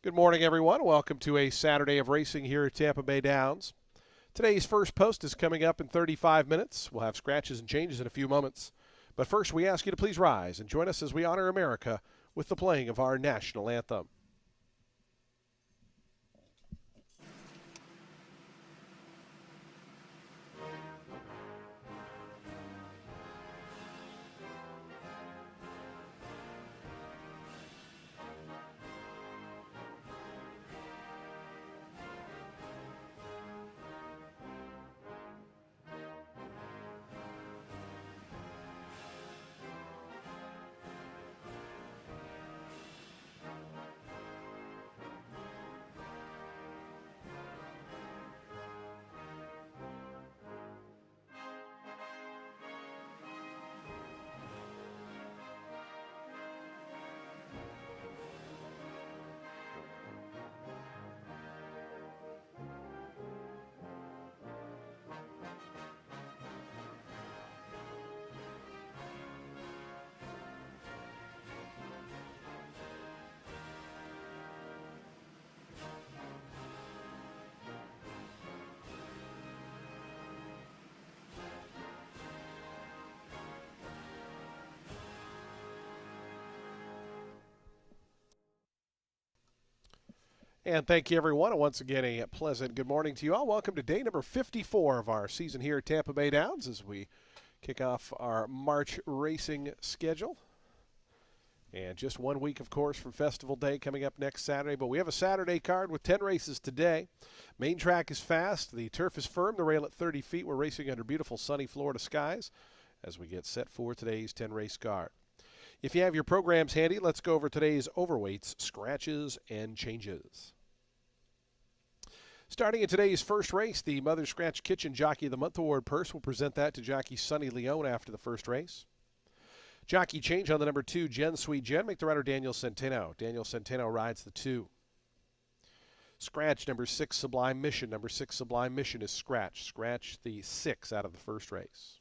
Good morning, everyone. Welcome to a Saturday of racing here at Tampa Bay Downs. Today's first post is coming up in 35 minutes. We'll have scratches and changes in a few moments. But first, we ask you to please rise and join us as we honor America with the playing of our national anthem. And thank you, everyone. And once again, a pleasant good morning to you all. Welcome to day number 54 of our season here at Tampa Bay Downs as we kick off our March racing schedule. And just 1 week, of course, from Festival Day coming up next Saturday. But we have a Saturday card with 10 races today. Main track is fast. The turf is firm. The rail at 30 feet. We're racing under beautiful sunny Florida skies as we get set for today's 10-race card. If you have your programs handy, let's go over today's overweights, scratches, and changes. Starting in today's first race, the Mother Scratch Kitchen Jockey of the Month Award purse will present that to jockey Sonny Leone after the first race. Jockey change on the number 2, Jen Sweet Jen. Make the rider Daniel Centeno. Daniel Centeno rides the 2. Scratch number 6, Sublime Mission. Number 6, Sublime Mission is scratch. Scratch the 6 out of the first race.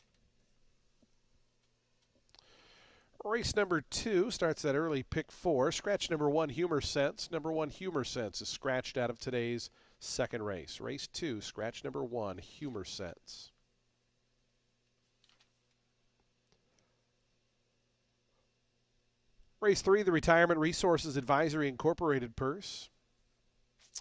Race number 2 starts that early pick 4. Scratch number 1, Humor Sense. Number 1, Humor Sense is scratched out of today's second race. Race 2, scratch number 1, Humor Sense. Race 3, the Retirement Resources Advisory Incorporated purse.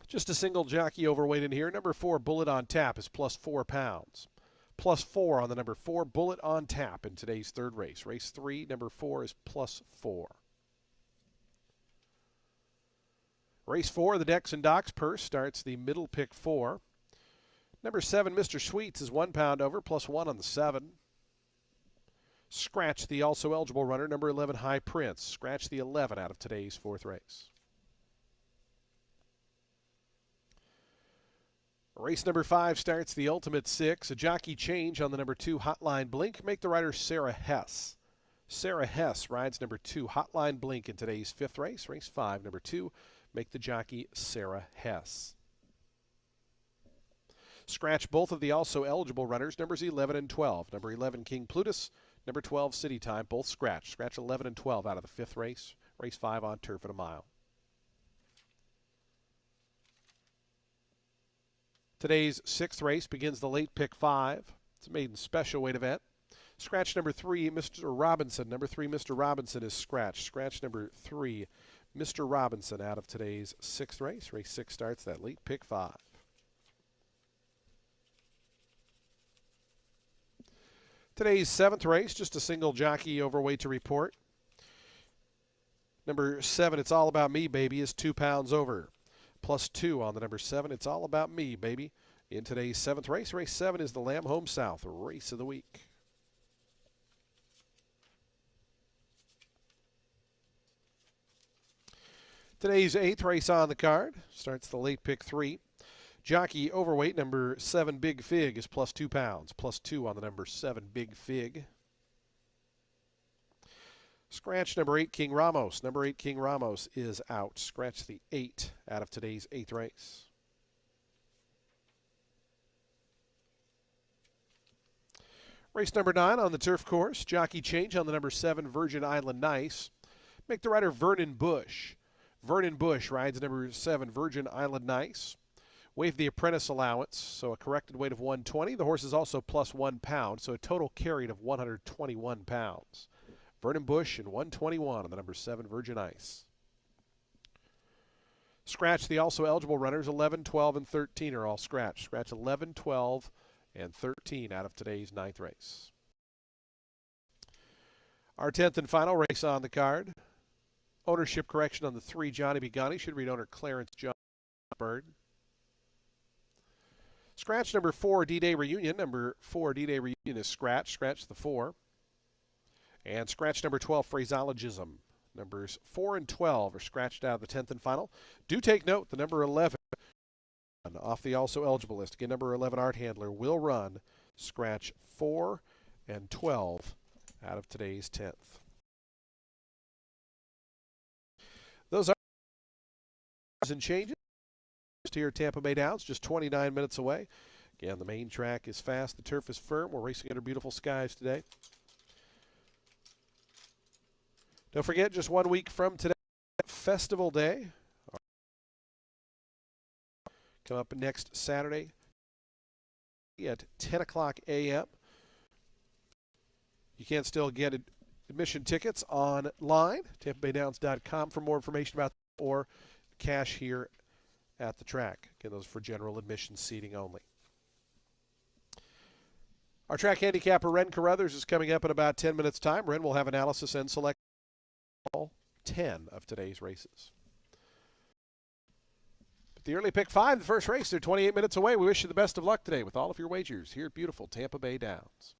Just a single jockey overweight in here. Number 4, Bullet on Tap is plus 4 pounds. Plus 4 on the number 4, Bullet on Tap in today's third race. Race 3, number 4 is plus 4. Race 4, the Decks and Docks purse starts the middle pick 4. Number 7, Mr. Sweets is 1 pound over, plus 1 on the 7. Scratch the also eligible runner, number 11, High Prince. Scratch the 11 out of today's fourth race. Race number 5 starts the Ultimate 6. A jockey change on the number 2, Hotline Blink. Make the rider Sarah Hess. Sarah Hess rides number 2, Hotline Blink in today's fifth race. Race 5, number 2. Make the jockey Sarah Hess. Scratch both of the also eligible runners, numbers 11 and 12. Number 11, King Plutus. Number 12, City Time, both scratch. Scratch 11 and 12 out of the fifth race. Race 5 on turf at a mile. Today's sixth race begins the late pick 5. It's a maiden special weight event. Scratch number 3, Mr. Robinson. Number 3, Mr. Robinson is scratched. Scratch number 3, Mr. Robinson out of today's sixth race. Race 6 starts that late pick 5. Today's seventh race, just a single jockey overweight to report. Number 7, It's All About Me, Baby, is 2 pounds over. Plus 2 on the number 7, It's All About Me, Baby. In today's seventh race, race 7 is the Lamb Home South race of the week. Today's eighth race on the card starts the late pick 3. Jockey overweight, number 7, Big Fig, is plus 2 pounds. Plus 2 on the number 7, Big Fig. Scratch number 8, King Ramos. Number 8, King Ramos is out. Scratch the 8 out of today's eighth race. Race number 9 on the turf course. Jockey change on the number 7, Virgin Island Nice. Make the rider Vernon Bush. Vernon Bush rides number 7, Virgin Island Nice. Waived the apprentice allowance, so a corrected weight of 120. The horse is also plus 1 pound, so a total carried of 121 pounds. Vernon Bush and 121 on the number 7, Virgin Ice. Scratch the also eligible runners. 11, 12, and 13 are all scratched. Scratch 11, 12, and 13 out of today's 9th race. Our 10th and final race on the card. Ownership correction on the 3, Johnny Begani. Should read owner Clarence John Bird. Scratch number 4, D-Day Reunion. Number 4, D-Day Reunion is scratched. Scratch the 4. And scratch number 12, Phraseologism. Numbers 4 and 12 are scratched out of the 10th and final. Do take note, the number 11 off the also eligible list. Again, number 11, Art Handler, will run scratch 4 and 12 out of today's 10th. Those are and changes here at Tampa Bay Downs, just 29 minutes away. Again, the main track is fast. The turf is firm. We're racing under beautiful skies today. Don't forget, just 1 week from today, Festival Day. Come up next Saturday at 10 o'clock a.m. You can still get admission tickets online, tampabaydowns.com for more information about that, or cash here at the track. Again, those for general admission seating only. Our track handicapper, Ren Carruthers, is coming up in about 10 minutes' time. Ren will have analysis and select all 10 of today's races. But the early pick 5, the first race, they're 28 minutes away. We wish you the best of luck today with all of your wagers here at beautiful Tampa Bay Downs.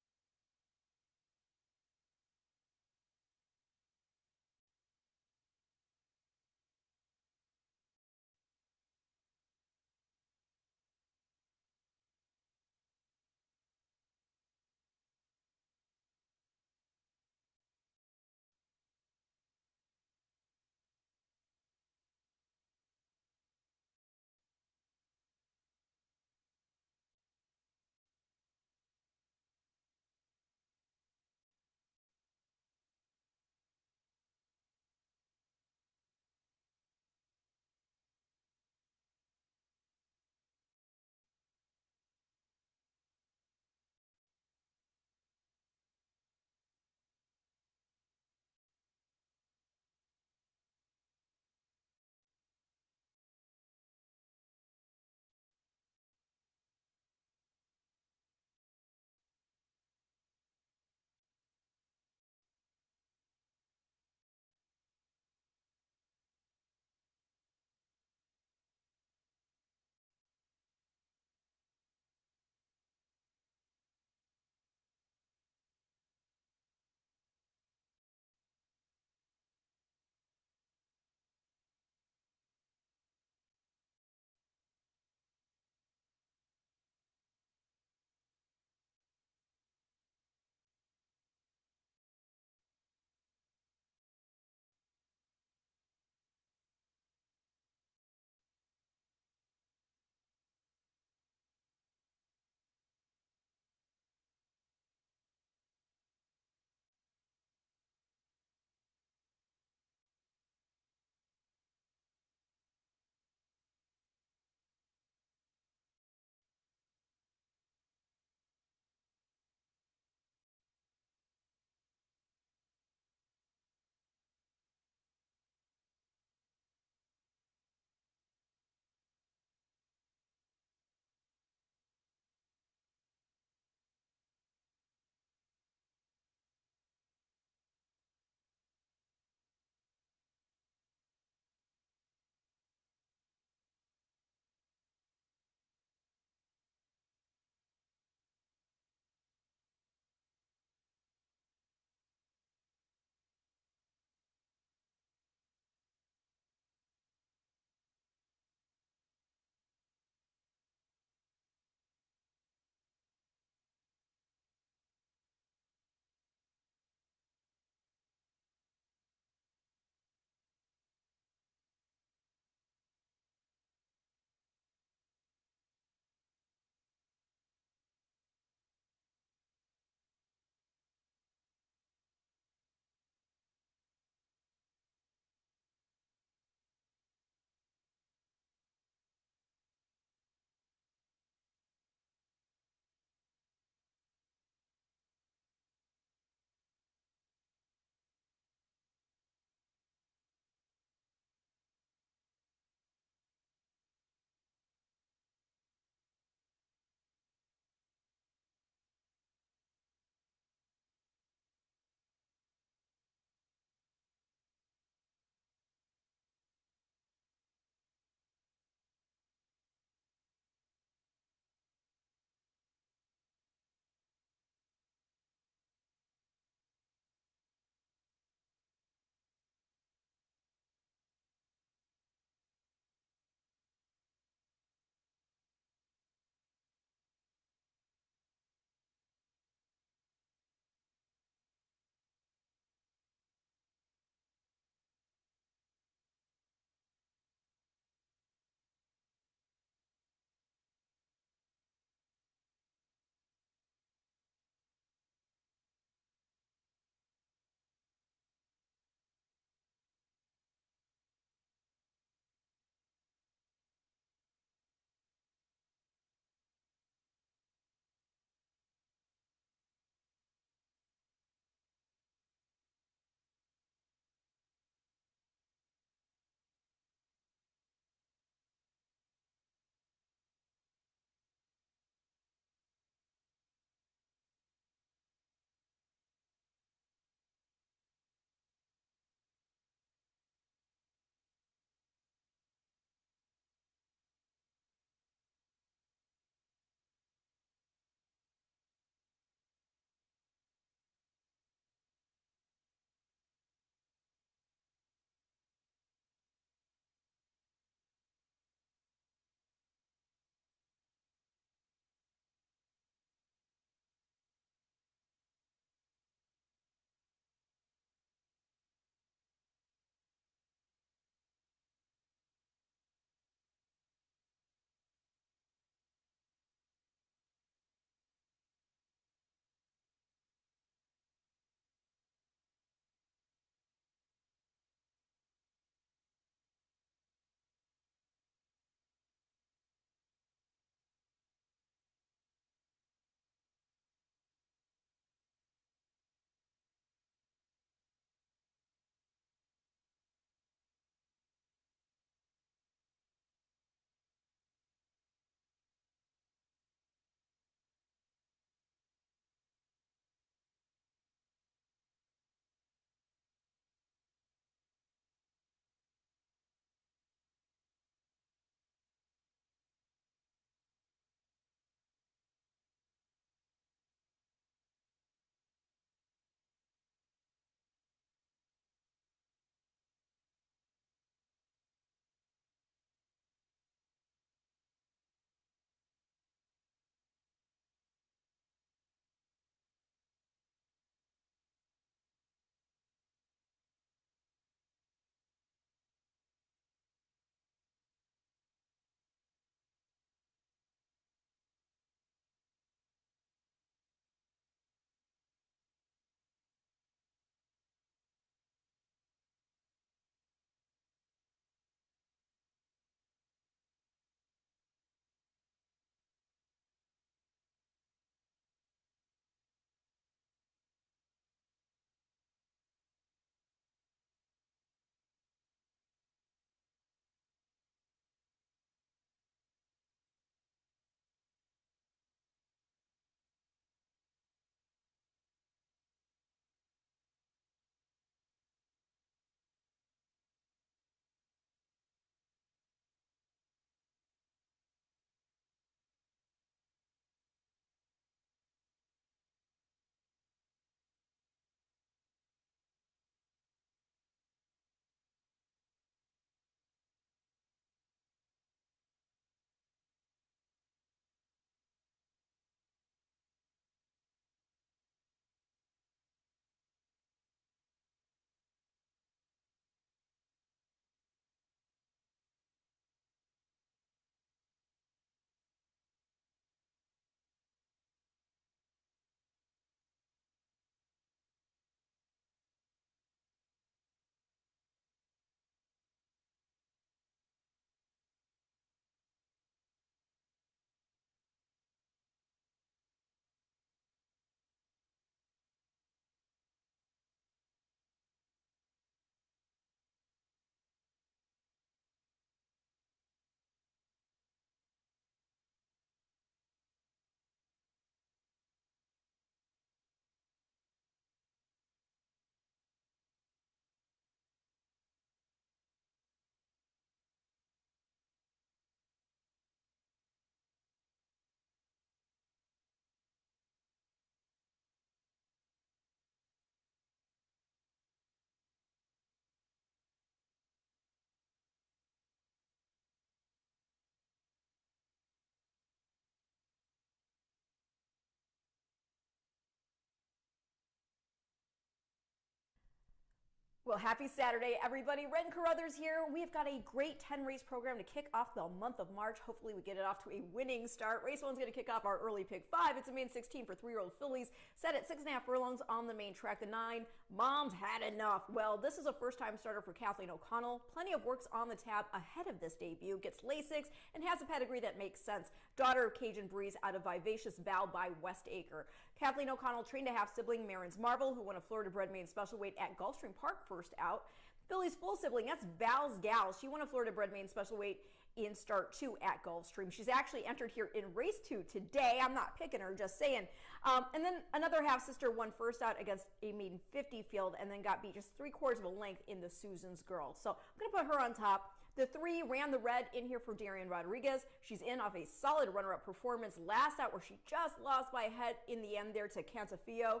Well, happy Saturday, everybody. Red and Carruthers here. We've got a great 10-race program to kick off the month of March. Hopefully, we get it off to a winning start. Race 1's going to kick off our early pick 5. It's a main 16 for 3-year-old fillies, set at 6.5 furlongs on the main track. The 9, Mom's Had Enough. Well, this is a first-time starter for Kathleen O'Connell. Plenty of works on the tab ahead of this debut. Gets Lasix and has a pedigree that makes sense. Daughter of Cajun Breeze out of Vivacious Val by Westacre. Kathleen O'Connell trained a half-sibling, Marin's Marvel, who won a Florida-bred main special weight at Gulfstream Park first out. Filly's full sibling, that's Val's Gal. She won a Florida-bred main special weight in start 2 at Gulfstream. She's actually entered here in race 2 today. I'm not picking her, just saying. And then another half-sister won first out against a maiden 50 field and then got beat just 3/4 of a length in the Susan's Girl. So I'm going to put her on top. The 3 ran the red in here for Darian Rodriguez. She's in off a solid runner-up performance last out where she just lost by a head in the end there to Cantafio.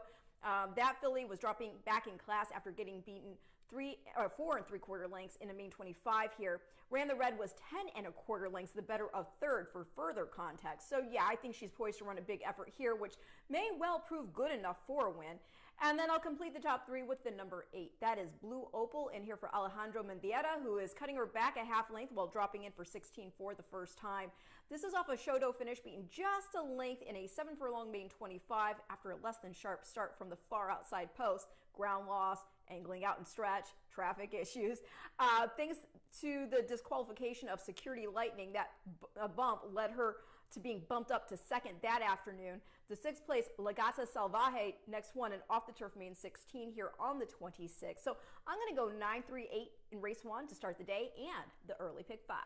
That filly was dropping back in class after getting beaten 4 3/4 lengths in a main 25 here. Ran the red was 10 1/4 lengths, the better of third for further context. So yeah, I think she's poised to run a big effort here, which may well prove good enough for a win. And then I'll complete the top 3 with the number 8. That is Blue Opal in here for Alejandro Mendieta, who is cutting her back a half length while dropping in for 16 for the first time. This is off a Shodo finish, beaten just a length in a 7 furlong main 25 after a less than sharp start from the far outside post. Ground loss, angling out and stretch, traffic issues. Thanks to the disqualification of Security Lightning, that bump led her to being bumped up to second that afternoon. The 6th place Legata Salvaje next one, and off the turf main 16 here on the 26th. So I'm going to go 9-3-8 in race 1 to start the day and the early pick 5.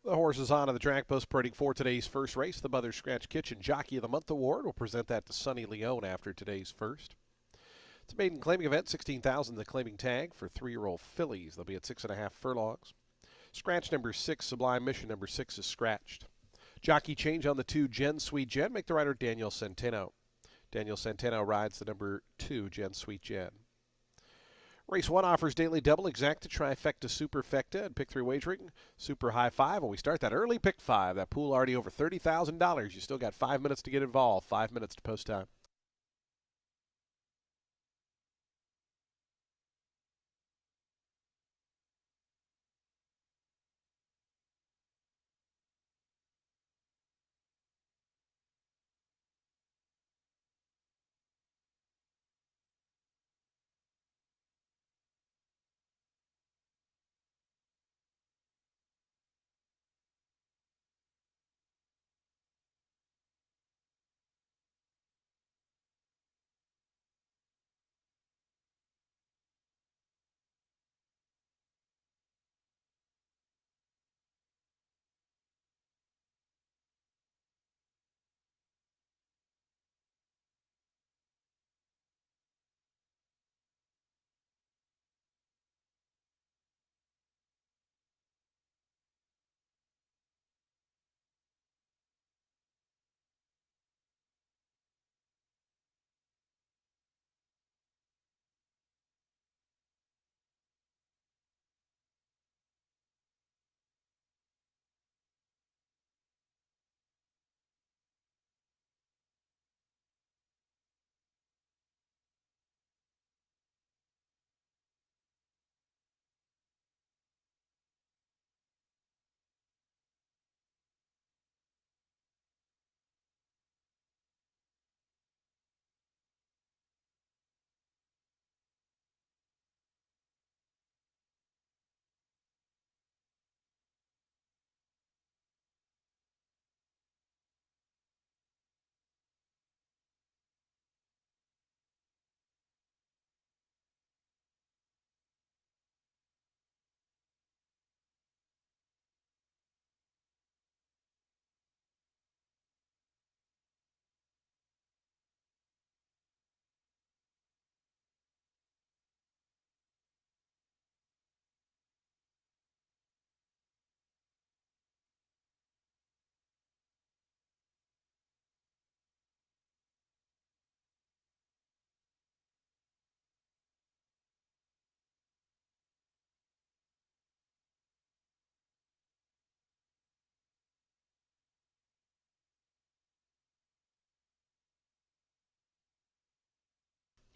The horses on the track post parading for today's first race. The Mother Scratch Kitchen Jockey of the Month Award. We'll present that to Sonny Leone after today's first. It's a maiden claiming event, 16,000 the claiming tag for 3-year-old fillies. They'll be at 6.5 furlongs. Scratch number 6, Sublime Mission number 6 is scratched. Jockey change on the 2, Jen Sweet Jen. Make the rider Daniel Centeno. Daniel Centeno rides the number 2, Jen Sweet Jen. Race 1 offers daily double, exacta, trifecta, superfecta, and pick 3 wagering, super high 5. And we start that early pick 5. That pool already over $30,000. You still got 5 minutes to get involved, 5 minutes to post time.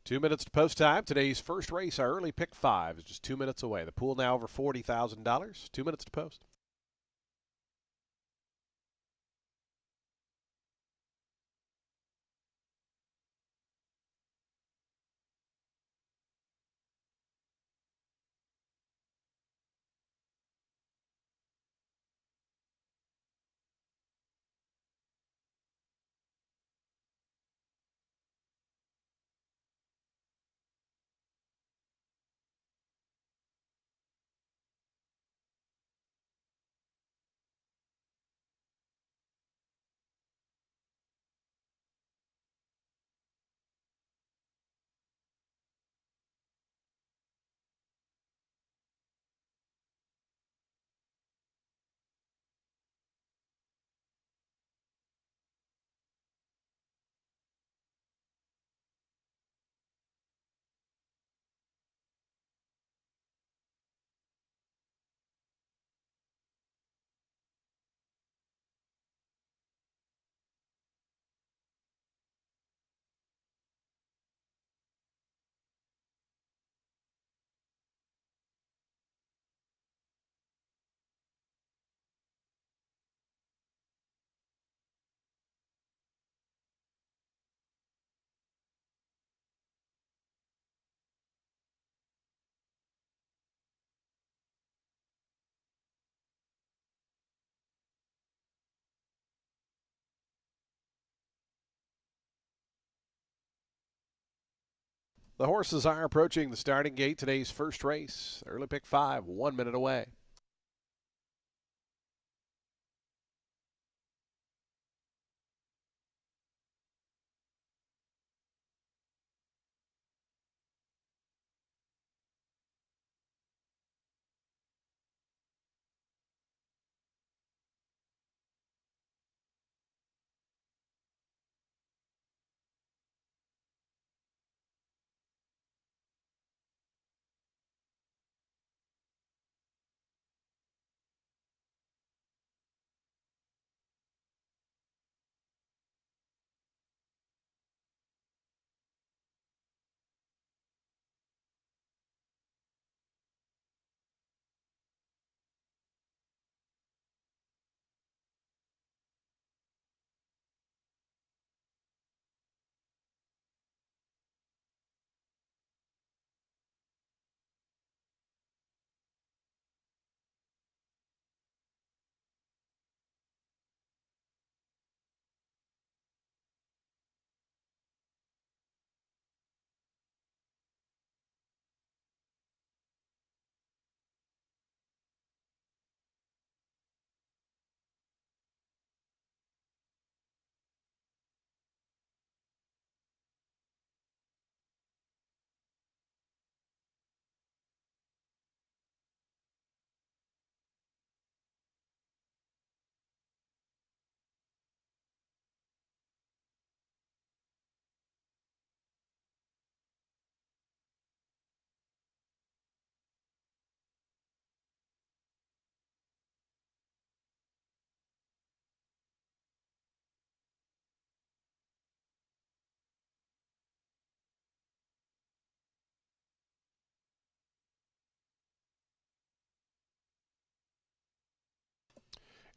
Two minutes to post time. Today's first race, our early pick 5, is just 2 minutes away. The pool now over $40,000. 2 minutes to post. The horses are approaching the starting gate. Today's first race, early pick 5, 1 minute away.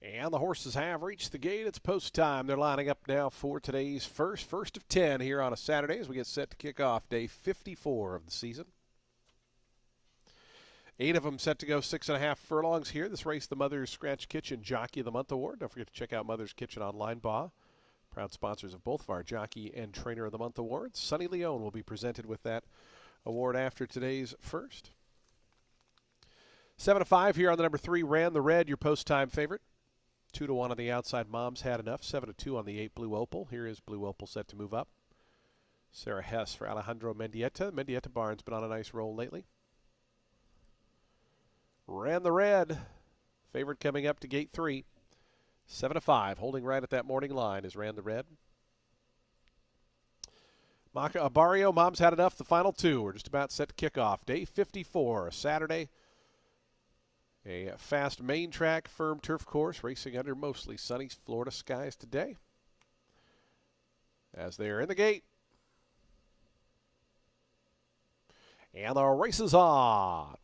And the horses have reached the gate. It's post time. They're lining up now for today's first of 10 here on a Saturday as we get set to kick off day 54 of the season. 8 of them set to go 6.5 furlongs here. This race, the Mother's Scratch Kitchen Jockey of the Month Award. Don't forget to check out Mother's Kitchen online, Baugh. Proud sponsors of both of our Jockey and Trainer of the Month awards. Sonny Leone will be presented with that award after today's first. 7-5 here on the number 3, Ran the Red, your post-time favorite. 2-1 on the outside, Mom's Had Enough. 7-2 on the 8, Blue Opal. Here is Blue Opal set to move up. Sarah Hess for Alejandro Mendieta. Mendieta Barnes been on a nice roll lately. Ran the Red, favorite coming up to gate 3. 7-5, holding right at that morning line is Ran the Red. Maca Abario, Mom's Had Enough, the final 2. We're just about set to kick off. Day 54, Saturday. A fast main track, firm turf course, racing under mostly sunny Florida skies today. As they are in the gate. And the race is on.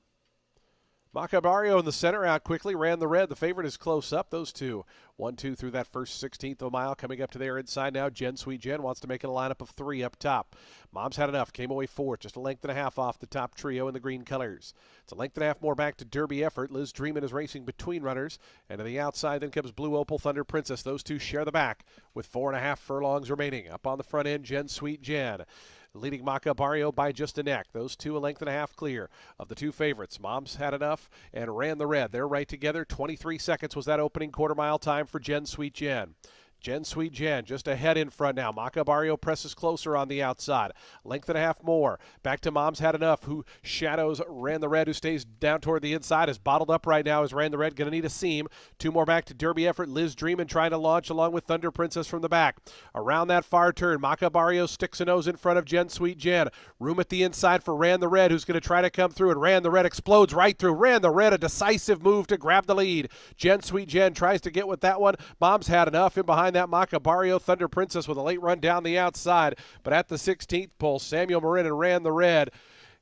Macabario in the center, out quickly, Ran the Red. The favorite is close up. Those two, 1-2 through that first 16th of a mile. Coming up to their inside now, Jen Sweet Jen wants to make it a lineup of 3 up top. Mom's Had Enough, came away 4th, just a length and a half off the top trio in the green colors. It's a length and a half more back to Derby Effort. Liz Dreamin is racing between runners. And to the outside then comes Blue Opal, Thunder Princess. Those two share the back with 4.5 furlongs remaining. Up on the front end, Jen Sweet Jen. Leading Macabario by just a neck. Those two a length and a half clear of the 2 favorites. Mom's Had Enough and Ran the Red. They're right together. 23 seconds was that opening quarter-mile time for Jen Sweet Jen. Jen Sweet Jen just ahead in front now. Macabario presses closer on the outside. Length and a half more. Back to Mom's Had Enough, who shadows Ran the Red, who stays down toward the inside. Is bottled up right now as Ran the Red. Going to need a seam. 2 more back to Derby Effort. Liz Dreamin trying to launch along with Thunder Princess from the back. Around that far turn, Macabario sticks a nose in front of Jen Sweet Jen. Room at the inside for Ran the Red, who's going to try to come through. And Ran the Red explodes right through. Ran the Red, a decisive move to grab the lead. Jen Sweet Jen tries to get with that one. Mom's Had Enough. In behind that, Macabario, Thunder Princess with a late run down the outside. But at the 16th pole, Samuel Marin and Ran the Red.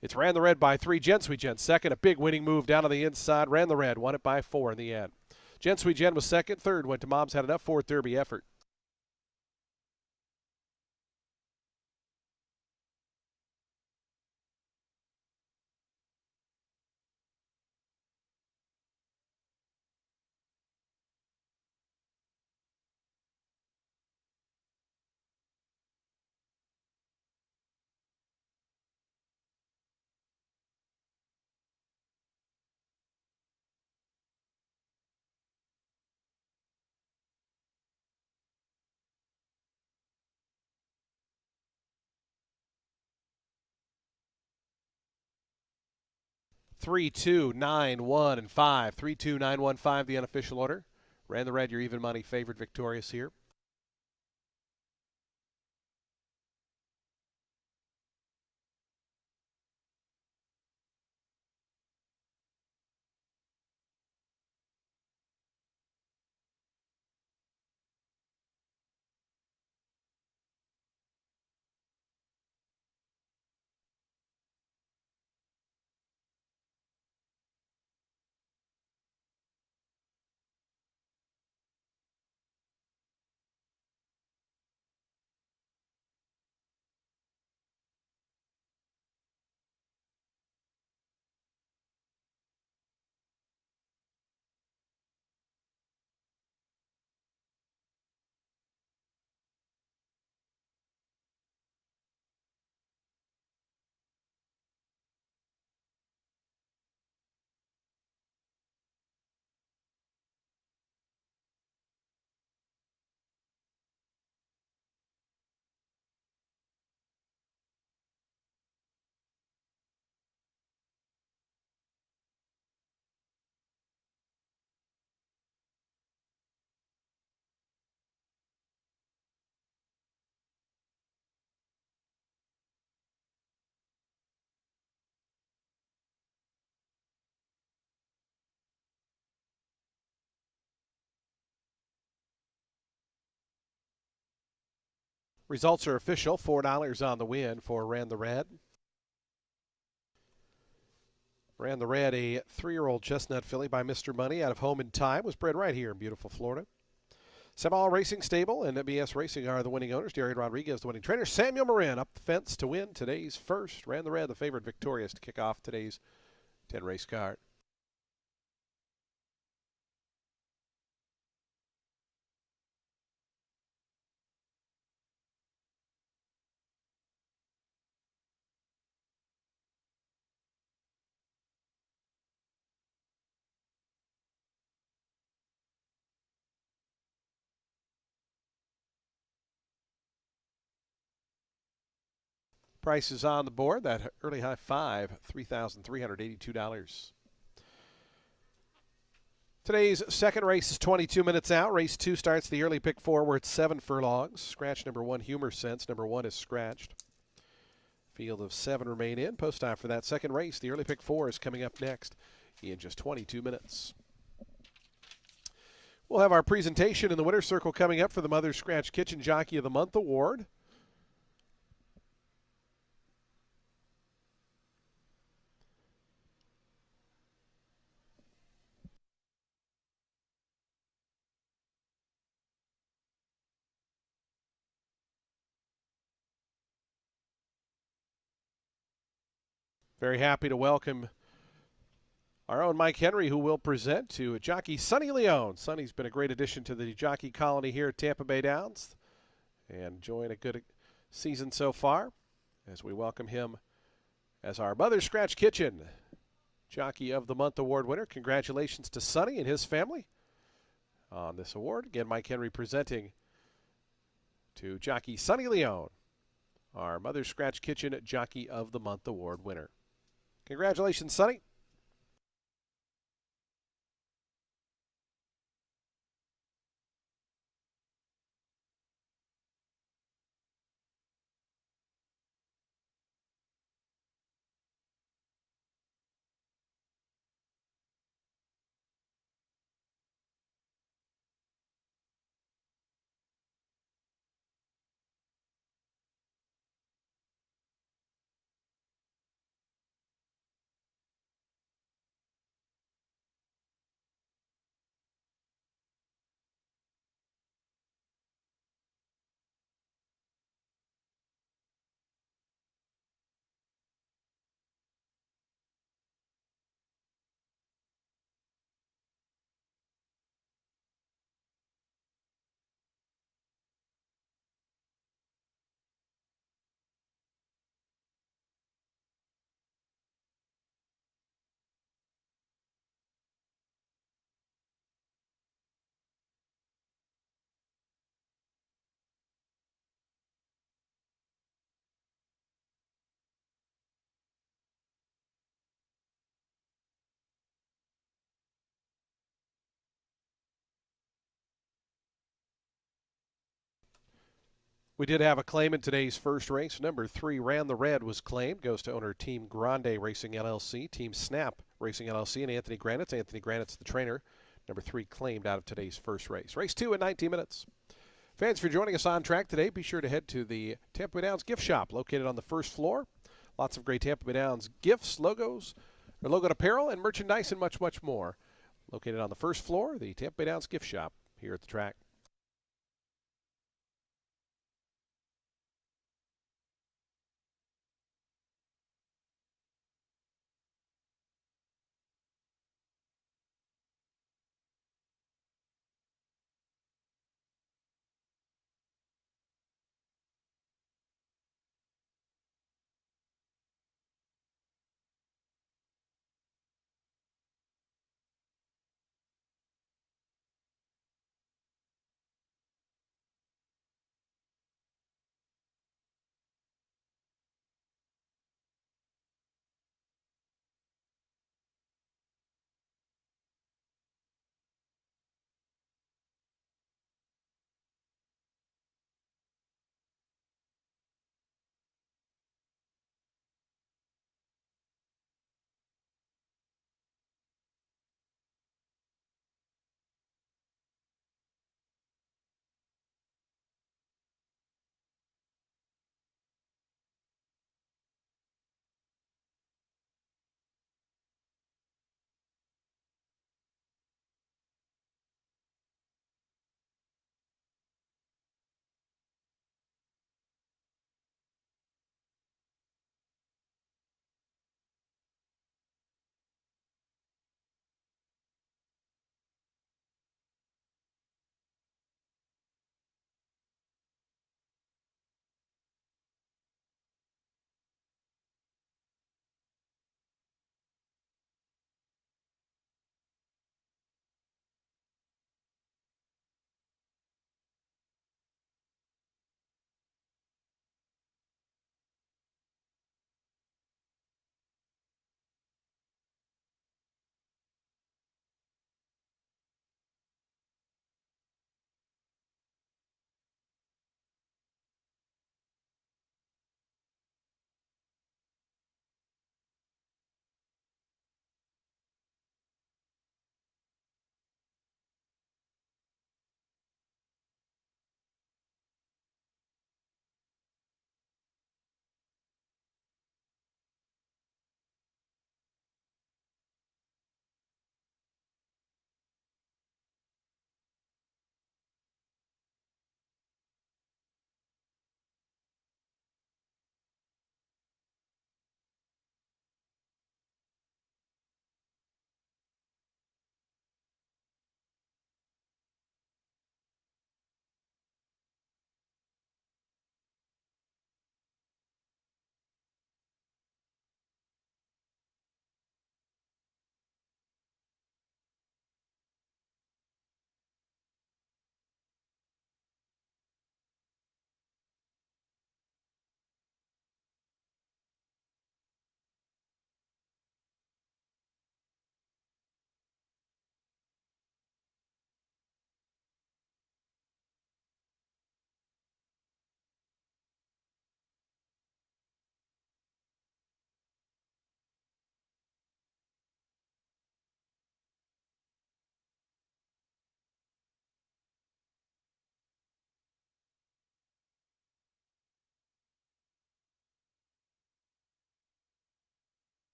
It's Ran the Red by 3. Jen Sweet Jen second. A big winning move down on the inside. Ran the Red won it by 4 in the end. Jen Sweet Jen was second. Third went to Mom's Had Enough. 4th, Derby Effort. Three, 2, 9, 1, and 5. 3, 2, 9, 1, 5, the unofficial order. Ran the Red, your even money favorite, victorious here. Results are official. $4 on the win for Ran the Red. Ran the red, a 3-year-old chestnut filly by Mr. Money out of Home in Time. Was bred right here in beautiful Florida. Semal Racing Stable and BS Racing are the winning owners. Darian Rodriguez, the winning trainer. Samuel Marin up the fence to win today's first. Ran the red, the favorite Victorious to kick off today's 10-race card. Prices on the board. That early high five, $3,382. Today's second race is 22 minutes out. Race 2 starts the early pick 4 where it's 7 furlongs. Scratch number 1, Humor Sense. Number 1 is scratched. Field of 7 remain in. Post time for that second race. The early pick 4 is coming up next in just 22 minutes. We'll have our presentation in the winner's circle coming up for the Mother's Scratch Kitchen Jockey of the Month Award. Very happy to welcome our own Mike Henry, who will present to jockey Sonny Leone. Sonny's been a great addition to the jockey colony here at Tampa Bay Downs and enjoying a good season so far as we welcome him as our Mother's Scratch Kitchen Jockey of the Month Award winner. Congratulations to Sonny and his family on this award. Again, Mike Henry presenting to jockey Sonny Leone, our Mother's Scratch Kitchen Jockey of the Month Award winner. Congratulations, Sonny. We did have a claim in today's first race. Number 3, Ran the Red, was claimed. Goes to owner Team Grande Racing LLC, Team Snap Racing LLC, and Anthony Granitz. Anthony Granitz, the trainer. Number 3 claimed out of today's first race. Race 2 in 19 minutes. Fans, for joining us on track today, be sure to head to the Tampa Bay Downs gift shop located on the first floor. Lots of great Tampa Bay Downs gifts, logos, or logoed apparel, and merchandise, and much, much more. Located on the first floor, the Tampa Bay Downs gift shop here at the track.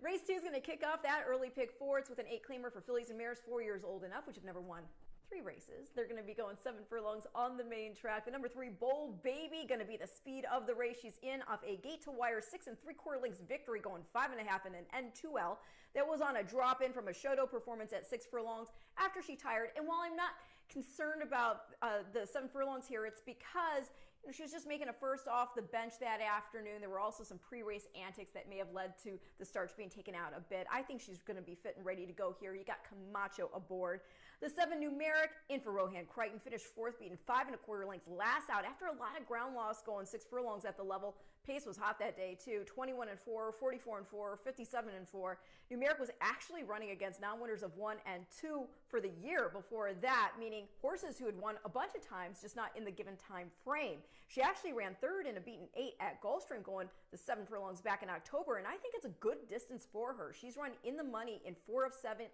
Race 2 is going to kick off that early pick 4. It's with an 8-claimer for fillies and mares 4 years old and up, which have never won 3 races. They're going to be going 7 furlongs on the main track. The number 3, Bold Baby, going to be the speed of the race. She's in off a gate to wire 6 3/4 lengths victory, going 5.5 in an N2L. That was on a drop in from a Shoto performance at 6 furlongs after she tired. And while I'm not concerned about the 7 furlongs here, it's because she was just making a first off the bench that afternoon. There were also some pre-race antics that may have led to the starch being taken out a bit. I think she's going to be fit and ready to go here. You got Camacho aboard. The 7 Numeric in for Rohan Crichton, finished 4th, beating 5 1/4 lengths last out after a lot of ground loss, going 6 furlongs at the level. Pace was hot that day too. 21-4, 44-4, 57-4. Numeric was actually running against non-winners of 1 and 2 for the year before that, meaning horses who had won a bunch of times, just not in the given time frame. She actually ran 3rd in a beaten 8 at Gulfstream, going the 7 furlongs back in October, and I think it's a good distance for her. She's run in the money in 4 of 7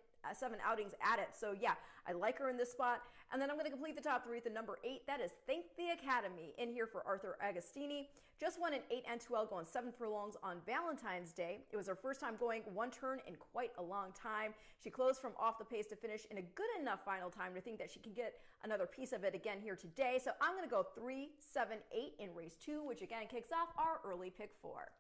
outings at it. So yeah, I like her in this spot. And then I'm going to complete the top 3 with the number 8. That is Thank the Academy, in here for Arthur Agostini. Just won an 8 N2L, going 7 furlongs on Valentine's Day. It was her first time going 1 turn in quite a long time. She closed from off the pace to finish in a good enough final time to think that she can get another piece of it again here today. So I'm going to go 3, 7, 8 in race 2, which again kicks off our early pick 4.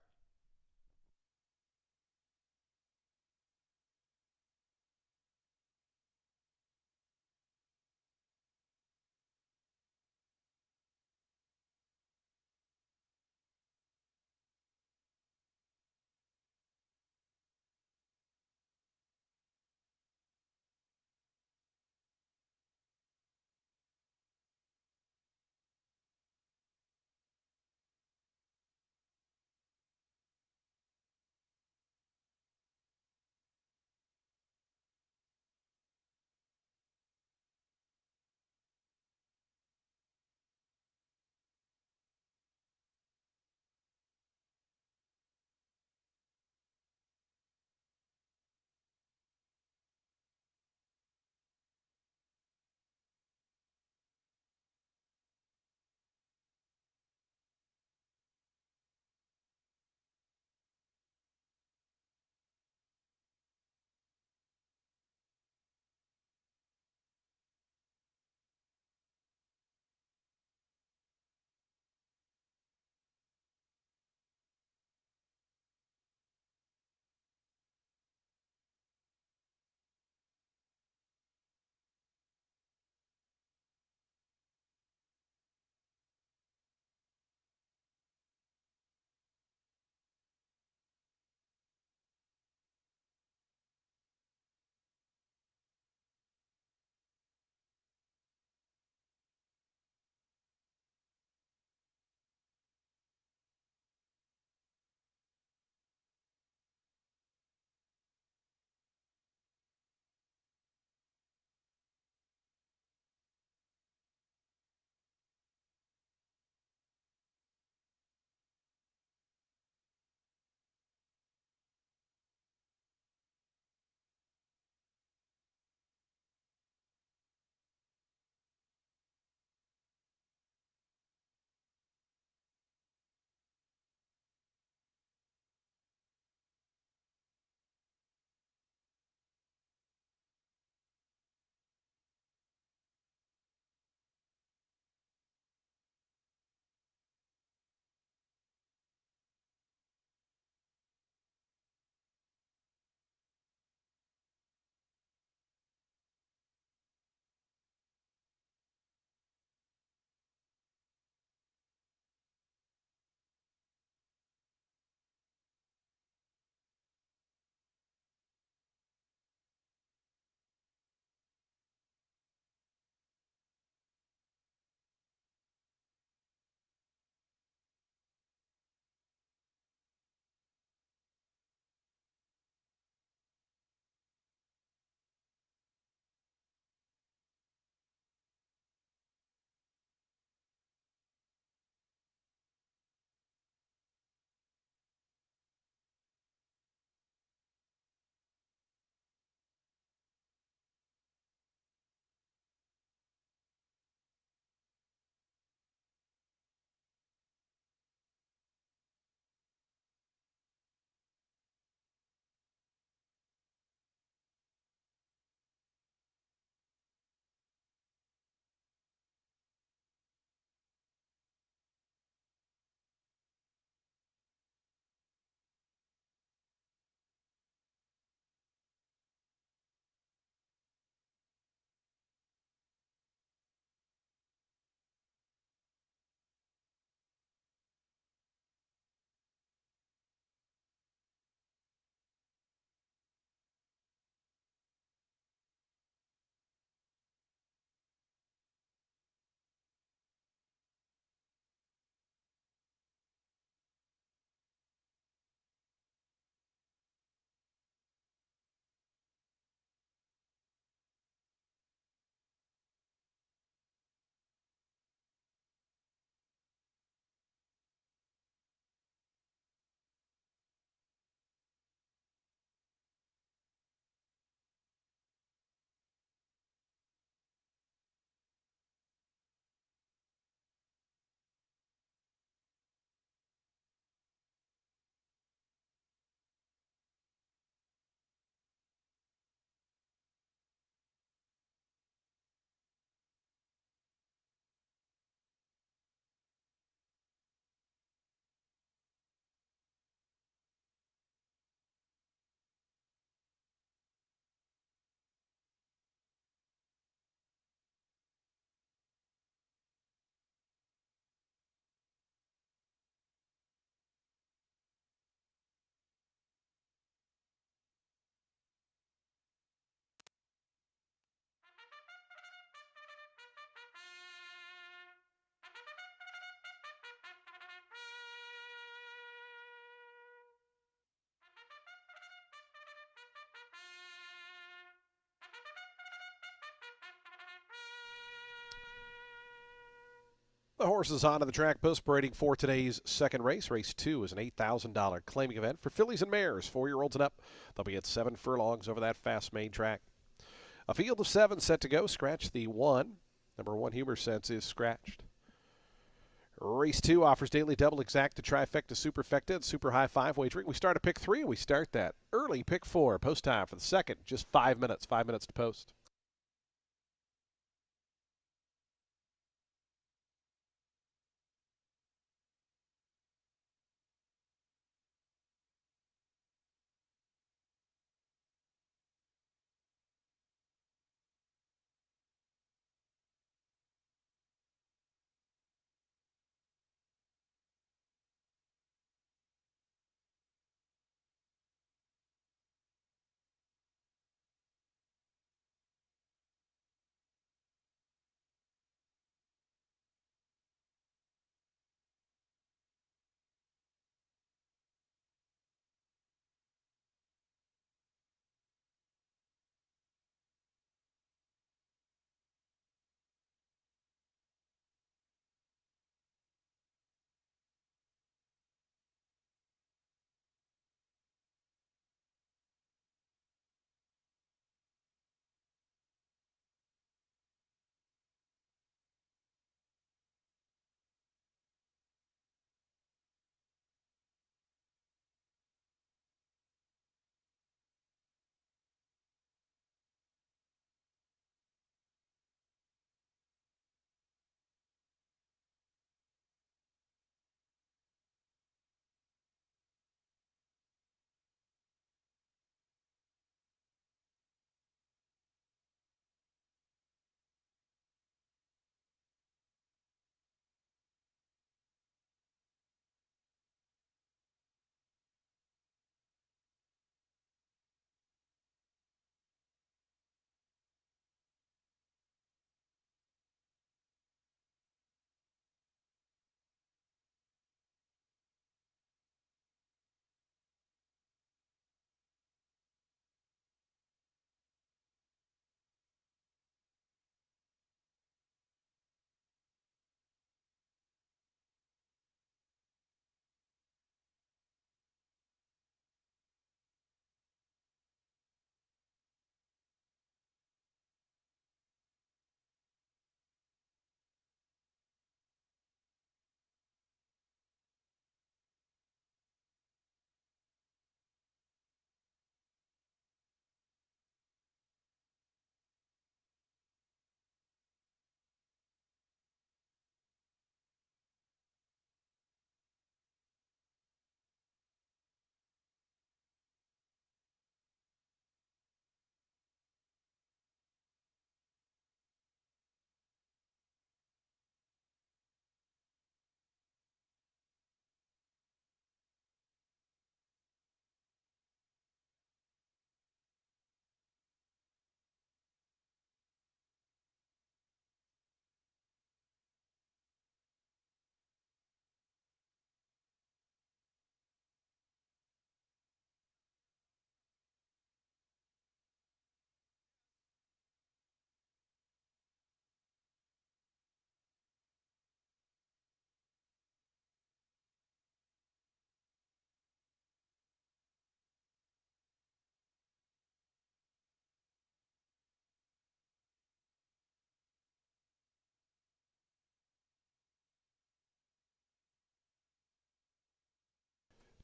The horses onto the track post parading for today's second race. Race 2 is an $8,000 claiming event for fillies and mares, 4-year-olds and up. They'll be at 7 furlongs over that fast main track. A field of 7 set to go. Scratch the 1. Number 1 Humor Sense is scratched. Race 2 offers daily double exacta, trifecta, superfecta, and super high 5 wagering. We start at pick 3 and we start that early pick 4. Post time for the second, just 5 minutes. 5 minutes to post.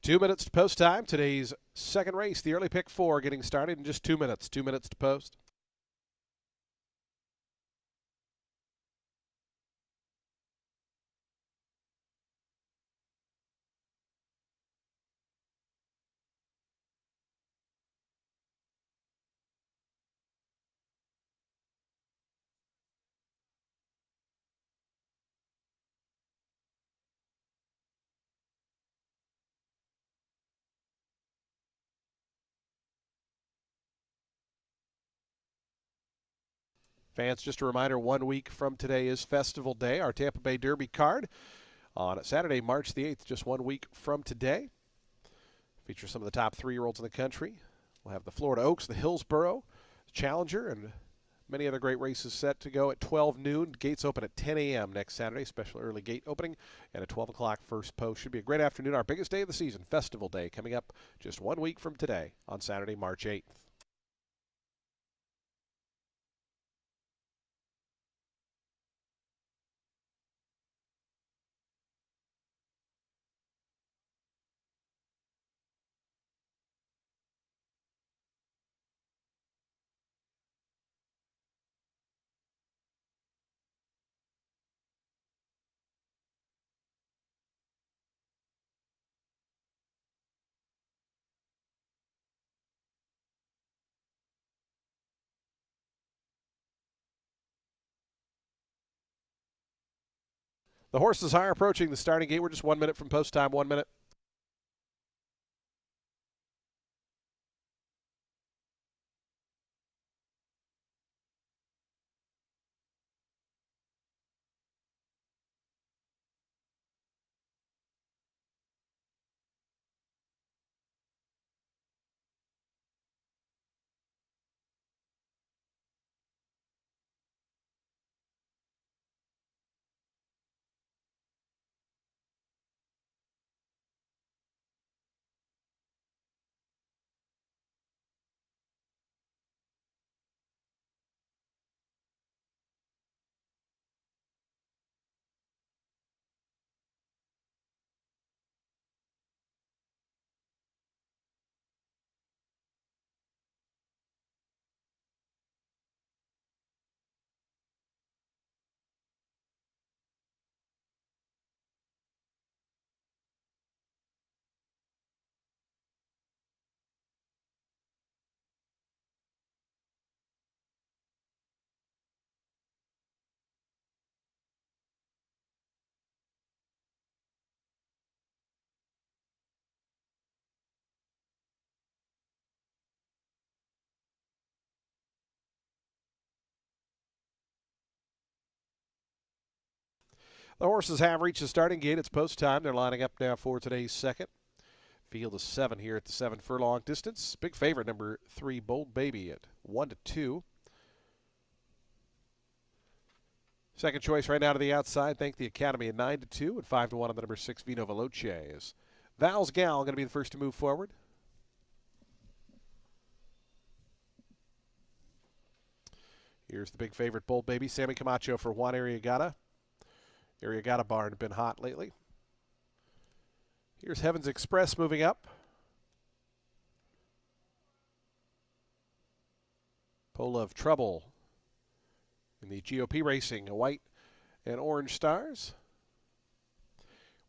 Two minutes to post time. Today's second race, the early pick 4, getting started in just 2 minutes. 2 minutes to post. Fans, just a reminder, 1 week from today is Festival Day, our Tampa Bay Derby card on Saturday, March the 8th, just 1 week from today. Features some of the top 3-year-olds in the country. We'll have the Florida Oaks, the Hillsboro Challenger, and Many other great races set to go at 12 noon. Gates open at 10 a.m. next Saturday. Special early gate opening and a 12 o'clock first post. Should be a great afternoon. Our biggest day of the season, Festival Day, coming up just 1 week from today on Saturday, March 8th. The horses are approaching the starting gate. We're just 1 minute from post time. 1 minute. The horses have reached the starting gate. It's post time. They're lining up now for today's second. Field of 7 here at the 7 furlong distance. Big favorite, number 3, Bold Baby at 1-2. Second choice right now to the outside. Thank the Academy at 9-2 and 5-1 on the number 6, Vino Veloce. Is Val's Gal going to be the first to move forward? Here's the big favorite, Bold Baby. Sammy Camacho for Juan Arriagada. Arriagada barn been hot lately. Here's Heaven's Express moving up. Pole of Trouble in the GOP Racing, white and orange stars.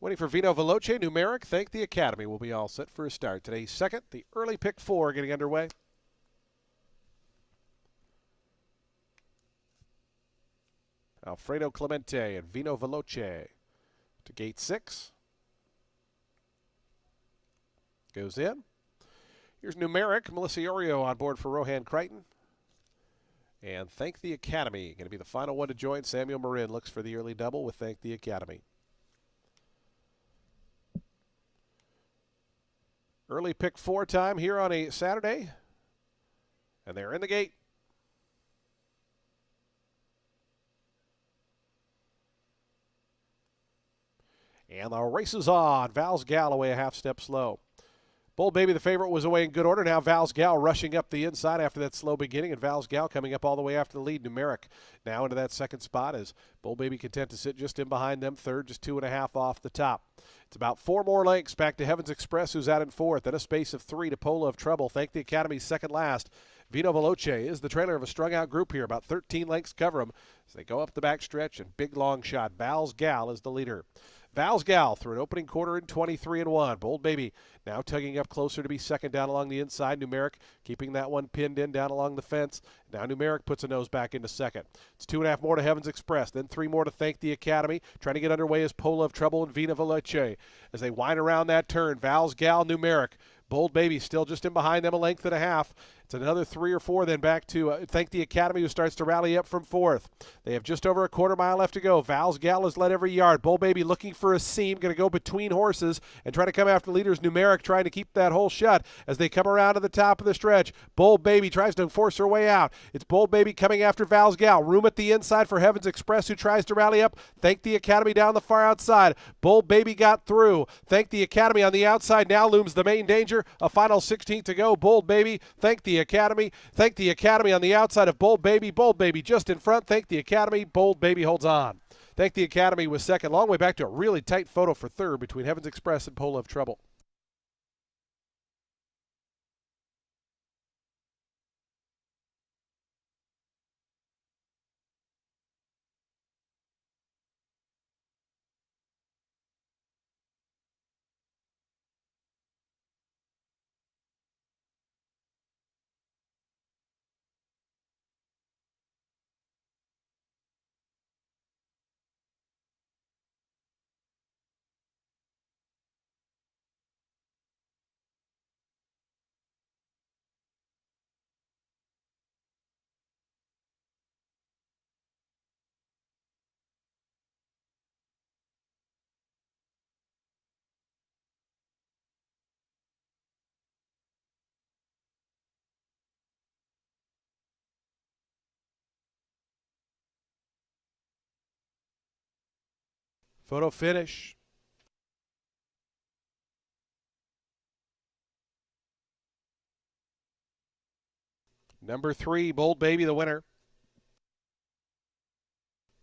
Waiting for Vino Veloce, Numeric. Thank the Academy. Will be all set for a start. Today's second, the early pick 4 getting underway. Alfredo Clemente and Vino Veloce to gate 6. Goes in. Here's Numeric. Melissa Iorio on board for Rohan Crichton. And Thank the Academy. Going to be the final one to join. Samuel Marin looks for the early double with Thank the Academy. Early pick 4 time here on a Saturday. And they're in the gate. And the race is on. Val's Gal away a half step slow. Bold Baby, the favorite, was away in good order. Now Val's Gal rushing up the inside after that slow beginning, and Val's Gal coming up all the way after the lead. Numeric now into that second spot as Bold Baby content to sit just in behind them. Third, just 2.5 off the top. It's about 4 more lengths back to Heaven's Express, who's out in fourth. Then a space of 3 to Polo of Trouble. Thank the Academy's second last. Vino Veloce is the trailer of a strung-out group here. About 13 lengths cover them as they go up the back stretch, and big long shot. Val's Gal is the leader. Val's Gal through an opening quarter in 23-1. Bold Baby now tugging up closer to be second down along the inside. Numeric keeping that one pinned in down along the fence. Now Numeric puts a nose back into second. It's 2.5 more to Heaven's Express, then 3 more to Thank the Academy. Trying to get underway is Polo of Trouble and Vino Veloce. As they wind around that turn, Val's Gal, Numeric. Bold Baby still just in behind them, a length and a half. It's It's another 3 or 4, then back to Thank the Academy, who starts to rally up from fourth. They have just over a quarter mile left to go. Val's Gal has led every yard. Bull Baby looking for a seam, going to go between horses and try to come after leaders. Numeric trying to keep that hole shut as they come around to the top of the stretch. Bull Baby tries to force her way out. It's Bull Baby coming after Val's Gal. Room at the inside for Heavens Express, who tries to rally up. Thank the Academy down the far outside. Bull Baby got through. Thank the Academy on the outside. Now looms the main danger. A final 16 to go. Bull Baby, Thank the Academy. Thank the Academy on the outside of Bold Baby. Bold Baby just in front. Thank the Academy. Bold Baby holds on. Thank the Academy was second. Long way back to a really tight photo for third between Heavens Express and Pole of Trouble. Photo finish. Number 3, Bold Baby, the winner.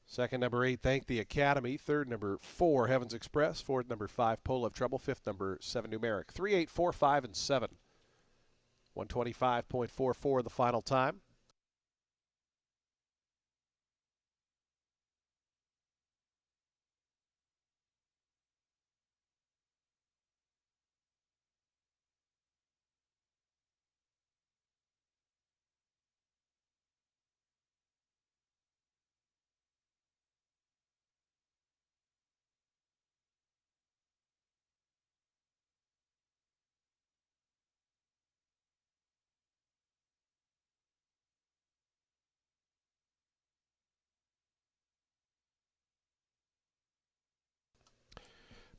Second, number 8, Thank the Academy. Third, number 4, Heavens Express. Fourth, number 5, Pole of Trouble. Fifth, number 7, Numeric. 3, 8, 4, 5, and 7. 125.44 the final time.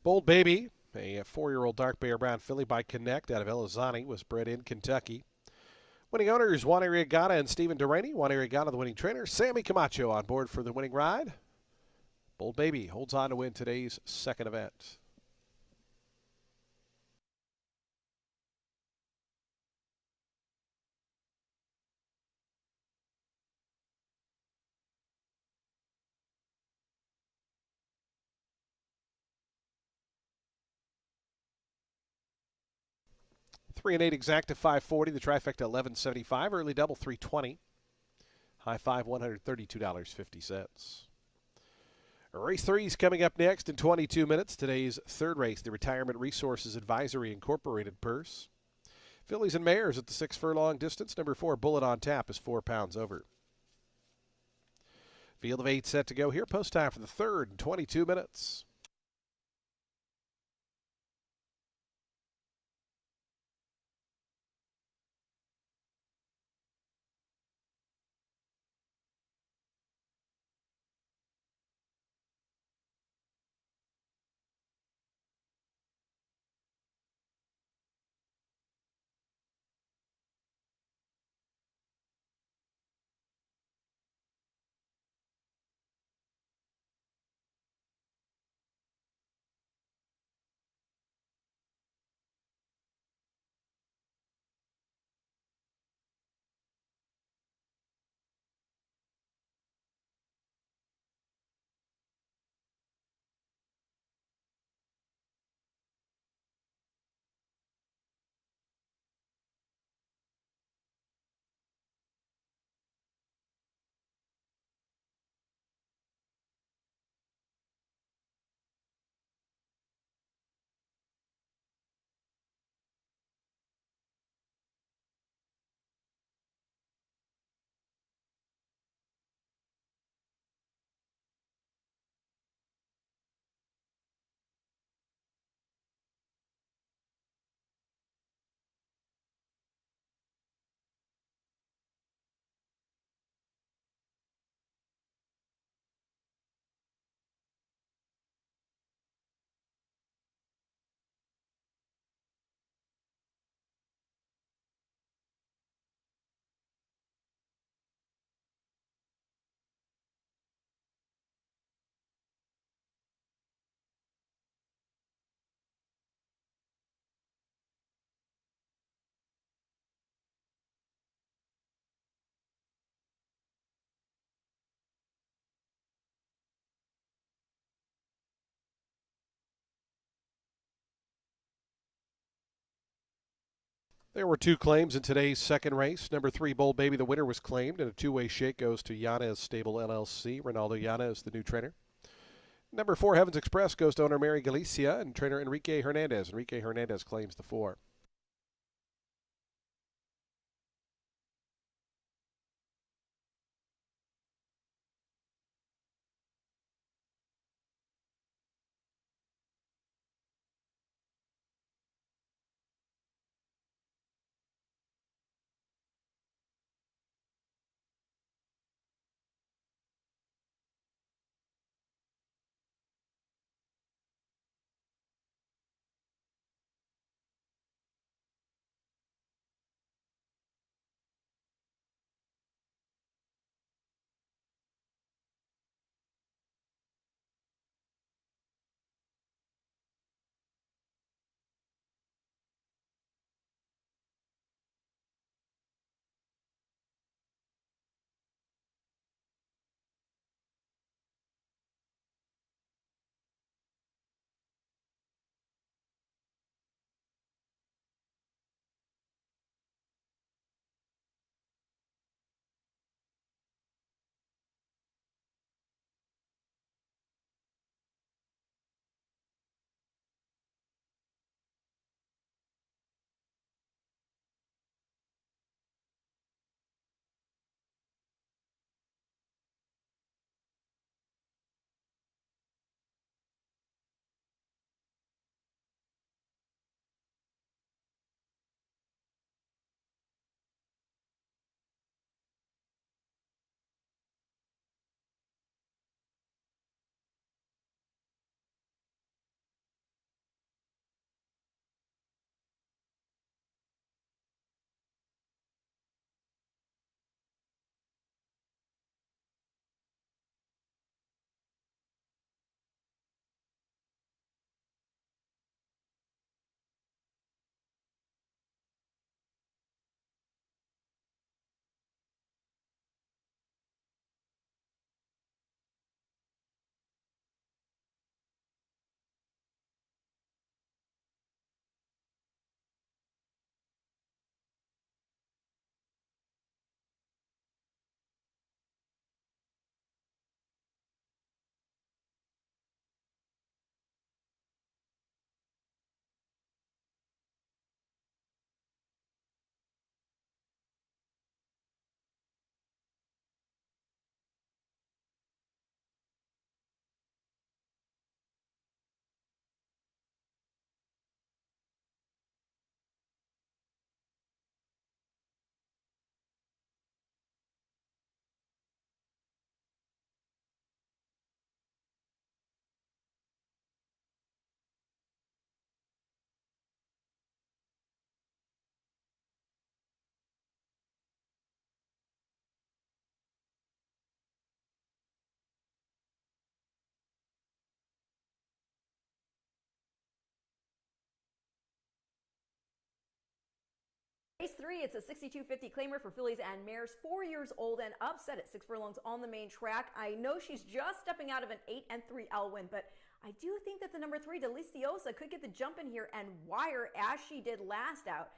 Bold Baby, a 4-year-old dark Bear Brown filly by Connect out of Elizani, was bred in Kentucky. Winning owners, Juan Arriagada and Stephen Duraney. Juan Arriagada, the winning trainer. Sammy Camacho on board for the winning ride. Bold Baby holds on to win today's second event. Three and 8 exacta 540. The trifecta 1175. Early double 320. High five $132.50. Race 3 is coming up next in 22 minutes. Today's third race, the Retirement Resources Advisory Incorporated purse. Fillies and mares at the 6 furlong distance. Number 4, Bullet on Tap, is 4 pounds over. Field of 8 set to go here. Post time for the third in 22 minutes. There were two claims in today's second race. Number 3, Bold Baby, the winner was claimed, and a two-way shake goes to Yanez Stable LLC. Ronaldo Yanez, the new trainer. Number 4, Heavens Express, goes to owner Mary Galicia and trainer Enrique Hernandez. Enrique Hernandez claims the 4. Race 3, it's a 6250 claimer for fillies and mares, 4 years old and upset at 6 furlongs on the main track. I know she's just stepping out of an 8-3 win, but I do think that the number 3, Deliciosa, could get the jump in here and wire as she did last out.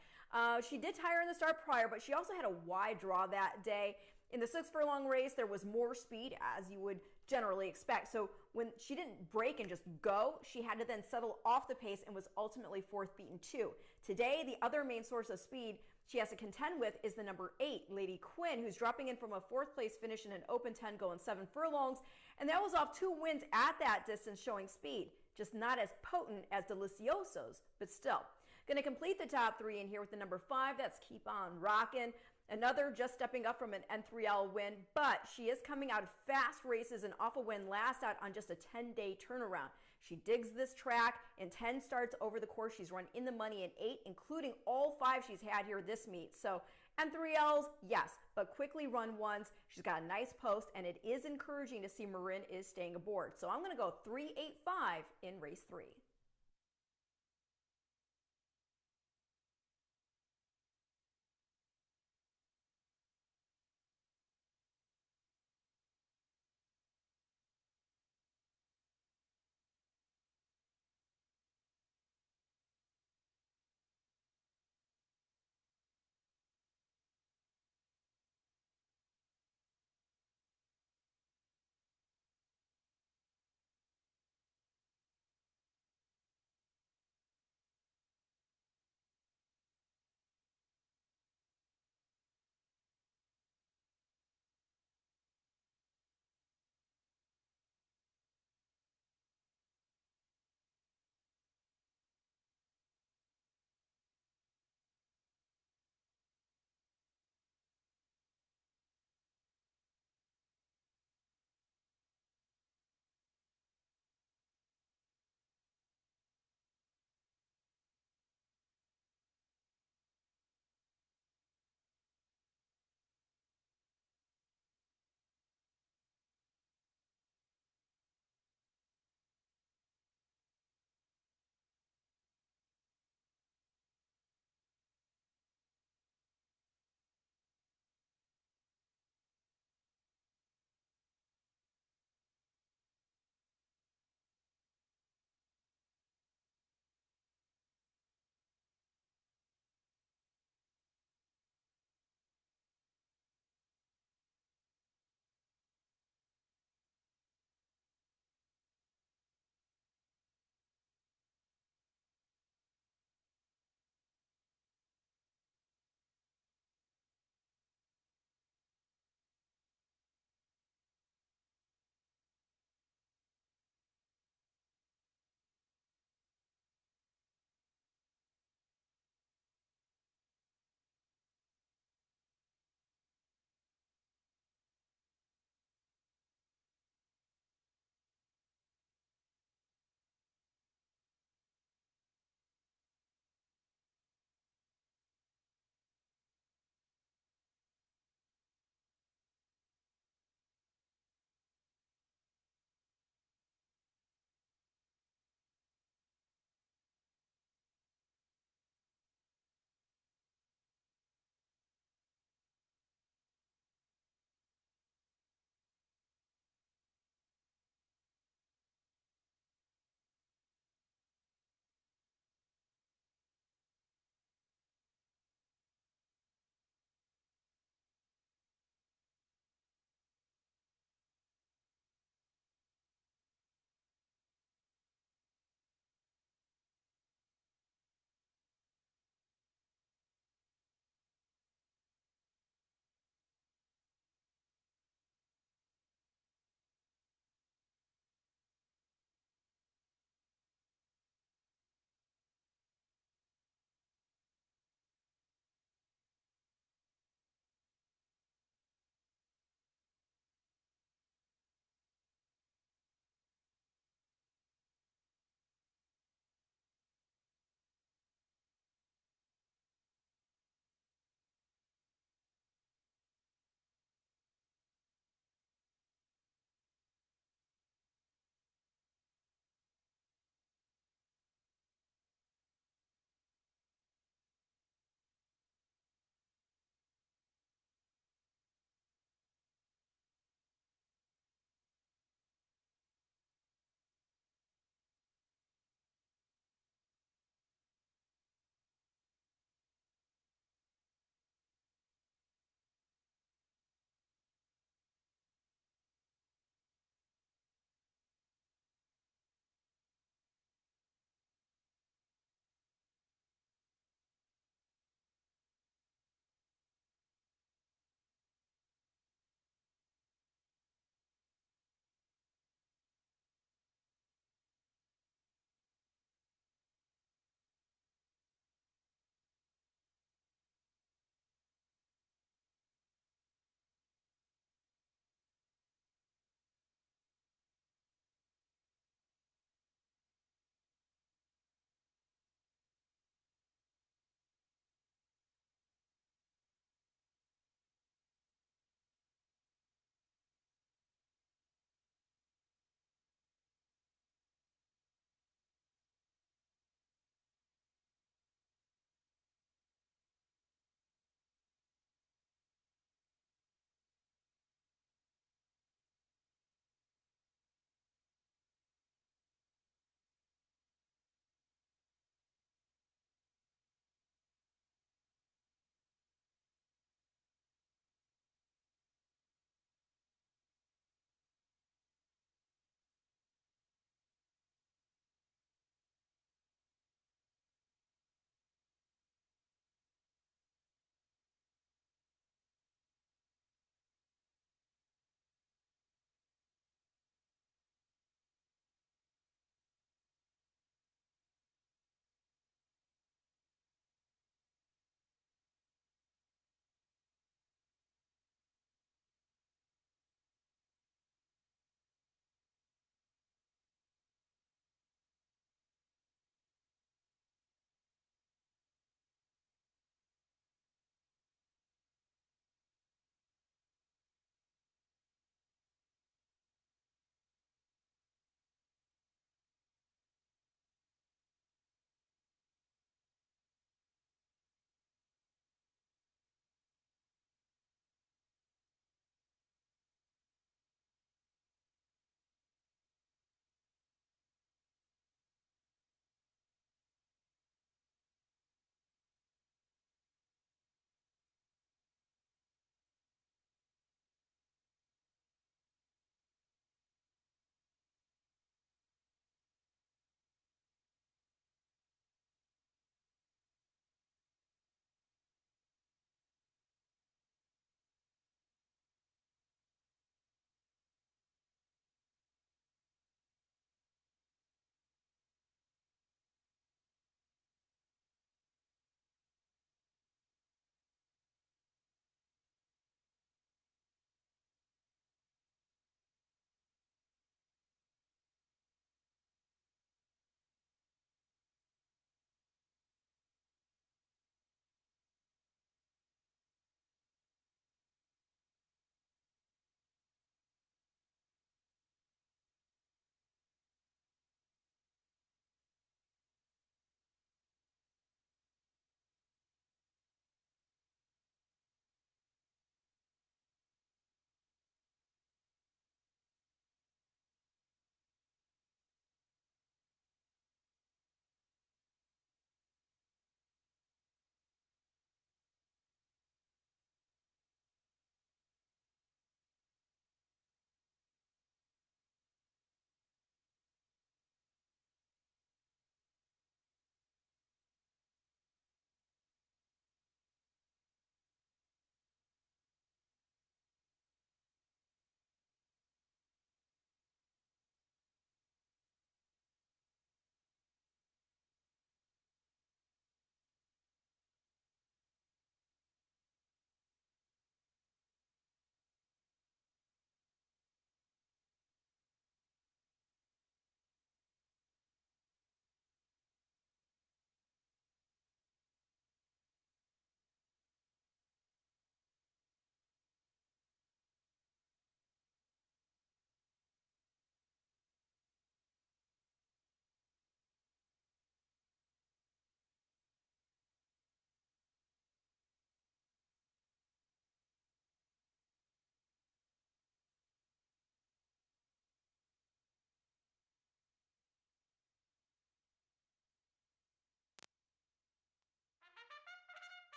She did tire in the start prior, but she also had a wide draw that day. In the 6 furlong race, there was more speed, as you would generally expect. So when she didn't break and just go, she had to then settle off the pace and was ultimately fourth beaten too. Today, the other main source of speed she has to contend with is the number 8, Lady Quinn, who's dropping in from a 4th place finish in an open 10 going 7 furlongs. And that was off 2 wins at that distance showing speed. Just not as potent as Delicioso's, but still. Going to complete the top 3 in here with the number 5. That's Keep On Rockin'. Another just stepping up from an N3L win, but she is coming out of fast races and off a win last out on just a 10-day turnaround. She digs this track in 10 starts over the course. She's run in the money in 8, including all 5 she's had here this meet. So N3Ls, yes, but quickly run ones. She's got a nice post, and it is encouraging to see Marin is staying aboard. So I'm going to go 3-8-5 in race 3.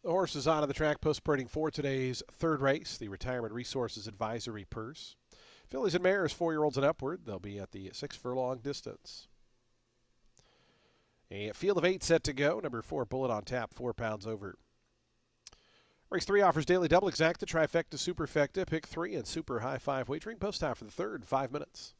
The horse is on the track post-parading for today's third race, the Retirement Resources Advisory Purse. Fillies and mares, 4-year-olds and upward. They'll be at the 6-furlong distance. A field of 8 set to go. Number 4, Bullet on Tap, 4 pounds over. Race 3 offers daily double exacta, trifecta, superfecta, pick 3, and super high 5 wagering. Post time for the third, 5 minutes.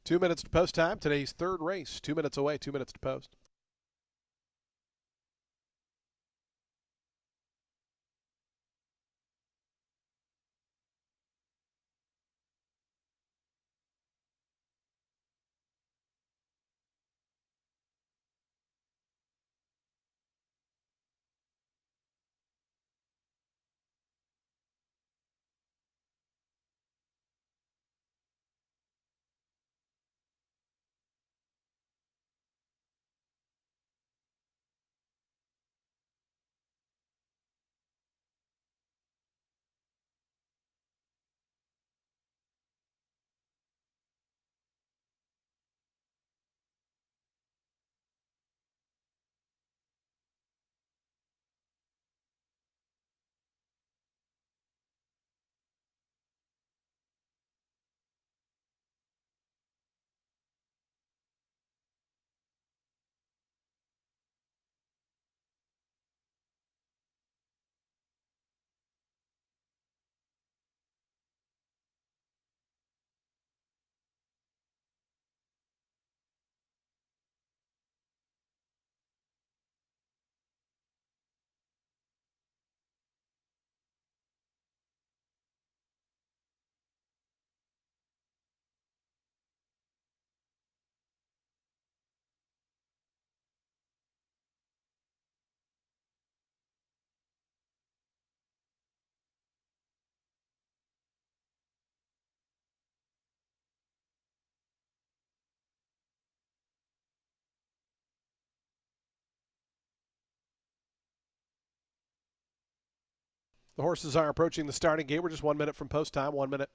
Two minutes to post time. Today's third race. 2 minutes away, 2 minutes to post. The horses are approaching the starting gate. We're just 1 minute from post time. 1 minute.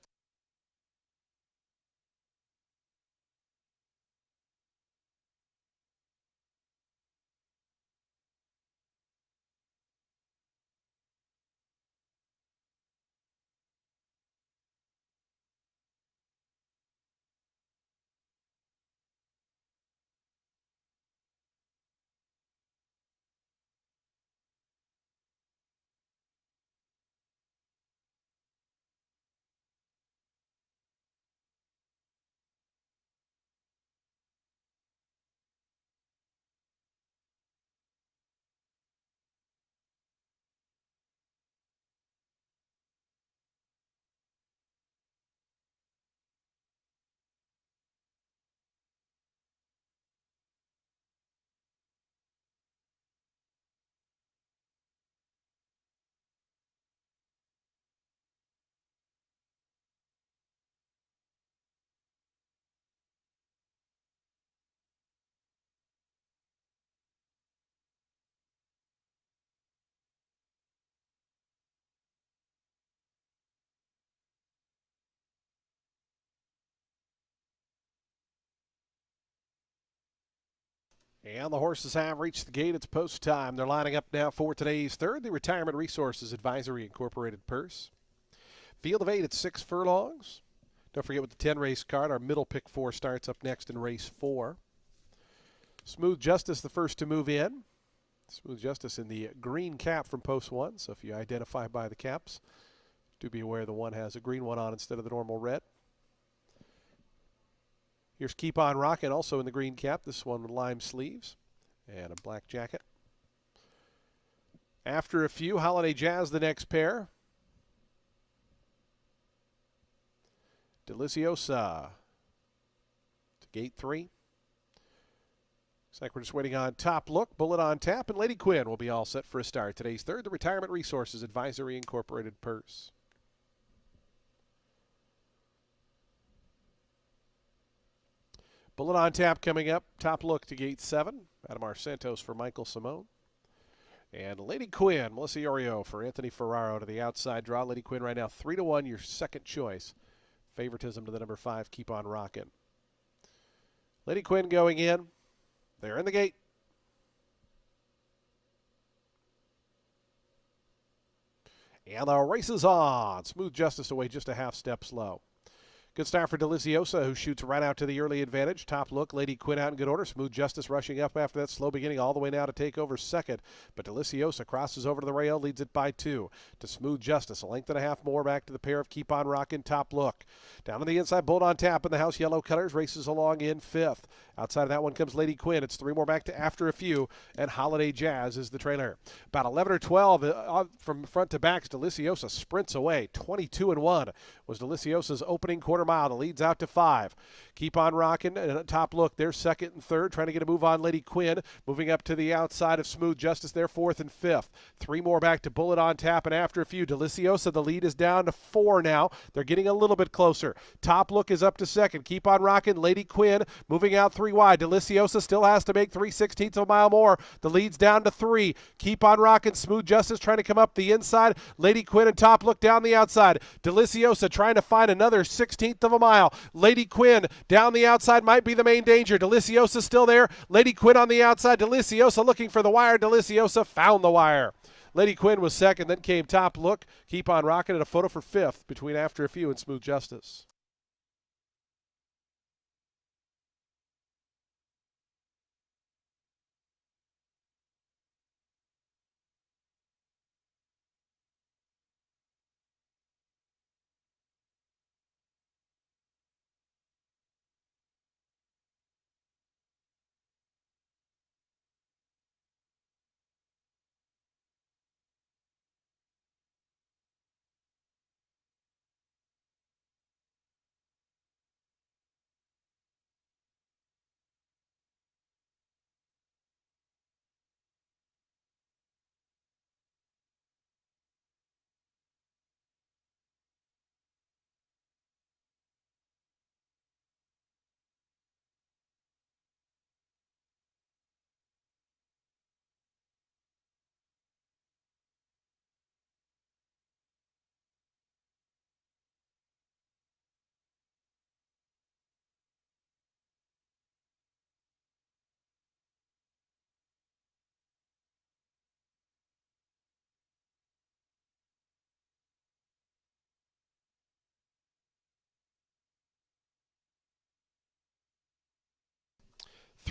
And the horses have reached the gate. It's post time. They're lining up now for today's third, the Retirement Resources Advisory Incorporated Purse. Field of 8 at 6 furlongs. Don't forget with the 10 race card, our middle pick 4 starts up next in race 4. Smooth Justice, the first to move in. Smooth Justice in the green cap from post 1. So if you identify by the caps, do be aware the one has a green one on instead of the normal red. Here's Keep On Rockin', also in the green cap. This one with lime sleeves and a black jacket. After a few, Holiday Jazz, the next pair. Deliciosa to gate 3. Looks like we're just waiting on Top Look, Bullet on Tap, and Lady Quinn will be all set for a start. Today's third, the Retirement Resources Advisory Incorporated Purse. Bullet on Tap coming up. Top Look to gate 7. Adamar Santos for Michael Simone. And Lady Quinn, Melissa Iorio for Anthony Ferraro to the outside draw. Lady Quinn right now 3-1, your second choice. Favoritism to the number 5, Keep On Rockin'. Lady Quinn going in. They're in the gate. And the race is on. Smooth Justice away just a half step slow. Good start for Deliciosa, who shoots right out to the early advantage. Top Look, Lady Quinn out in good order. Smooth Justice rushing up after that slow beginning all the way now to take over second. But Deliciosa crosses over to the rail, leads it by 2 to Smooth Justice. A length and a half more back to the pair of Keep On Rockin', Top Look. Down to the inside, Bullet on Tap in the house yellow colors, races along in 5th. Outside of that one comes Lady Quinn. It's 3 more back to After a Few, and Holiday Jazz is the trailer. About 11 or 12 from front to back, Deliciosa sprints away. 22-1 was Deliciosa's opening quarter mile. The lead's out to 5. Keep On Rockin' and Top Look. They're second and third, trying to get a move on Lady Quinn. Moving up to the outside of Smooth Justice. They're 4th and 5th. 3 more back to Bullet on Tap, and After a Few. Deliciosa, the lead is down to 4 now. They're getting a little bit closer. Top Look is up to second. Keep On Rockin'. Lady Quinn moving out 3 wide. Deliciosa still has to make 3/16 of a mile more. The lead's down to 3. Keep On Rockin'. Smooth Justice trying to come up the inside. Lady Quinn and Top Look down the outside. Deliciosa trying to find another 16th of a mile. Lady Quinn down the outside might be the main danger. Deliciosa still there. Lady Quinn on the outside. Deliciosa looking for the wire. Deliciosa found the wire. Lady Quinn was second, then came Top Look. Keep On Rockin' at a photo for 5th between After a Few and Smooth Justice.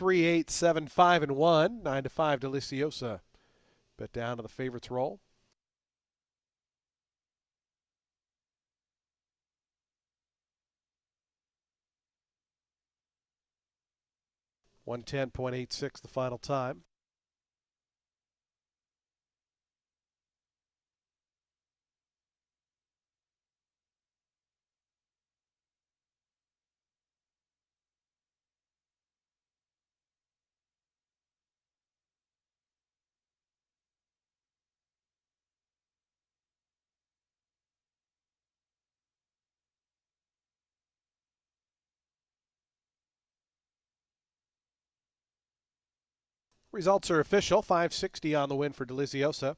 3, 8, 7, 5, and 1. 9 to 5, Deliciosa. Bet down to the favorites roll. $110.86 the final time. Results are official. 560 on the win for Deliciosa.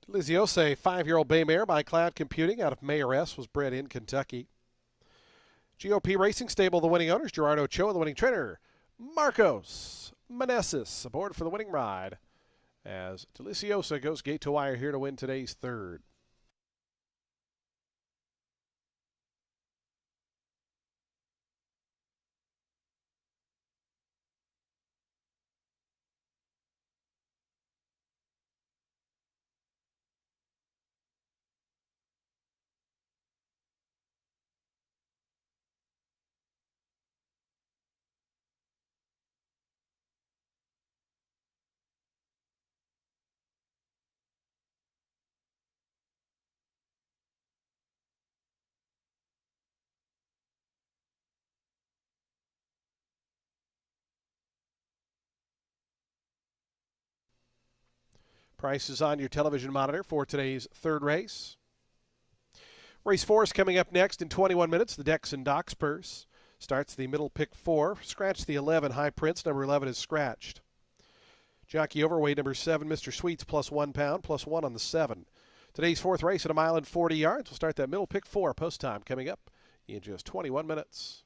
Deliciosa, a 5-year-old bay mare by Cloud Computing out of Mayoress, was bred in Kentucky. GOP Racing Stable, the winning owners, Gerardo Ochoa, the winning trainer, Marcos Meneses, aboard for the winning ride as Deliciosa goes gate to wire here to win today's third. Prices on your television monitor for today's third race. Race 4 is coming up next in 21 minutes. The Dex and Docks Purse starts the middle pick 4. Scratch the 11. High Prince, number 11, is scratched. Jockey Overweight, number 7, Mr. Sweets, plus 1 pound, plus 1 on the 7. Today's fourth race at 1 mile and 40 yards. We'll start that middle pick 4 post time coming up in just 21 minutes.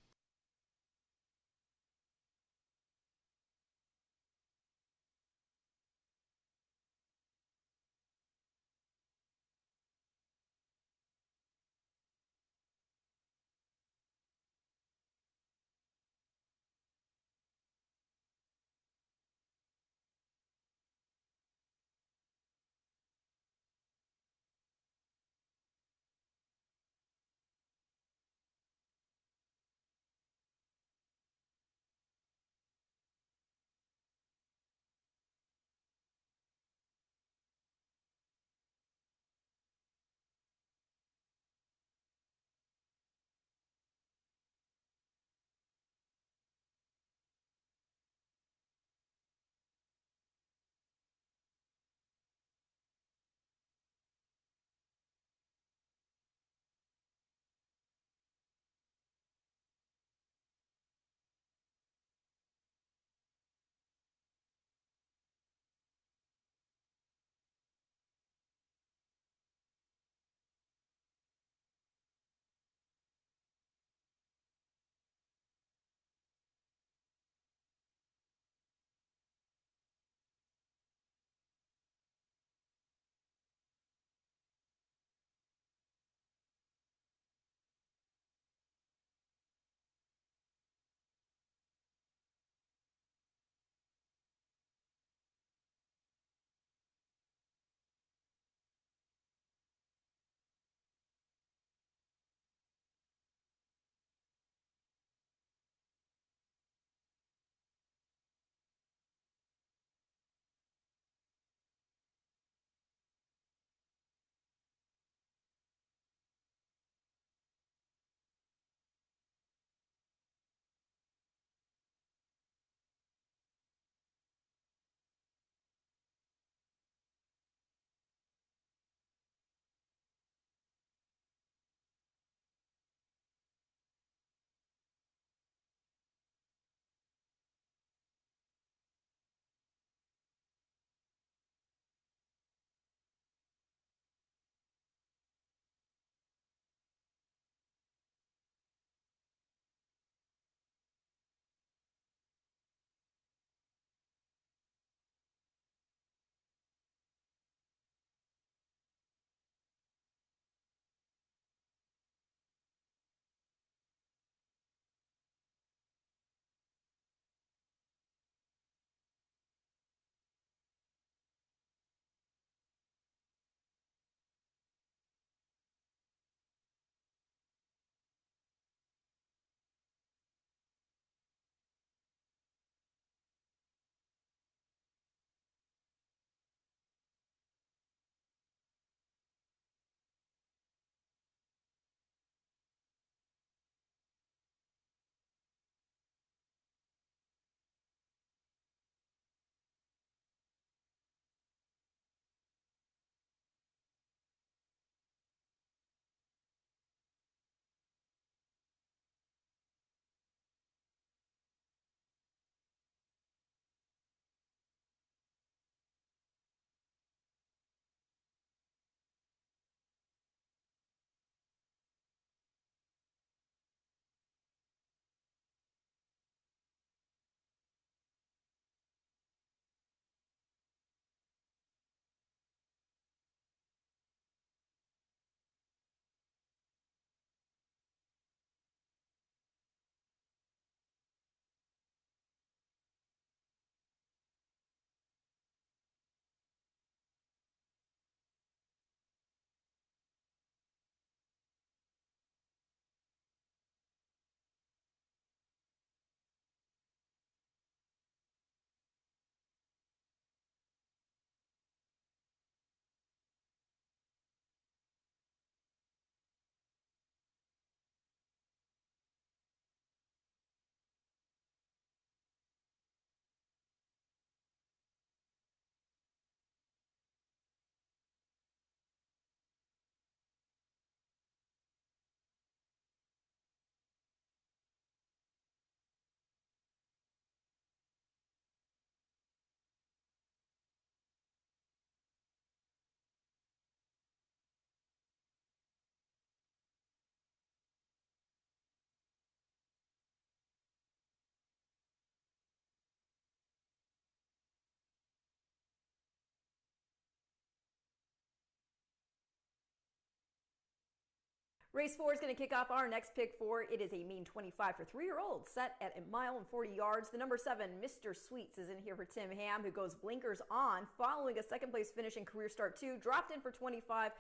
Race 4 is going to kick off our next pick 4. It is a mean 25 for 3-year-olds set at 1 mile and 40 yards. The number 7, Mr. Sweets, is in here for Tim Ham, who goes blinkers on following a second place finish in career start 2, dropped in for 25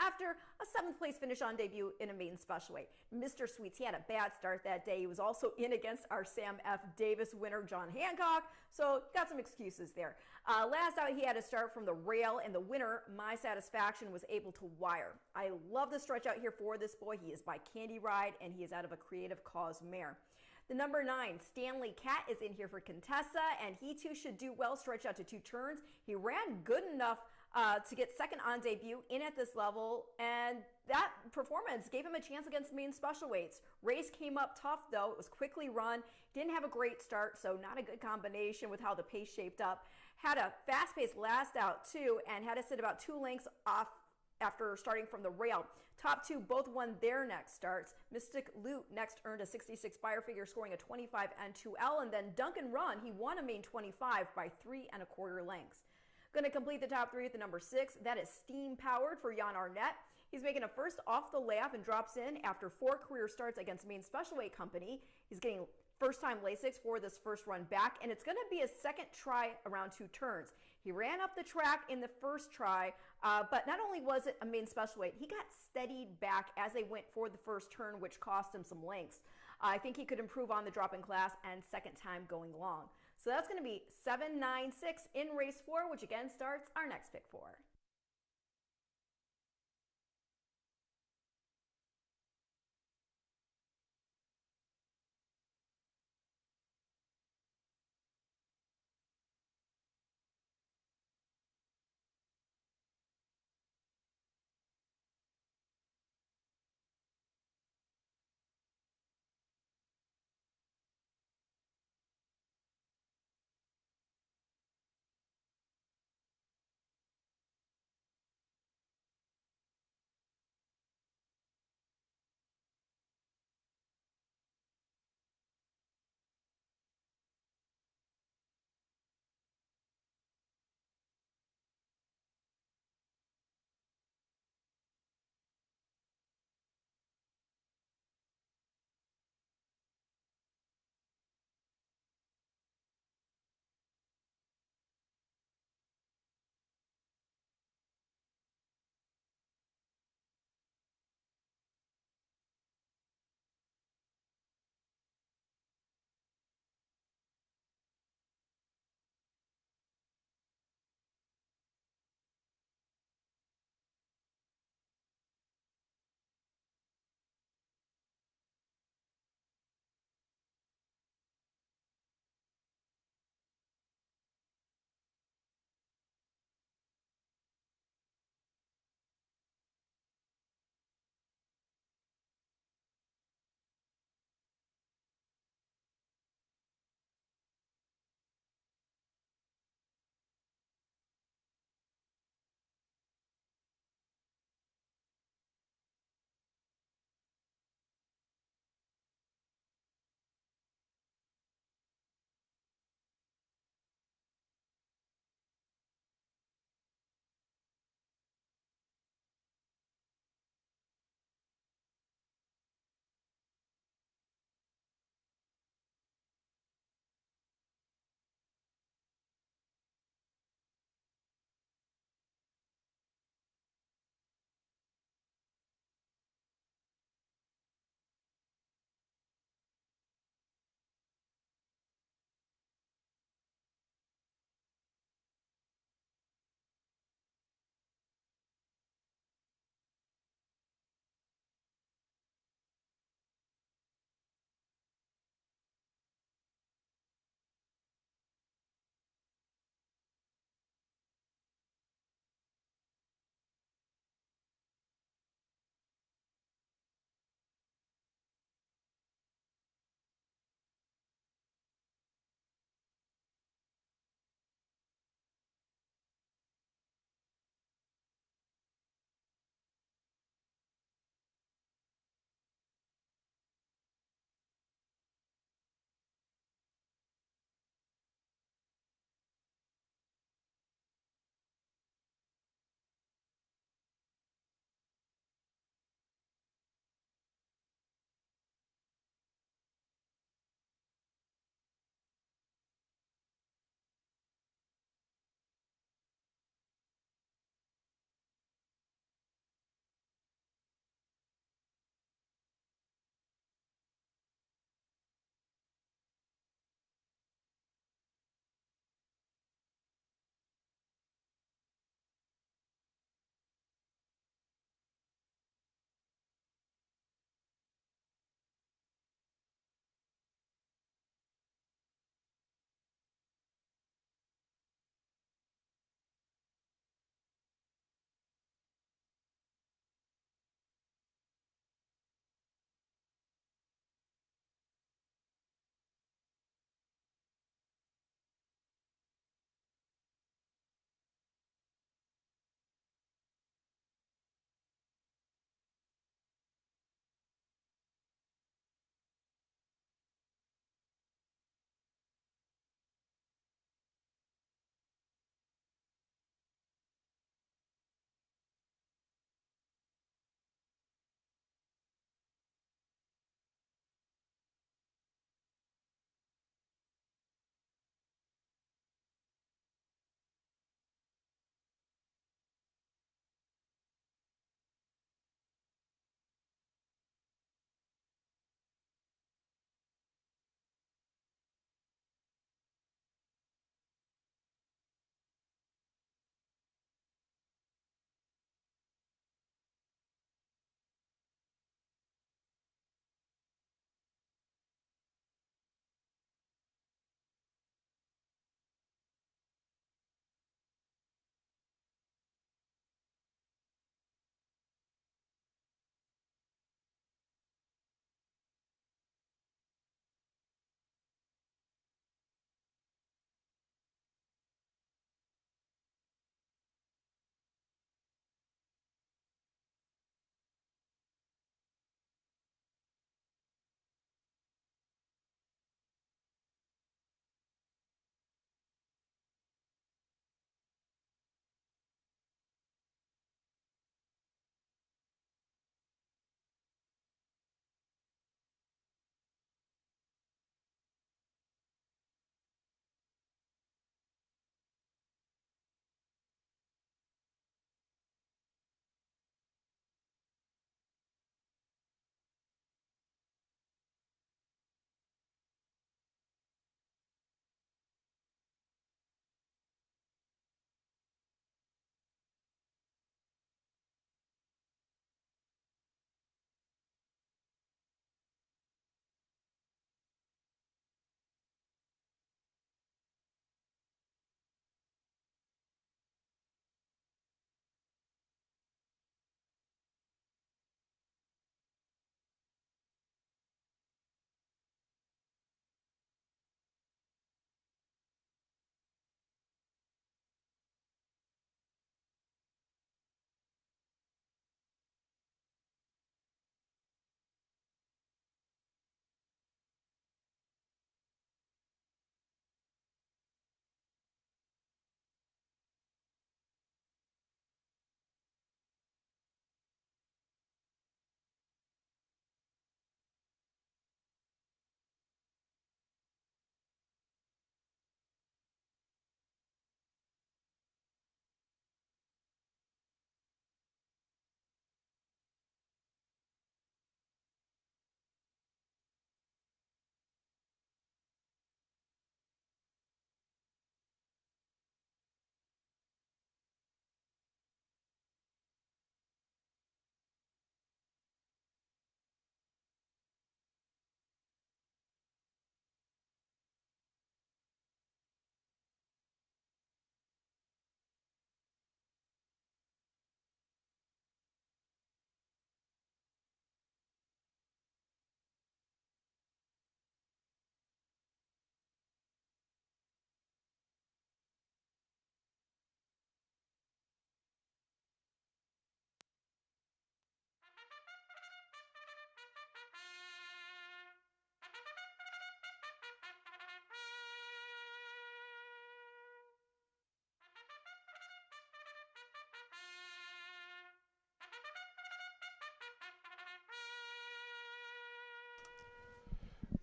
after a 7th place finish on debut in a maiden special weight. Mr. Sweets, he had a bad start that day. He was also in against our Sam F. Davis winner, John Hancock, so got some excuses there. Last out, he had to start from the rail, and the winner, My Satisfaction, was able to wire. I love the stretch out here for this boy. He is by Candy Ride, and he is out of a Creative Cause mare. The number 9, Stanley Cat, is in here for Contessa, and he too should do well, stretch out to 2 turns. He ran good enough to get second on debut in at this level, and that performance gave him a chance against main special weights. Race came up tough though. It was quickly run. Didn't have a great start, so not a good combination with how the pace shaped up. Had a fast pace last out too, and had to sit about 2 lengths off after starting from the rail. Top 2 both won their next starts. Mystic Loot next earned a 66 Buyer figure, scoring a 25 N2L, and then Duncan Run, he won a main 25 by 3 1/4 lengths. Going to complete the top 3 at the number 6. That is Steam Powered for Jan Arnett. He's making a first off the lap and drops in after 4 career starts against Maine Special Weight Company. He's getting first-time Lasix for this first run back, and it's going to be his second try around 2 turns. He ran up the track in the first try, but not only was it a Maine Special Weight, he got steadied back as they went for the first turn, which cost him some lengths. I think he could improve on the drop in class and second time going long. So that's going to be 7-9-6 in race 4, which again starts our next pick 4.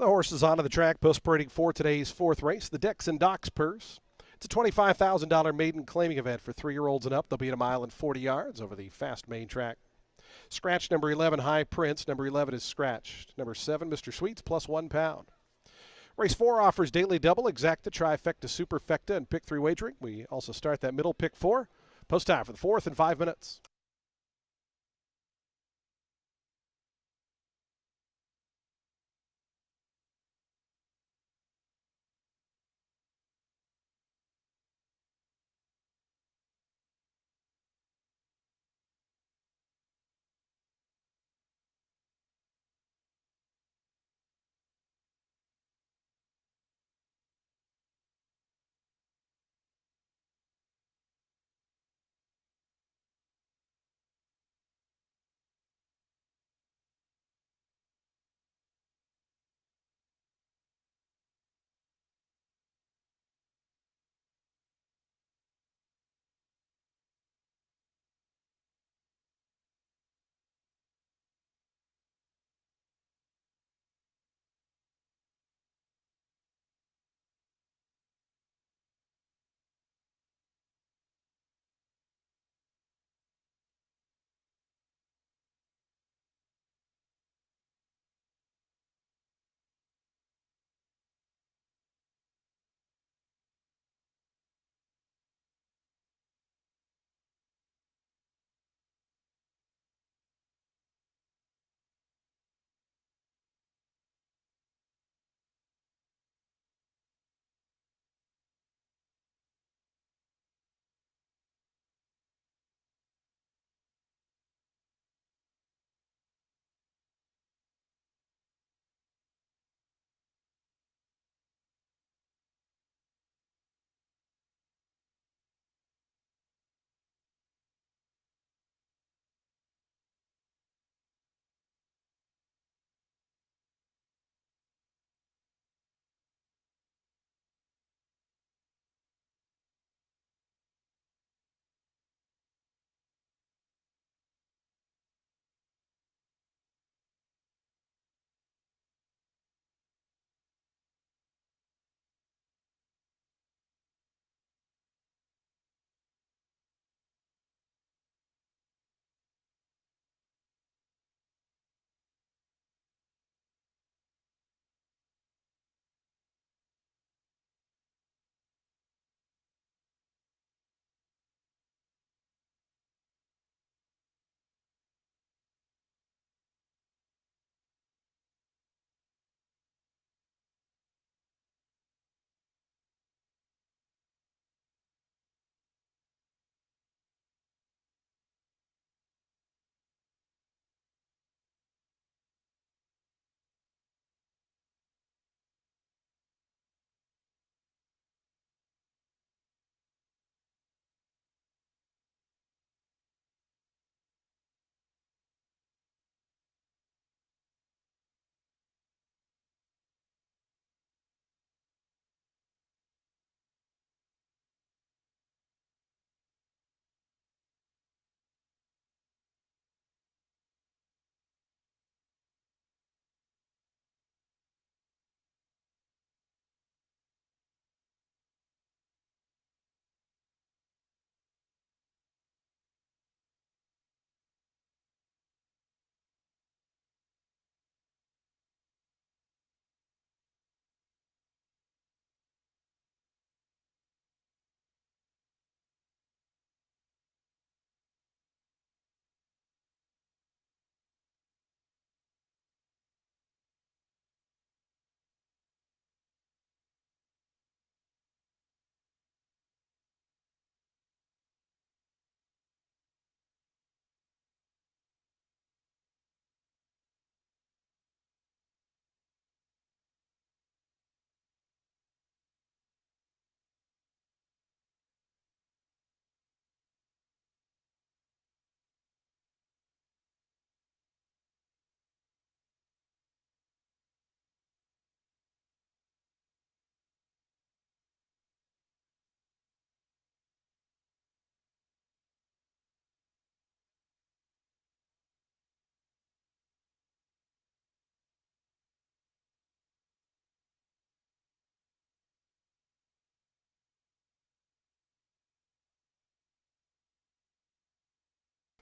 The horses onto the track, post parading for today's fourth race, the Decks and Docks Purse. It's a $25,000 maiden claiming event for 3-year-olds and up. They'll be at a mile and 40 yards over the fast main track. Scratch number 11, High Prince. Number 11 is scratched. Number 7, Mr. Sweets, plus £1. Race 4 offers daily double, exacta, trifecta, superfecta, and pick 3 wagering. We also start that middle pick 4. Post time for the fourth in 5 minutes.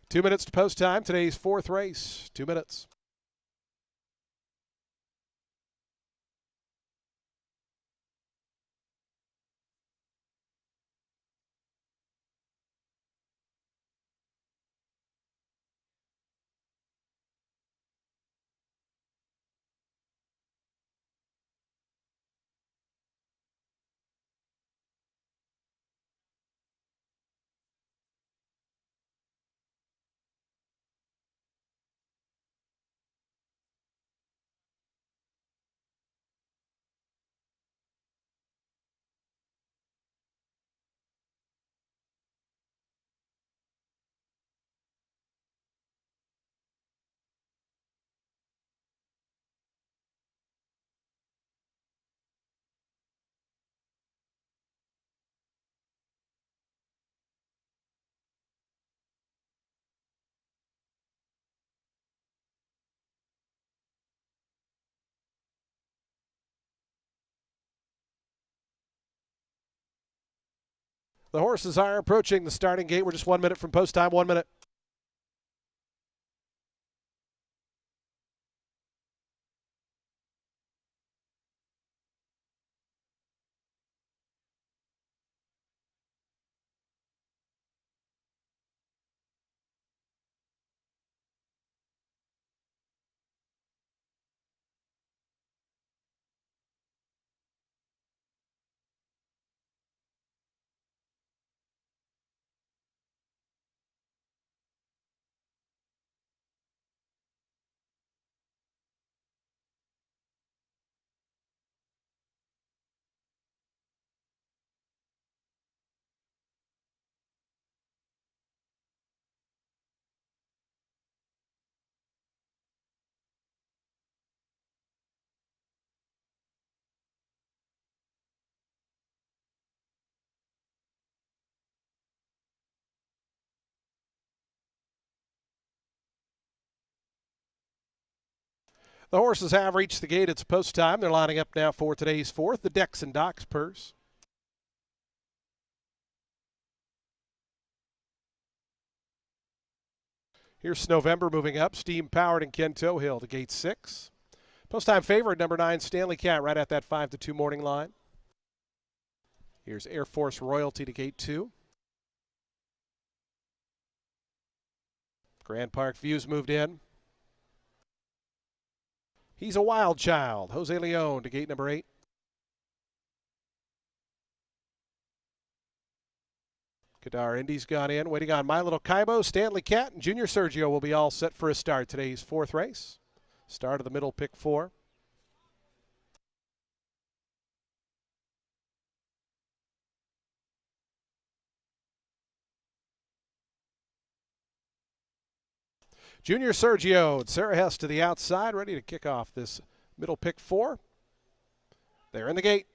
2 minutes to post time. Today's fourth race. 2 minutes. The horses are approaching the starting gate. We're just 1 minute from post time. 1 minute. The horses have reached the gate. It's post time. They're lining up now for today's fourth, the Decks and Docks Purse. Here's November moving up. Steam Powered and Kento Hill to gate 6. Post time favorite, number 9, Stanley Cat, right at that 5-2 morning line. Here's Air Force Royalty to gate 2. Grand Park Views moved in. He's a Wild Child. Jose Leon to gate number 8. Kadar Indy's gone in. Waiting on My Little Kaibo, Stanley Cat, and Junior Sergio will be all set for a start. Today's fourth race. Start of the middle, pick 4. Junior Sergio and Sarah Hess to the outside, ready to kick off this middle pick 4. They're in the gate.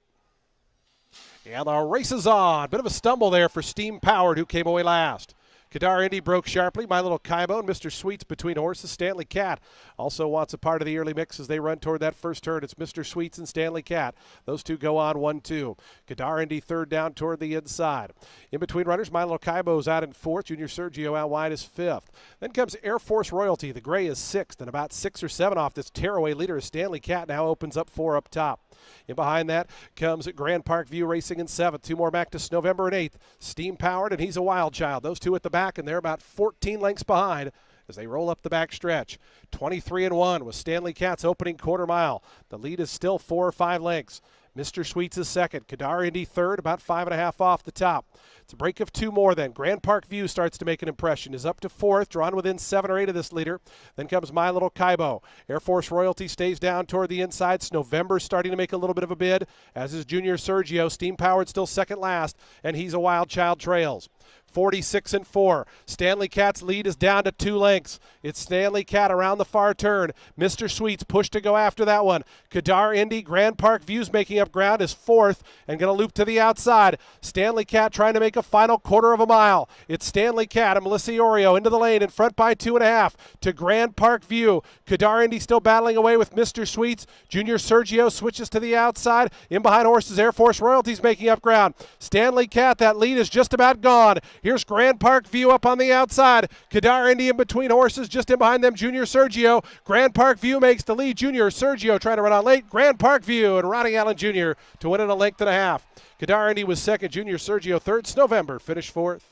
And the race is on. Bit of a stumble there for Steam Powered, who came away last. Kadar Indy broke sharply. My Little Kaibo and Mr. Sweets between horses. Stanley Cat also wants a part of the early mix as they run toward that first turn. It's Mr. Sweets and Stanley Cat. Those two go on 1-2. Kadar Indy third down toward the inside. In between runners, My Little Kaibo's out in 4th. Junior Sergio out wide is 5th. Then comes Air Force Royalty. The gray is 6th, and about 6 or 7 off this tearaway leader as Stanley Cat now opens up 4 up top. In behind that comes Grand Park View racing in 7th. 2 more back to November in 8th. Steam Powered and He's a Wild Child. Those two at the back, and they're about 14 lengths behind as they roll up the back stretch. 23-1 with Stanley Cat's opening quarter mile. The lead is still 4 or 5 lengths. Mr. Sweets is second. Kadar Indy third, about 5.5 off the top. It's a break of 2 more then. Grand Park View starts to make an impression. Is up to 4th, drawn within 7 or 8 of this leader. Then comes My Little Kaibo. Air Force Royalty stays down toward the inside. November starting to make a little bit of a bid, as is Junior Sergio. Steam Powered still second last, and He's a Wild Child trails. 46-4. Stanley Cat's lead is down to 2 lengths. It's Stanley Cat around the far turn. Mr. Sweets pushed to go after that one. Kadar Indy, Grand Park Views making up ground, is 4th and going to loop to the outside. Stanley Cat trying to make a final quarter of a mile. It's Stanley Cat and Melissa Oreo into the lane in front by 2.5 to Grand Park View. Kadar Indy still battling away with Mr. Sweets. Junior Sergio switches to the outside. In behind horses, Air Force Royalty's making up ground. Stanley Cat, that lead is just about gone. Here's Grand Park View up on the outside. Kadar Indy in between horses, just in behind them, Junior Sergio. Grand Park View makes the lead. Junior Sergio trying to run out late. Grand Park View and Ronnie Allen Jr. to win in a length and a half. Kadar Indy was second, Junior Sergio third. November finished fourth.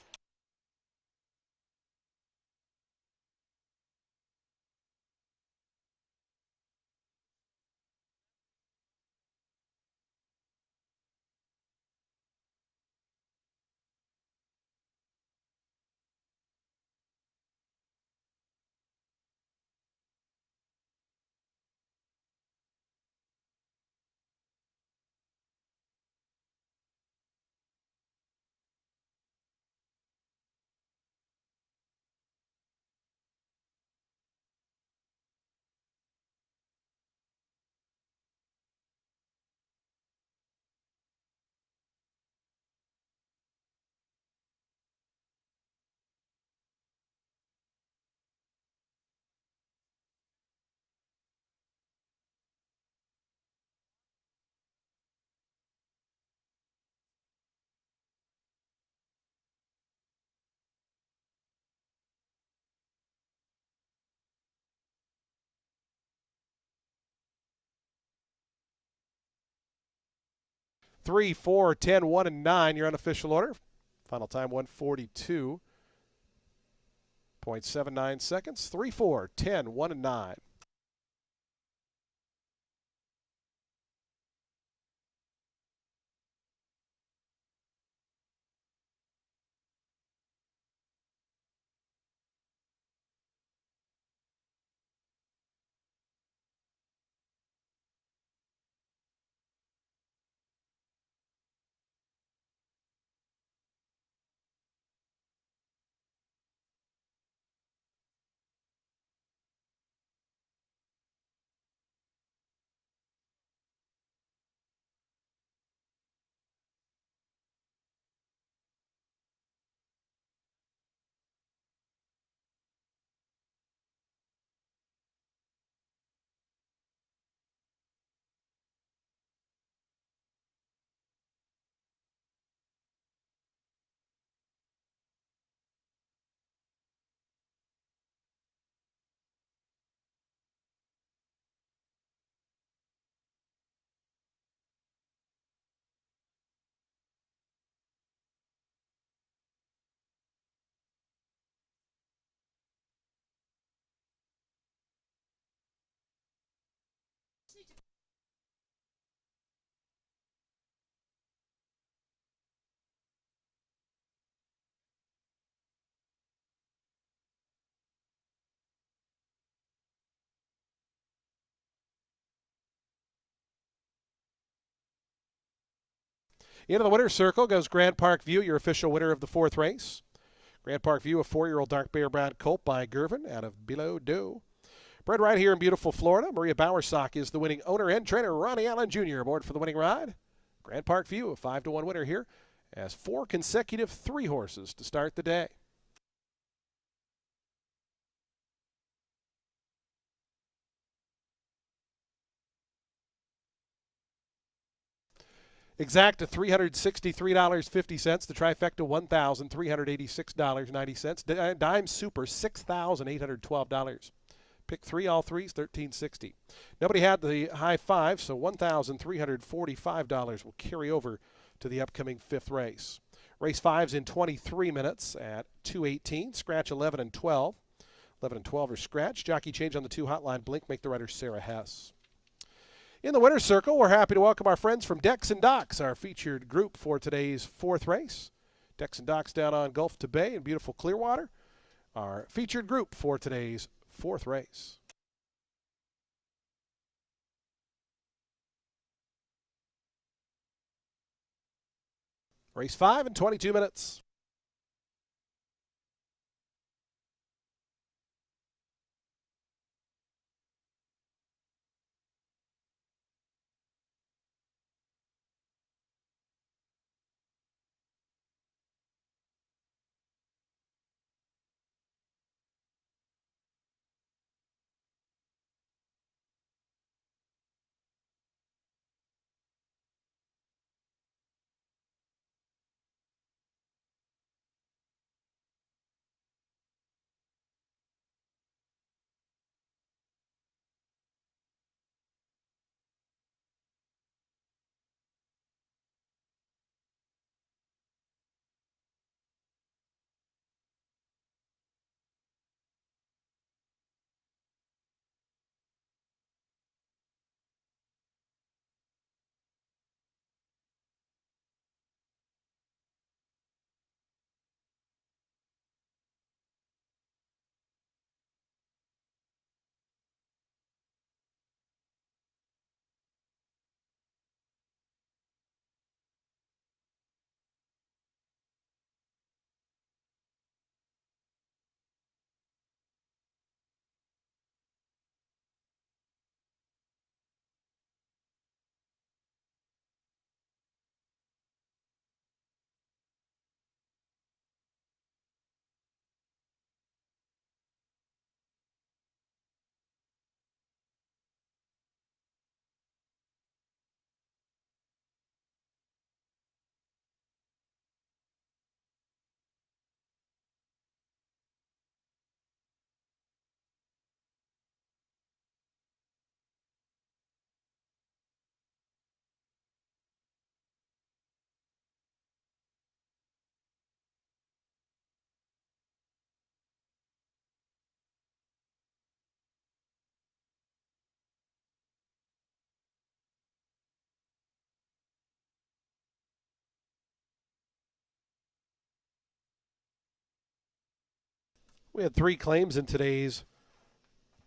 Three, 4, 10, 1, and 9. Your unofficial order. Final time 142.79 seconds. 3, 4, 10, 1, and 9. Into the winner's circle goes Grand Park View, your official winner of the fourth race. Grand Park View, a 4-year-old dark bear brown colt by Gervin out of Below Doe. Bred right here in beautiful Florida, Maria Bowersock is the winning owner and trainer. Ronnie Allen Jr. aboard for the winning ride. Grand Park View, a 5-1 winner here, has 4 consecutive 3 horses to start the day. Exacta $363.50. The trifecta $1,386.90. Dime Super $6,812. Pick 3, all threes, $1,360. Nobody had the high five, so $1,345 will carry over to the upcoming 5th race. Race 5's in 23 minutes at 2:18. Scratch 11 and 12. 11 and 12 are scratch. Jockey change on the 2 hotline. Blink, make the rider Sarah Hess. In the winner's circle, we're happy to welcome our friends from Decks and Docks, our featured group for today's 4th race. Decks and Docks down on Gulf to Bay in beautiful Clearwater, our featured group for today's 4th race. Race 5 in 22 minutes. We had 3 claims in today's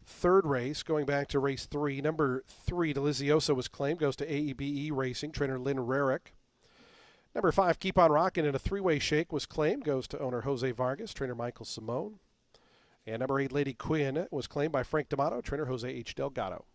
third race, going back to race 3. Number 3, Delizioso was claimed, goes to AEBE Racing, trainer Lynn Rarick. Number 5, Keep On Rockin' in a 3-way shake was claimed, goes to owner Jose Vargas, trainer Michael Simone. And number 8, Lady Quinn, was claimed by Frank D'Amato, trainer Jose H. Delgado.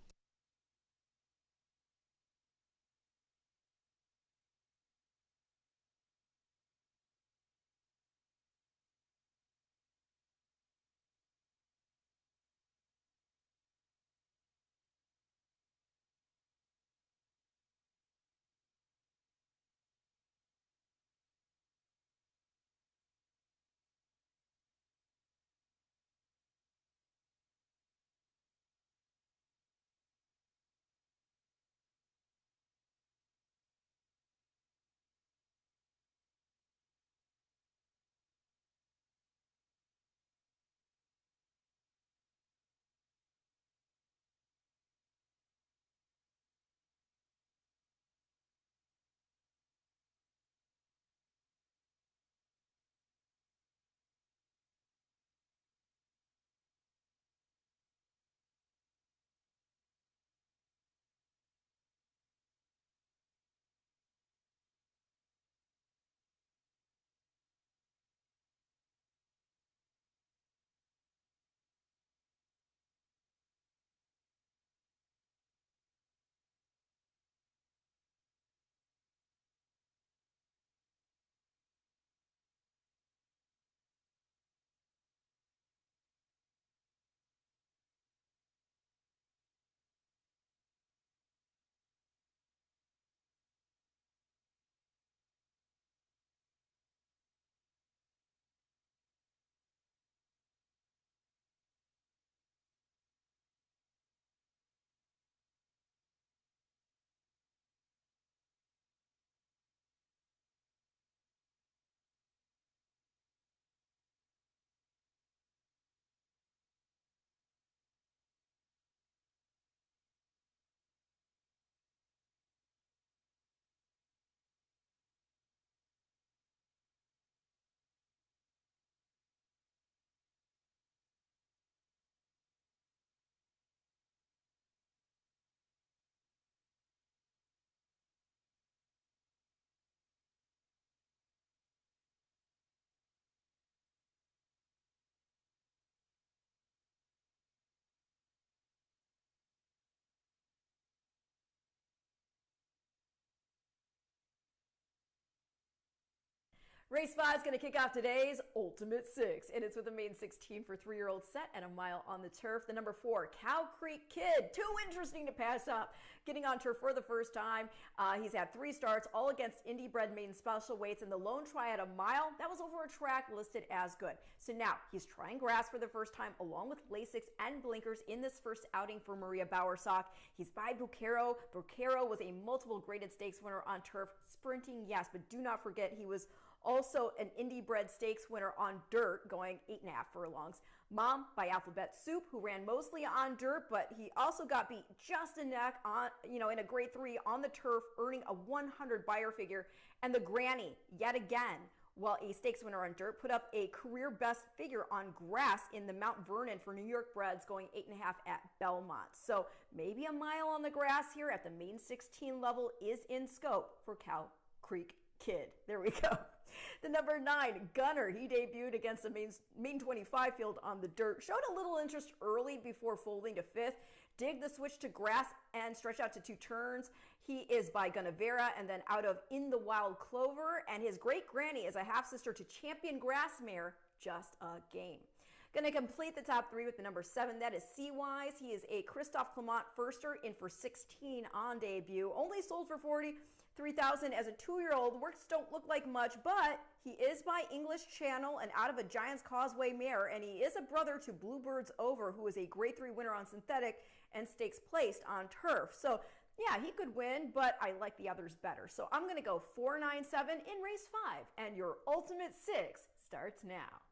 Race 5 is going to kick off today's Ultimate 6, and it's with a main 16 for 3-year-old set and a mile on the turf. The number 4, Cow Creek Kid, too interesting to pass up. Getting on turf for the first time. He's had 3 starts, all against Indy-bred maiden special weights, and the lone try at a mile, that was over a track listed as good. So now he's trying grass for the first time, along with Lasix and blinkers in this first outing for Maria Bowersock. He's by Bucaro. Bucaro was a multiple graded stakes winner on turf. Sprinting, yes, but do not forget he was also an Indy-bred stakes winner on dirt, going 8.5 furlongs. Mom by Alphabet Soup, who ran mostly on dirt, but he also got beat just a neck on, in a grade 3 on the turf, earning a 100 buyer figure. And the Granny, yet again, while a stakes winner on dirt, put up a career best figure on grass in the Mount Vernon for New York breds, going 8.5 at Belmont. So maybe a mile on the grass here at the main 16 level is in scope for Cow Creek Kid. There we go. The number 9, Gunner, he debuted against the main 25 field on the dirt. Showed a little interest early before folding to 5th. Dig the switch to grass and stretch out to 2 turns. He is by Gunnevera and then out of In the Wild Clover. And his great granny is a half-sister to Champion Grass Mare, Just a Game. Going to complete the top 3 with the number 7. That is Seawise. He is a Christophe Clement firster, in for 16 on debut. Only sold for 43,000 as a 2-year-old. Works don't look like much, but he is by English Channel and out of a Giants Causeway mare, and he is a brother to Bluebirds Over, who is a grade 3 winner on synthetic and stakes placed on turf. So yeah, he could win, but I like the others better. So I'm going to go 497 in race 5, and your Ultimate 6 starts now.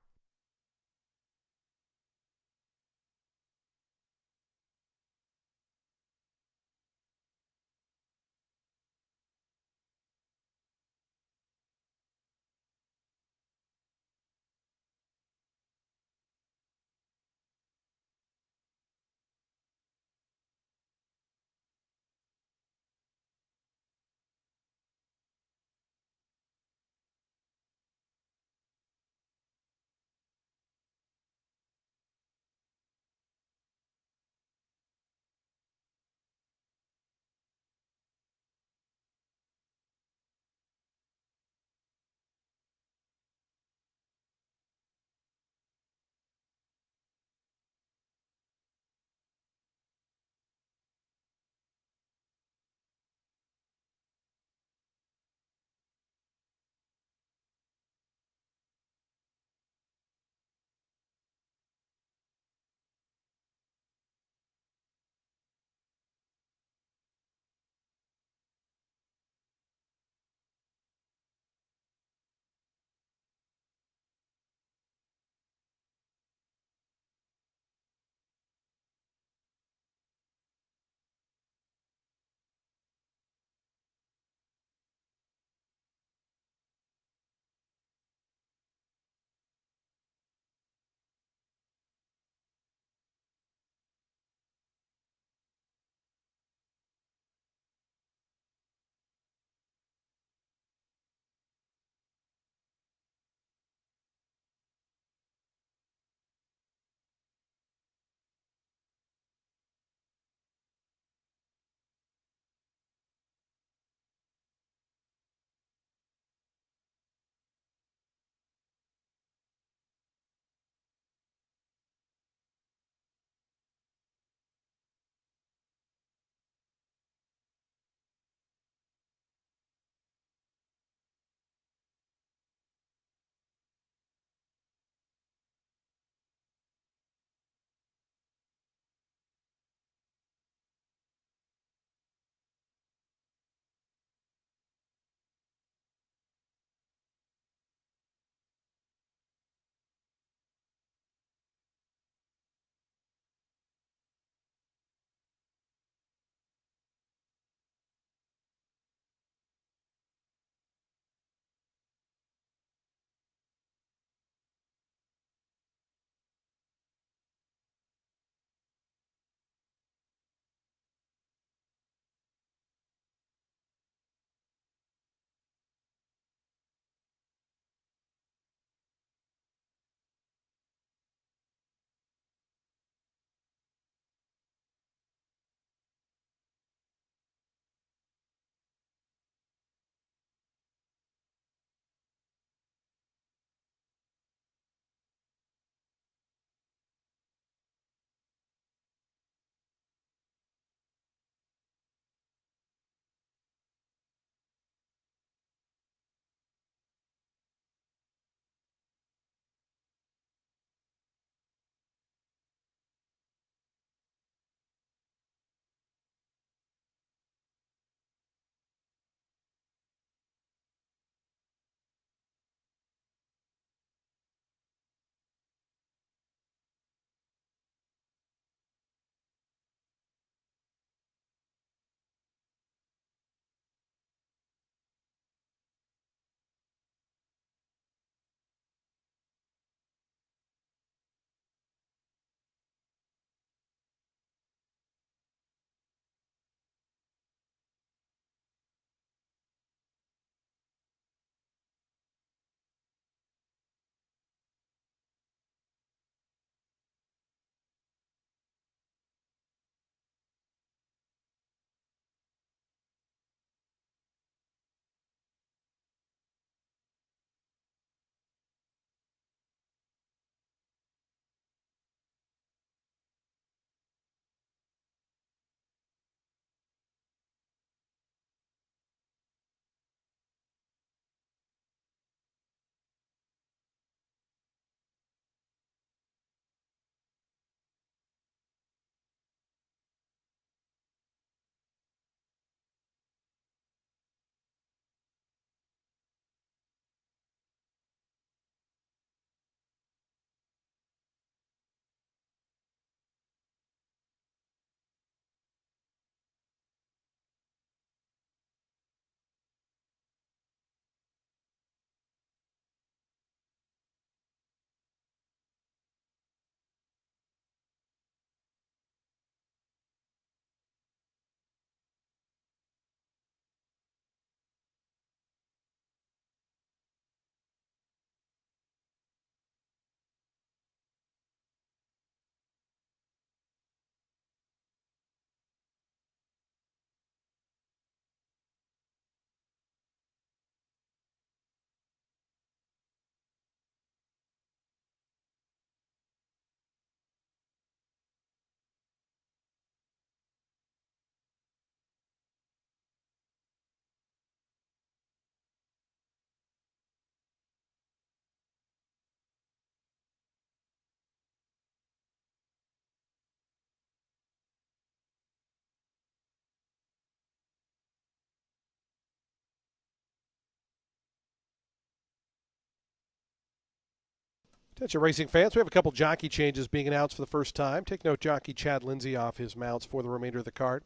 Attention racing fans, we have a couple jockey changes being announced for the first time. Take note, jockey Chad Lindsay off his mounts for the remainder of the card.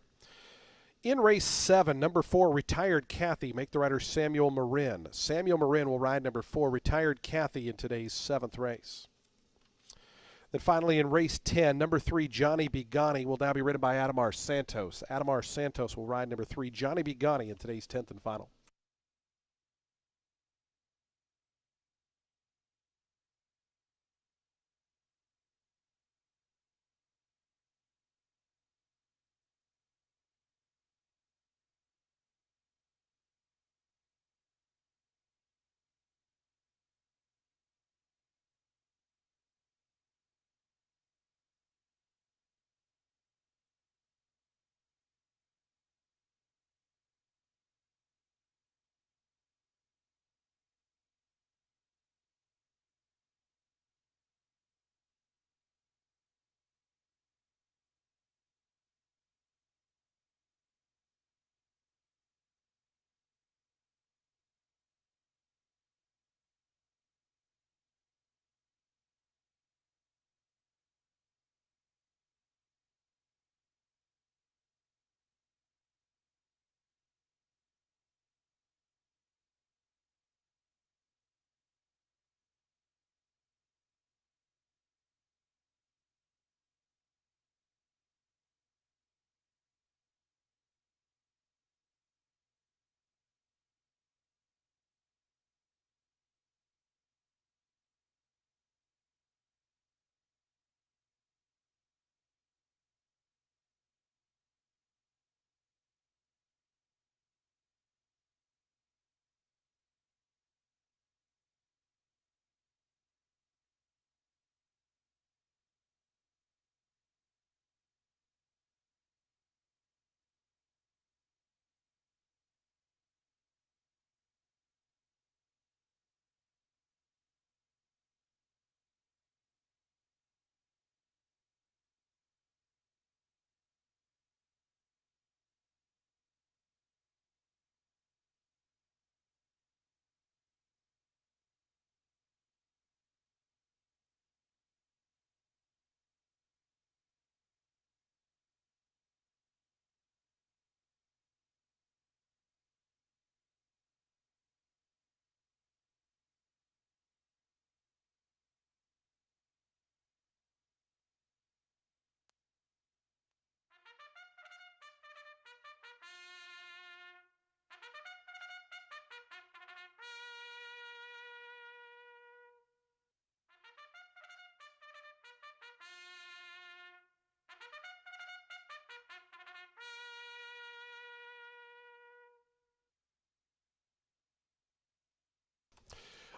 In race 7, number 4, Retired Kathy, make the rider Samuel Marin. Samuel Marin will ride number 4, Retired Kathy, in today's 7th race. Then finally in race 10, number 3, Johnny Bigani, will now be ridden by Adamar Santos. Adamar Santos will ride number 3, Johnny Bigani, in today's 10th and final.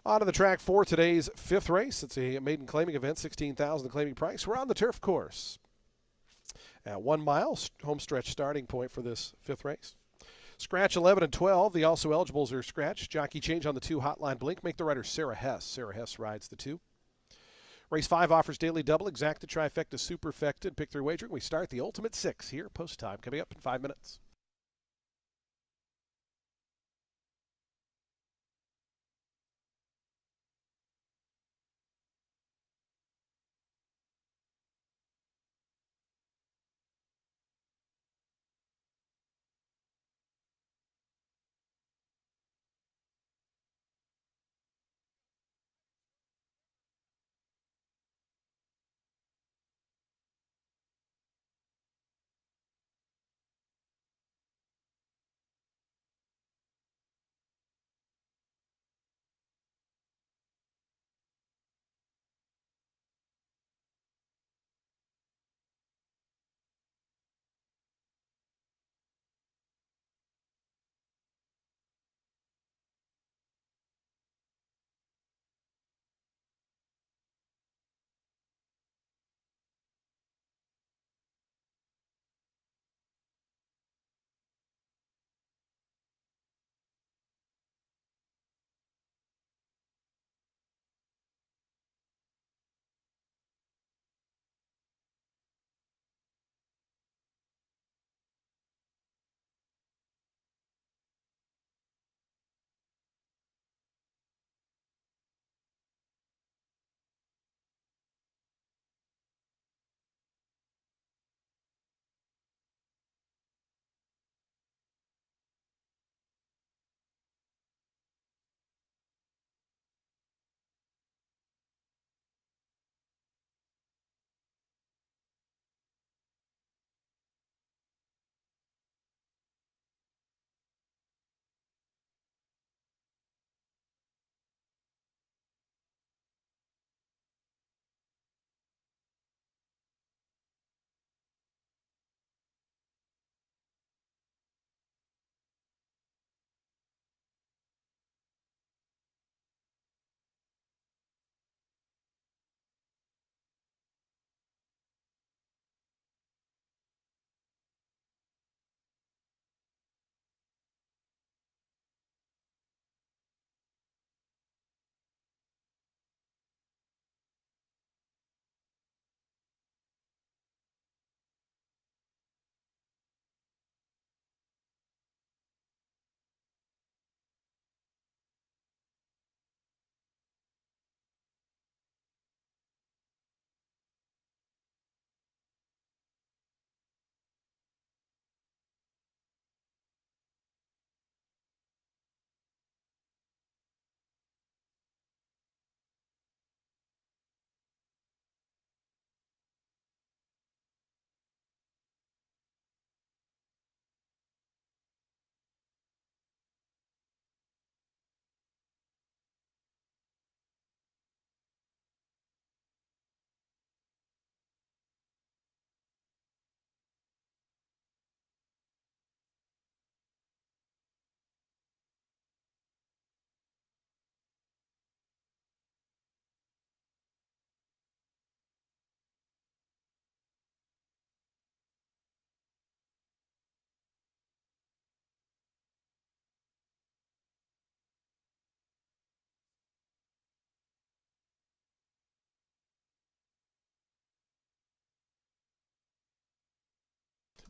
On to the track for today's 5th race. It's a maiden claiming event, $16,000 the claiming price. We're on the turf course. At 1 mile, home stretch starting point for this 5th race. Scratch 11 and 12. The also eligibles are scratched. Jockey change on the 2, Hotline Blink. Make the rider Sarah Hess. Sarah Hess rides the 2. Race 5 offers daily double, exacta, trifecta, superfecta, and pick 3 wagering. We start the ultimate 6 here, post time, coming up in 5 minutes.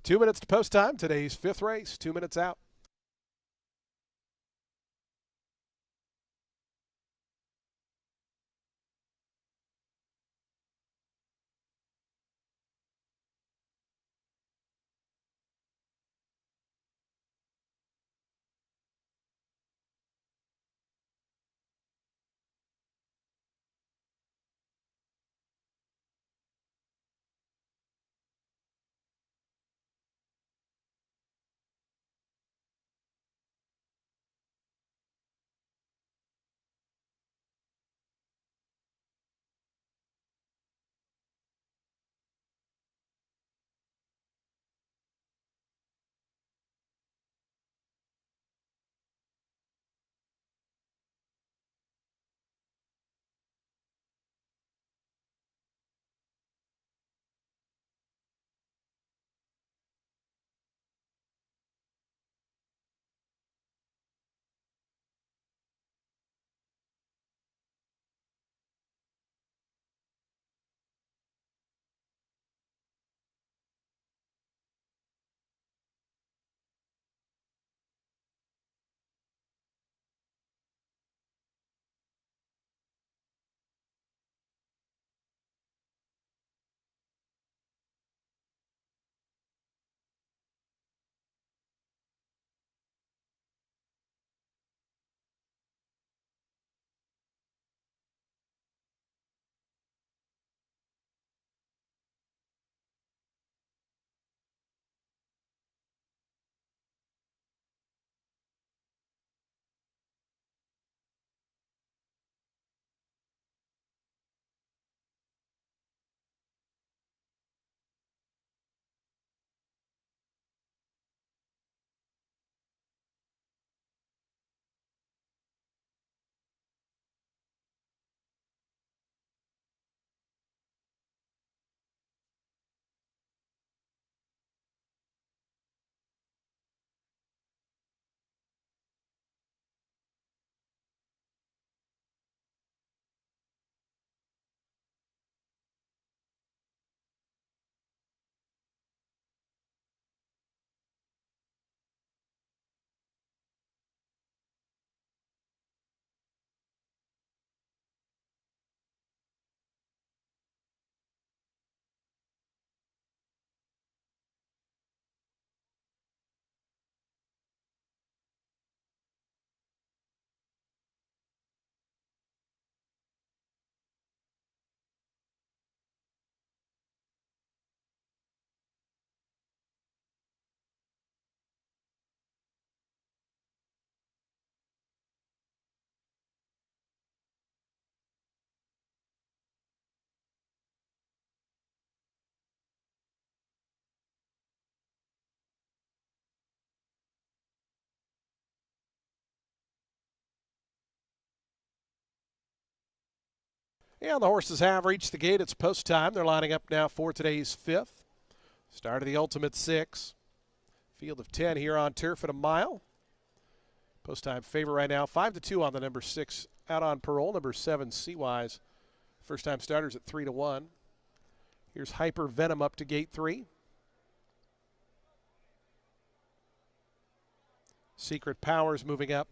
2 minutes to post time. Today's fifth race, 2 minutes out. And the horses have reached the gate. It's post time. They're lining up now for today's fifth. Start of the Ultimate Six. Field of 10 here on turf at a mile. Post time favorite right now, 5-2 on the number 6 out on parole. Number 7, Seawise. First time starters at 3-1. Here's Hyper Venom up to gate 3. Secret Powers moving up.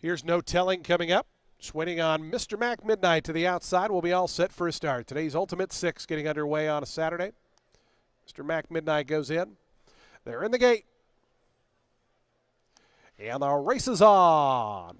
Here's No Telling coming up. Just waiting on Mr. Mac Midnight to the outside. We'll be all set for a start. Today's Ultimate Six getting underway on a Saturday. Mr. Mac Midnight goes in. They're in the gate. And the race is on.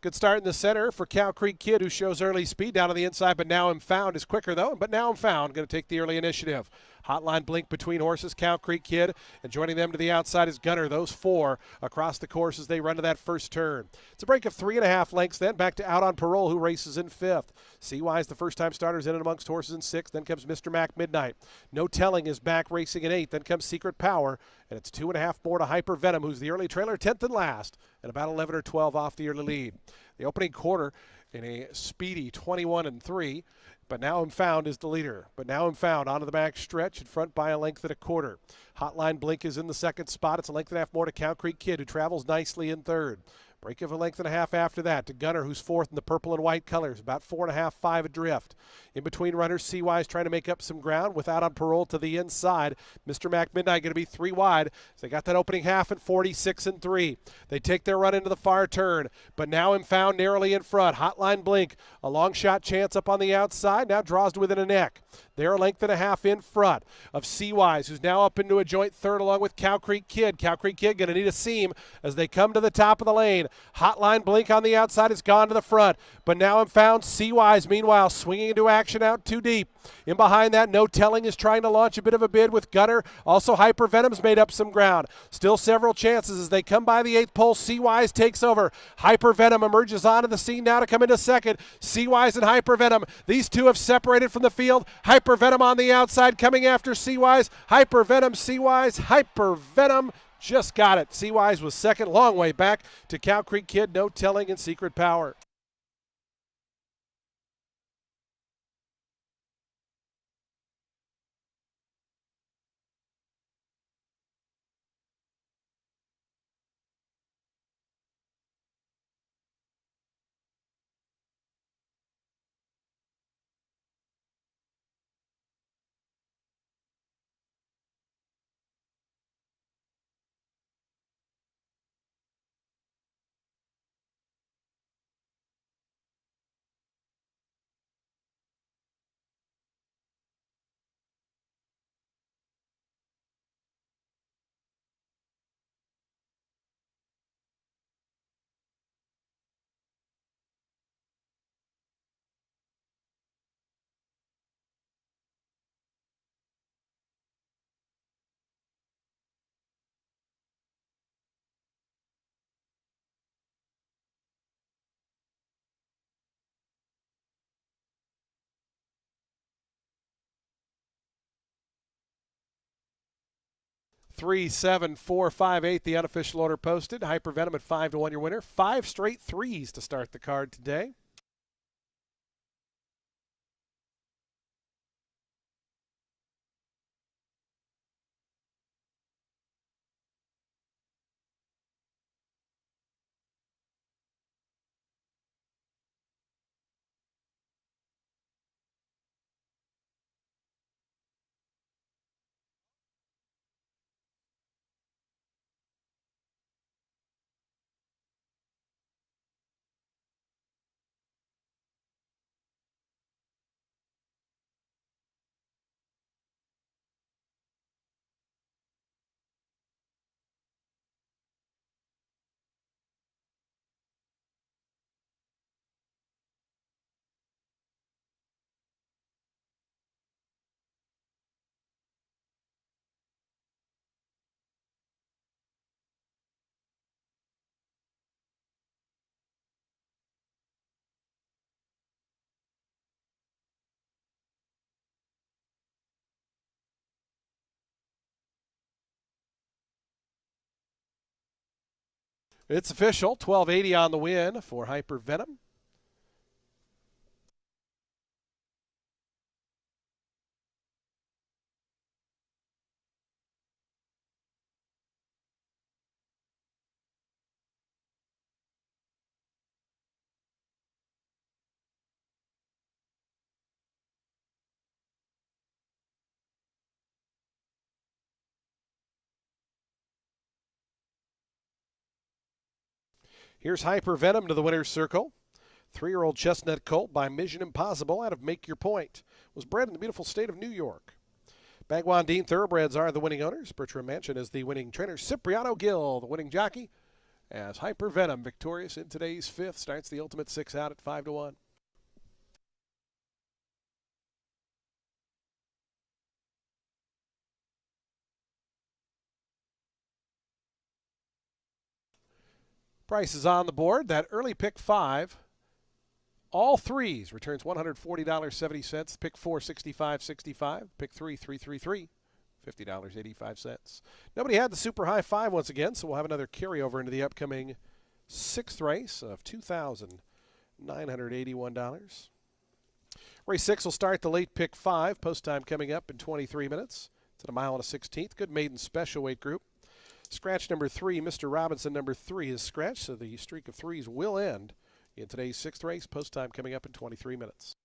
Good start in the center for Cow Creek Kid, who shows early speed down on the inside, but Now I'm Found is quicker, though. But Now I'm Found going to take the early initiative. Hotline blink between horses, Cow Creek Kid, and joining them to the outside is Gunner. Those four across the course as they run to that first turn. It's a break of 3.5 lengths, then back to Out on Parole, who races in fifth. Seawise, the first-time starters in and amongst horses in sixth. Then comes Mr. Mac Midnight. No Telling is back racing in eighth. Then comes Secret Power, and it's 2.5 more to Hyper Venom, who's the early trailer, 10th and last, and about 11 or 12 off the early lead. The opening quarter in a speedy 21-3. But Now I'm Found is the leader. But Now I'm Found onto the back stretch in front by a length and a quarter. Hotline Blink is in the second spot. It's a length and a half more to Cow Creek Kid, who travels nicely in third. Break of a length and a half after that to Gunner, who's fourth in the purple and white colors, about 4.5, 5 adrift. In between runners, Seawise trying to make up some ground without on parole to the inside. Mr. Mac Midnight going to be 3 wide. So they got that opening half at 46-3. They take their run into the far turn, but Now I'm Found narrowly in front. Hotline Blink, a long shot chance up on the outside, now draws to within a neck. They're a length and a half in front of Seawise, who's now up into a joint third along with Cow Creek Kid. Cow Creek Kid going to need a seam as they come to the top of the lane. Hotline Blink on the outside has gone to the front, but Now I'm Found. Seawise, meanwhile, swinging into action out too deep. In behind that, No Telling is trying to launch a bit of a bid with Gunner. Also, Hypervenom's made up some ground. Still several chances as they come by the 8th pole. Seawise takes over. Hypervenom emerges onto the scene now to come into second. Seawise and Hypervenom. These two have separated from the field. Hypervenom on the outside coming after Seawise. Hypervenom, Seawise, Hypervenom. Just got it. Seawise was second, long way back to Cow Creek Kid, No Telling, and Secret Power. Three, 7, 4, 5, 8. The unofficial order posted. Hypervenom at 5-1 your winner. 5 straight threes to start the card today. It's official. 1280 on the win for Hypervenom. Here's Hypervenom to the winner's circle. 3-year-old chestnut colt by Mission Impossible out of Make Your Point. Was bred in the beautiful state of New York. Bagwan Dean Thoroughbreds are the winning owners. Bertram Mansion is the winning trainer. Cipriano Gill, the winning jockey, as Hypervenom victorious in today's 5th. Starts the ultimate 6 out at 5-1. Prices on the board. That early pick 5, all threes, returns $140.70. Pick 4, $65.65. Pick 3, $333. $50.85. Nobody had the super high 5 once again, so we'll have another carryover into the upcoming 6th race of 2019. $981. Race 6 will start the late pick 5. Post time coming up in 23 minutes. It's at a mile and a 16th. Good maiden special weight group. Scratch number 3, Mr. Robinson, number 3 is scratched, so the streak of threes will end in today's 6th race. Post time coming up in 23 minutes.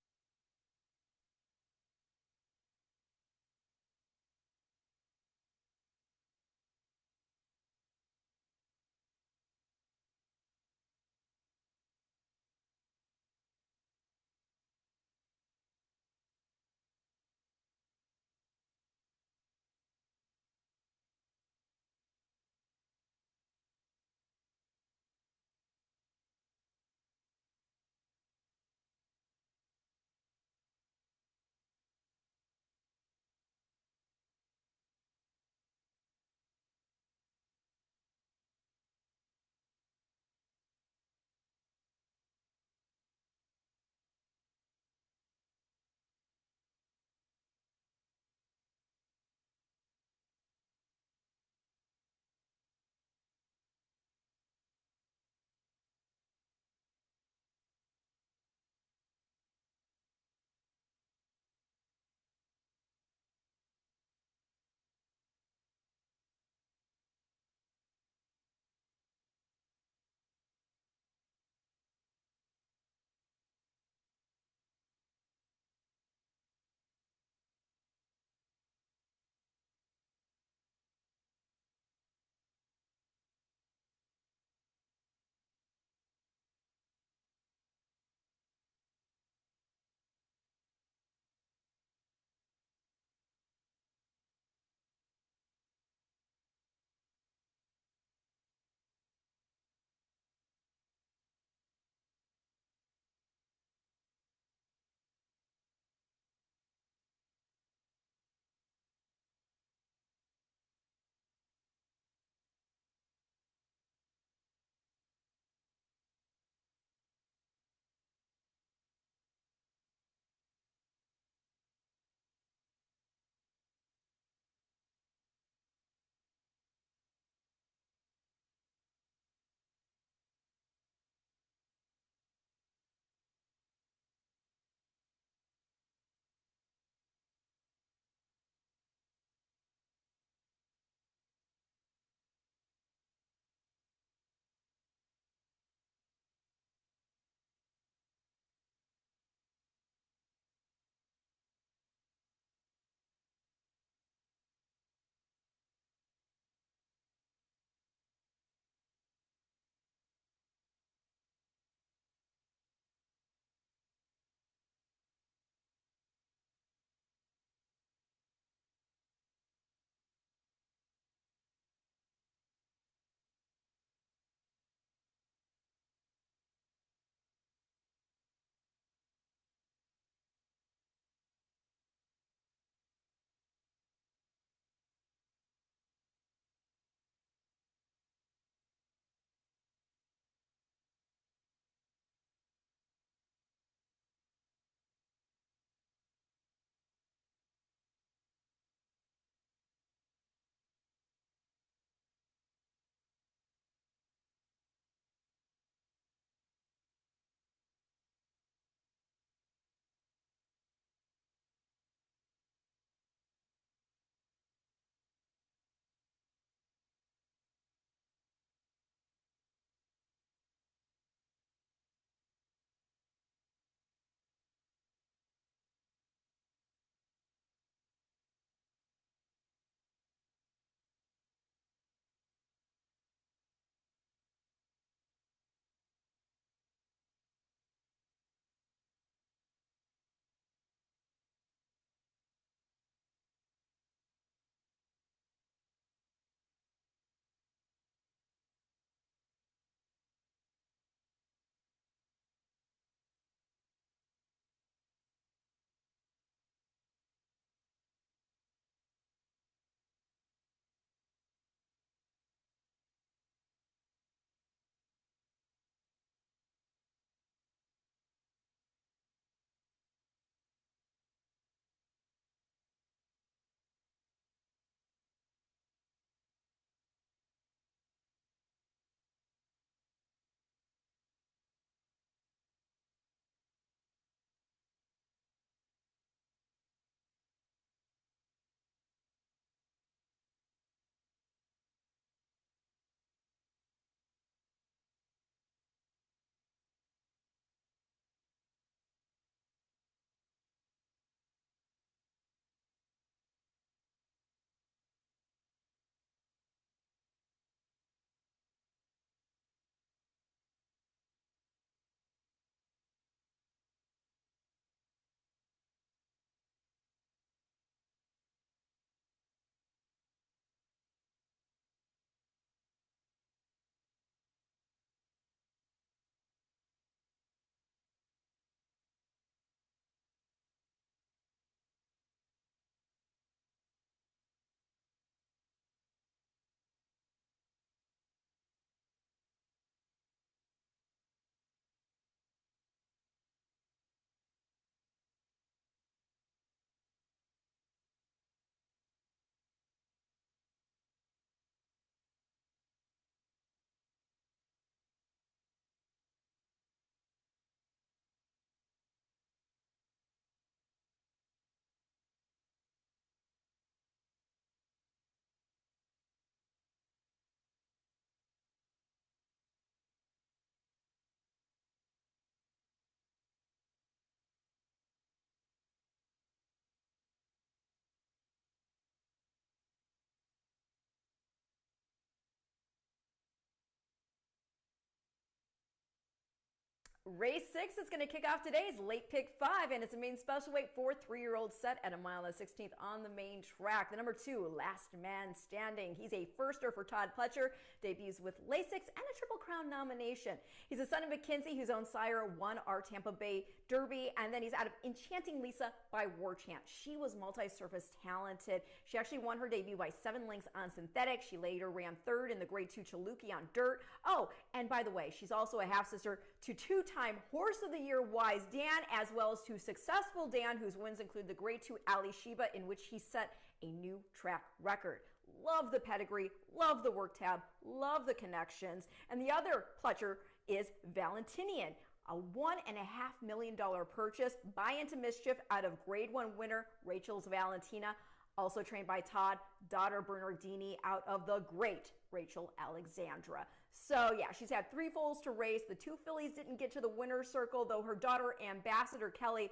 Race 6 is going to kick off today's late pick 5, and it's a main special weight for 3-year-old set at 1:16 on the main track. The number 2, Last Man Standing. He's a firster for Todd Pletcher, debuts with Lasix and a Triple Crown nomination. He's a son of McKinsey, whose own sire won our Tampa Bay Derby, and then he's out of Enchanting Lisa by War Chant. She was multi-surface talented. She actually won her debut by 7 lengths on synthetic. She later ran 3rd in the Grade 2 Chaluki on dirt. Oh, and by the way, she's also a half-sister to two-time Horse of the Year Wise Dan, as well as to Successful Dan, whose wins include the Grade 2 Ali Sheba, in which he set a new track record. Love the pedigree, love the work tab, love the connections. And the other Pletcher is Valentinian, a $1.5 million purchase, buy into mischief out of Grade 1 winner Rachel's Valentina, also trained by Todd, daughter Bernardini out of the great Rachel Alexandra. So yeah, she's had 3 foals to race. The 2 fillies didn't get to the winner's circle, though her daughter Ambassador Kelly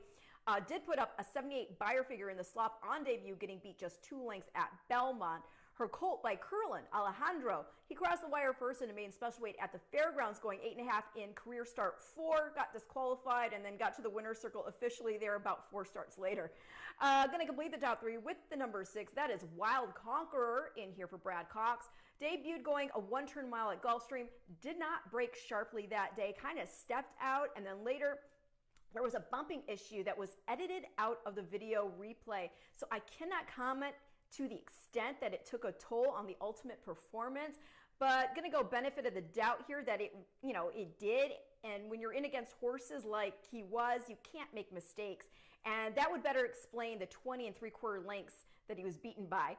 did put up a 78 buyer figure in the slop on debut, getting beat just 2 lengths at Belmont. Her colt by Curlin, Alejandro, he crossed the wire first in a main special weight at the fairgrounds, going 8.5 in career start 4, got disqualified, and then got to the winner's circle officially there about 4 starts later. Going to complete the top 3 with the number 6. That is Wild Conqueror in here for Brad Cox. Debuted going a 1-turn mile at Gulfstream, did not break sharply that day, kind of stepped out, and then later there was a bumping issue that was edited out of the video replay. So I cannot comment to the extent that it took a toll on the ultimate performance, but gonna go benefit of the doubt here that it did. And when you're in against horses like he was, you can't make mistakes. And that would better explain the 20 3/4 lengths that he was beaten by.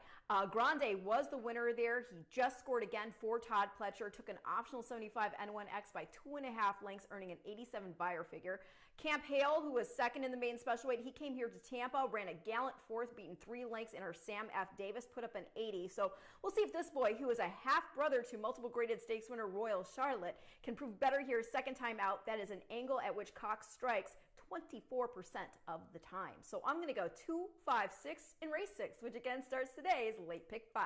Grande was the winner there. He just scored again for Todd Pletcher, took an optional 75 N1X by 2.5 lengths, earning an 87 buyer figure. Camp Hale, who was second in the main special weight, he came here to Tampa, ran a gallant 4th, beaten 3 lengths in her Sam F. Davis, put up an 80. So we'll see if this boy, who is a half-brother to multiple graded stakes winner Royal Charlotte, can prove better here second time out. That is an angle at which Cox strikes 24% of the time. So I'm going to go 2, 5, 6 in race 6, which again starts today's late pick 5.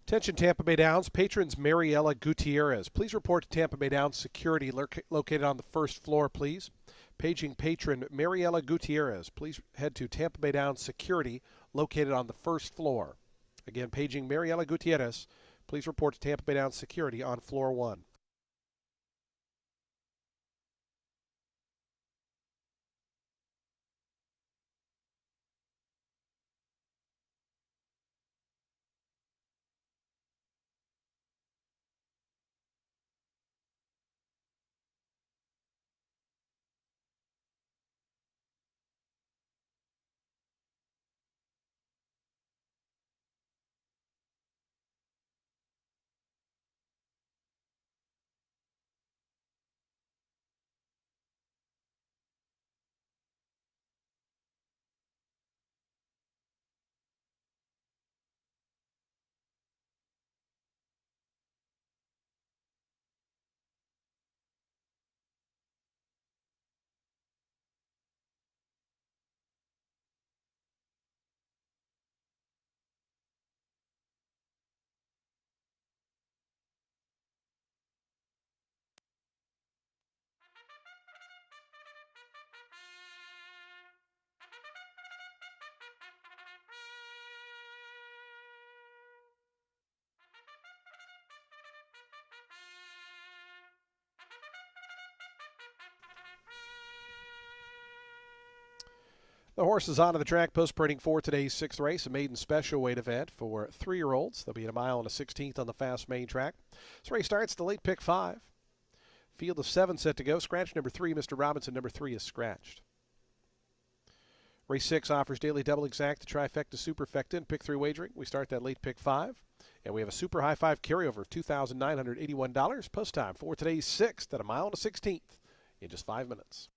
Attention Tampa Bay Downs, patrons Mariella Gutierrez. Please report to Tampa Bay Downs security located on the first floor, please. Paging patron Mariella Gutierrez. Please head to Tampa Bay Downs security located on the first floor. Again, paging Mariella Gutierrez. Please report to Tampa Bay Downs security on floor 1. The horse is onto the track post-printing for today's 6th race, a maiden special weight event for 3-year-olds. They'll be at a mile and a 16th on the fast main track. This race starts the late pick 5. Field of 7 set to go. Scratch number 3, Mr. Robinson. Number 3 is scratched. Race 6 offers daily double exact, the trifecta, superfecta, and pick 3 wagering. We start that late pick 5. And we have a super high 5 carryover of $2,981. Post time for today's 6th at a mile and a 16th in just 5 minutes.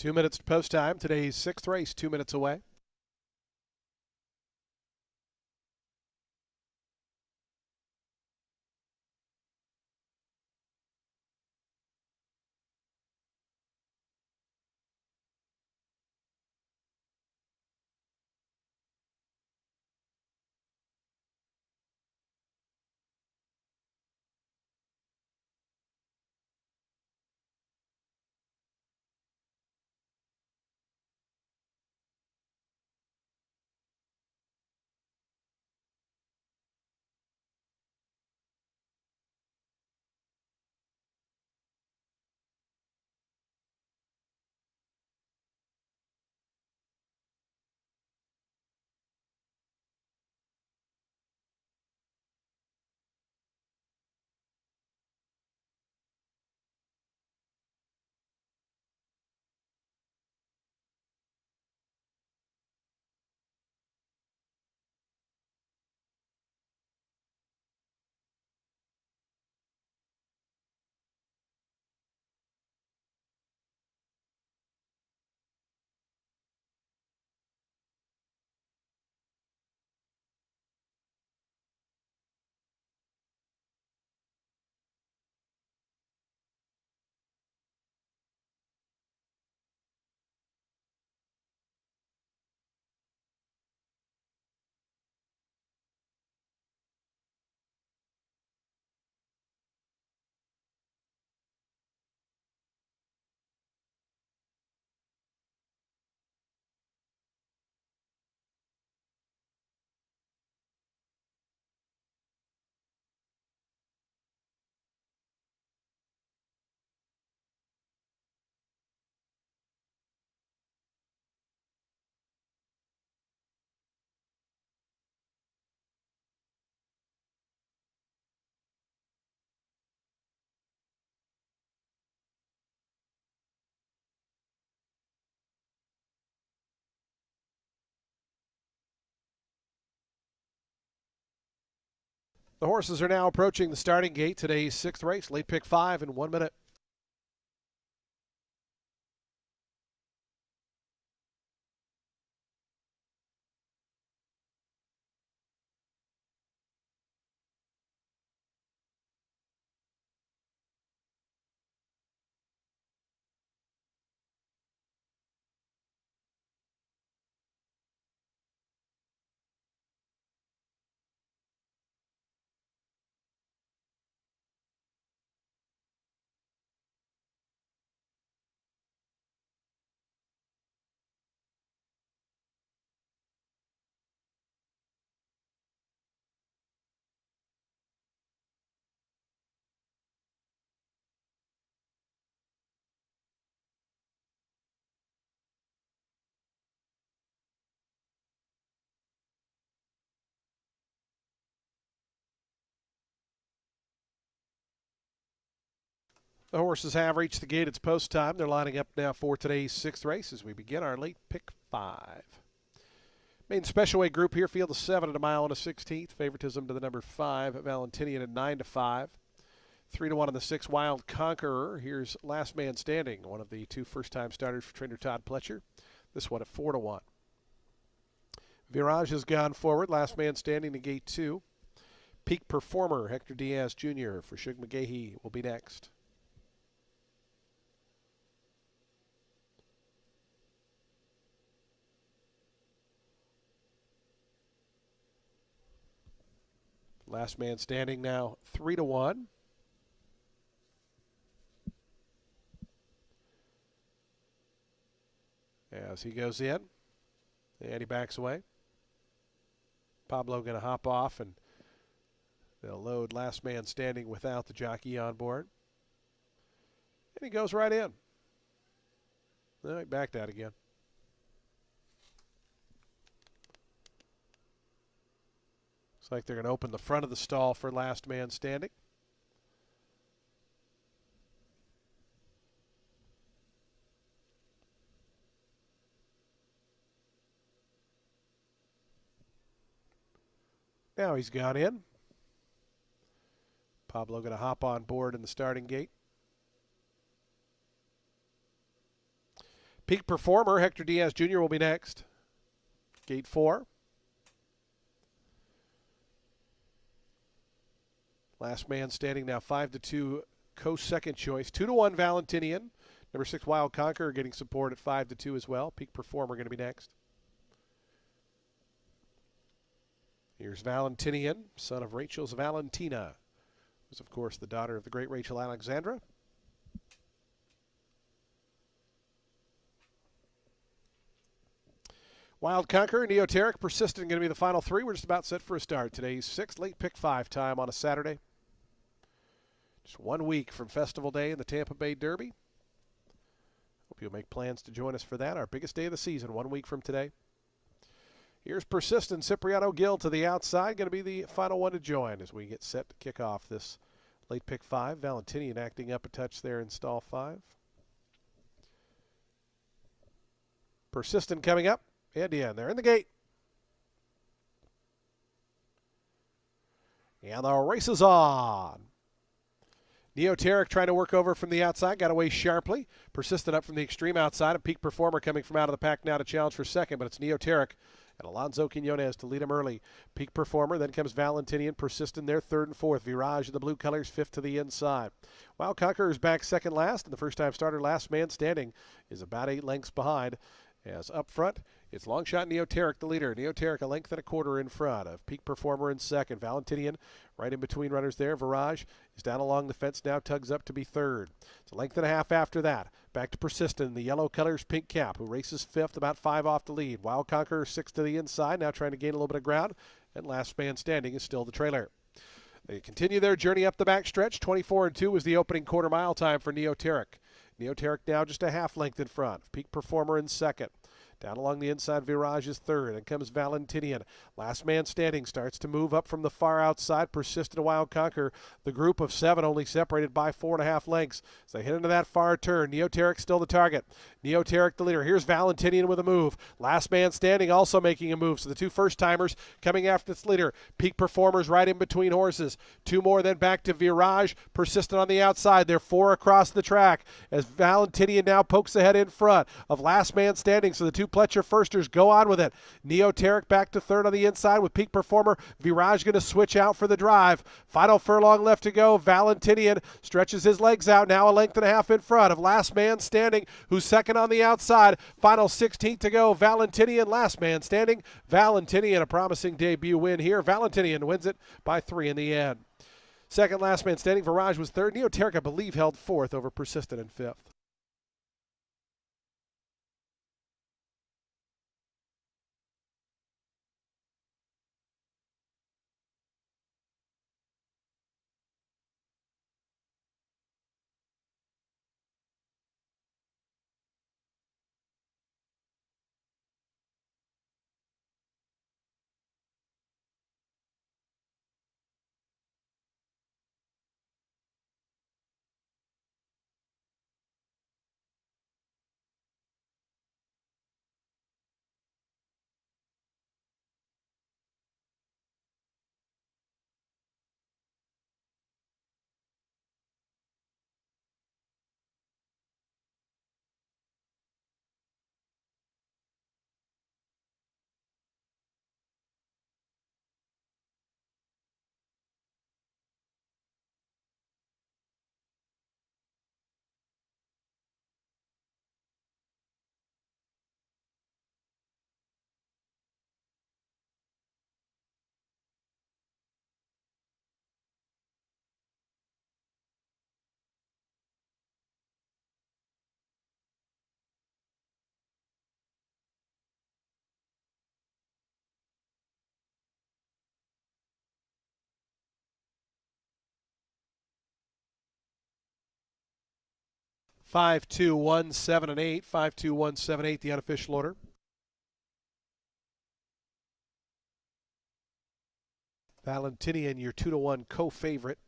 2 minutes to post time. Today's sixth race, 2 minutes away. The horses are now approaching the starting gate. Today's sixth race, late pick 5 in 1 minute. The horses have reached the gate. It's post time. They're lining up now for today's sixth race as we begin our late pick 5. Main special weight group here, field of 7 at a mile and a 16th. Favoritism to the number 5, Valentinian at 9-5. 3-1 on the 6, Wild Conqueror. Here's Last Man Standing, one of the 2 first-time starters for trainer Todd Pletcher. This one at 4-1. Virage has gone forward. Last Man Standing to gate 2. Peak Performer, Hector Diaz Jr. for Shug McGahee will be next. Last Man Standing now 3-1. As he goes in, and he backs away. Pablo going to hop off, and they'll load Last Man Standing without the jockey on board. And he goes right in. All right, backed out again. Looks like they're going to open the front of the stall for Last Man Standing. Now he's gone in. Pablo going to hop on board in the starting gate. Peak Performer, Hector Diaz Jr. will be next. Gate 4. Last man standing now 5-2, Coast second choice. 2-1 Valentinian. Number 6 Wild Conqueror getting support at 5-2 as well. Peak Performer going to be next. Here's Valentinian, son of Rachel's Valentina, who's of course the daughter of the great Rachel Alexandra. Wild Conqueror, Neoteric, Persistent going to be the final three. We're just about set for a start. Today's 6th late pick 5 time on a Saturday. Just 1 week from Festival Day in the Tampa Bay Derby. Hope you'll make plans to join us for that. Our biggest day of the season, 1 week from today. Here's Persistent, Cipriano Gill to the outside. Going to be the final one to join as we get set to kick off this late pick 5. Valentinian acting up a touch there in stall 5. Persistent coming up. And they're in the gate. And the race is on. Neoteric trying to work over from the outside, got away sharply. Persistent up from the extreme outside. A Peak Performer coming from out of the pack now to challenge for second, but it's Neoteric and Alonso Quinones to lead him early. Peak Performer, then comes Valentinian, Persistent there, third and fourth. Virage in the blue colors, fifth to the inside. Wild Conqueror is back second last, and the first-time starter, last man standing, is about 8 lengths behind. As up front, it's Longshot Neoteric, the leader. Neoteric a length and a quarter in front of Peak Performer in second. Valentinian right in between runners there. Virage is down along the fence now, tugs up to be third. It's a length and a half after that. Back to Persistent, the yellow colors, pink cap, who races fifth, about 5 off the lead. Wild Conqueror sixth to the inside, now trying to gain a little bit of ground. And last man standing is still the trailer. They continue their journey up the backstretch. 24-2 was the opening quarter mile time for Neoteric. Neoteric now just a half length in front. Peak Performer in second. Down along the inside, Virage is third. Then comes Valentinian. Last man standing starts to move up from the far outside. Persistent Wild Conqueror. The group of 7 only separated by 4.5 lengths. As they hit into that far turn, Neoteric still the target. Neoteric the leader. Here's Valentinian with a move. Last man standing also making a move. So the 2 first-timers coming after its leader. Peak Performers right in between horses. 2 more then back to Virage. Persistent on the outside. They're 4 across the track as Valentinian now pokes ahead in front of last man standing. So the 2 Pletcher firsters go on with it. Neoteric back to third on the inside with Peak Performer. Virage going to switch out for the drive. Final furlong left to go. Valentinian stretches his legs out, now a length and a half in front of last man standing, who's second on the outside. Final 16th to go. Valentinian last man standing. Valentinian a promising debut win here. Valentinian wins it by 3 in the end. Second last man standing. Virage was third. Neoteric, I believe, held fourth over Persistent in fifth. Five, 2, 1, 7, and 8. 5, 2, 1, 7, 8, the unofficial order. Valentinian, your 2-1 co-favorite.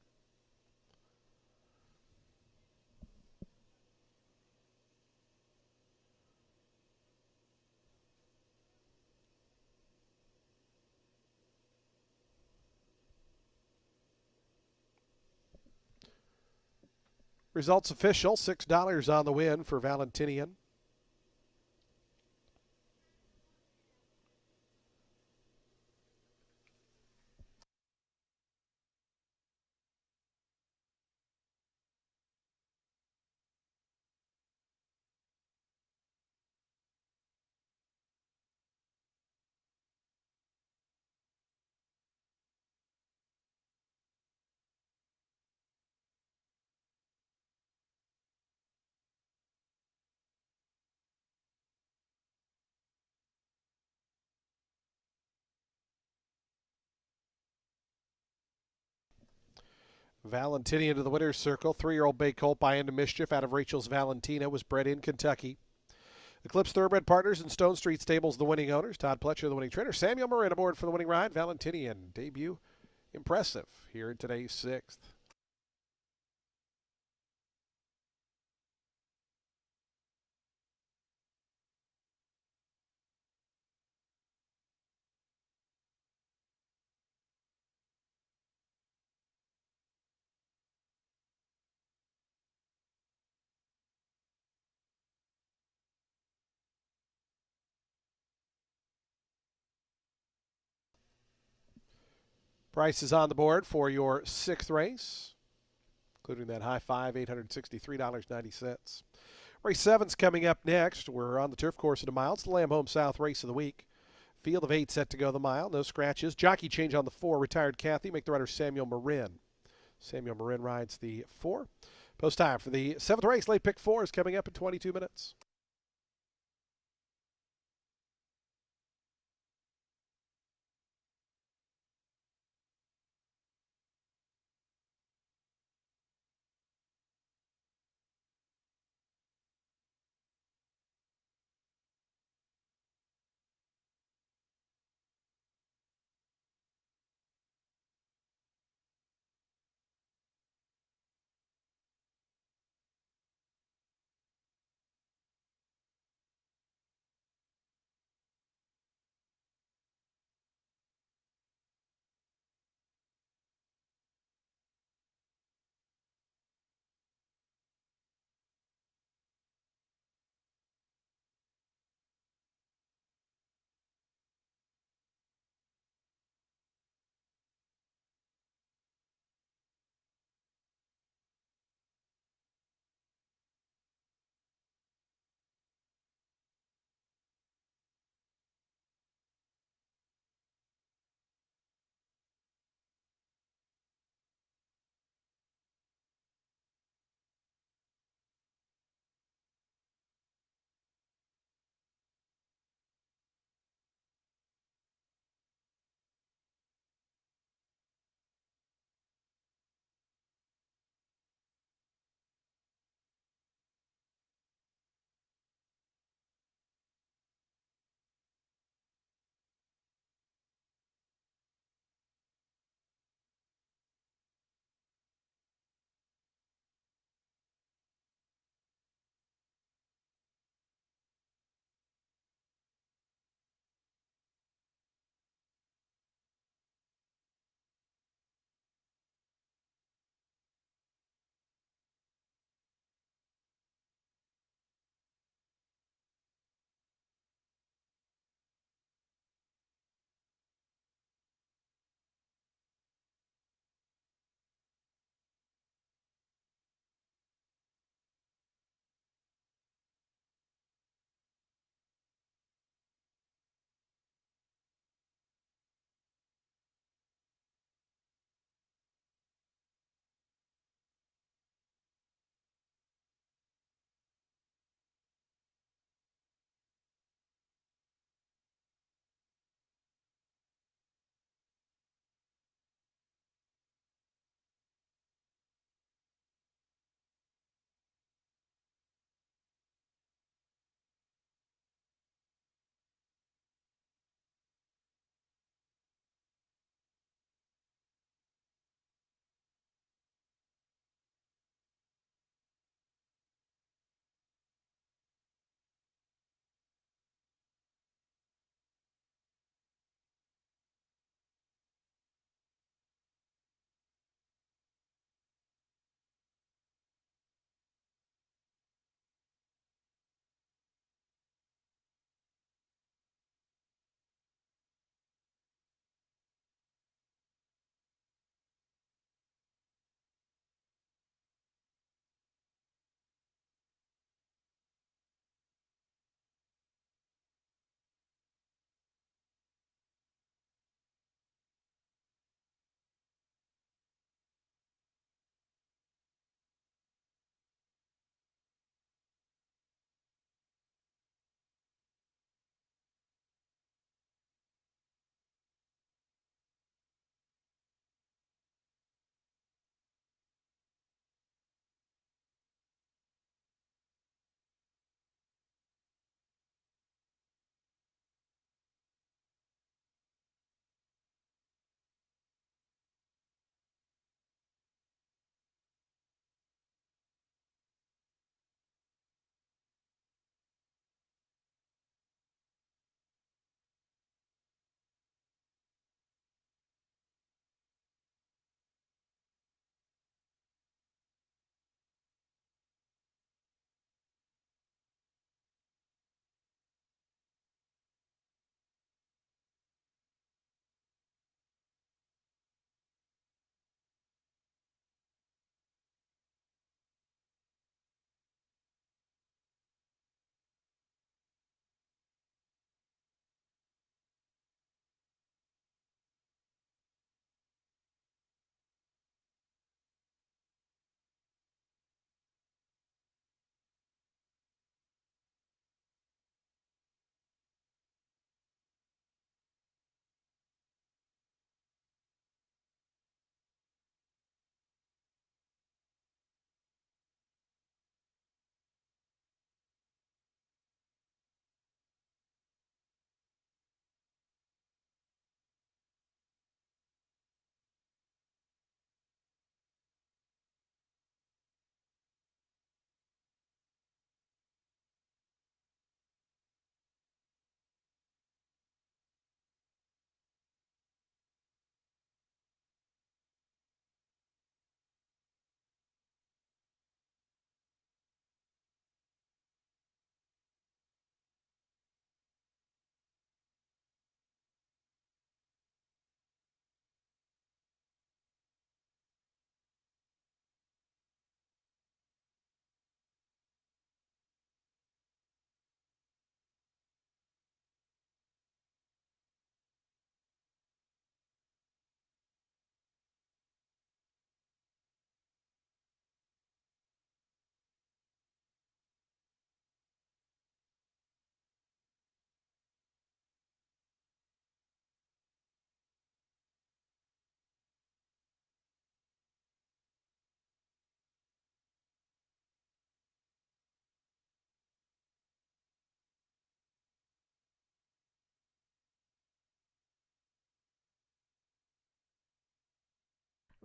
Results official, $6 on the win for Valentinian. Valentini into the winner's circle. 3-year-old Bay Colt by End of Mischief out of Rachel's Valentina was bred in Kentucky. Eclipse Thoroughbred Partners and Stone Street Stables, the winning owners. Todd Pletcher, the winning trainer. Samuel Marin aboard for the winning ride. Valentinian debut impressive here in today's 6th. Prices on the board for your 6th race, including that high five, $863.90. Race 7's coming up next. We're on the turf course at a mile. It's the Lamb Home South race of the week. Field of 8 set to go the mile. No scratches. Jockey change on the 4. Retired Kathy. Make the rider Samuel Marin. Samuel Marin rides the 4. Post time for the 7th race. Late pick 4 is coming up in 22 minutes.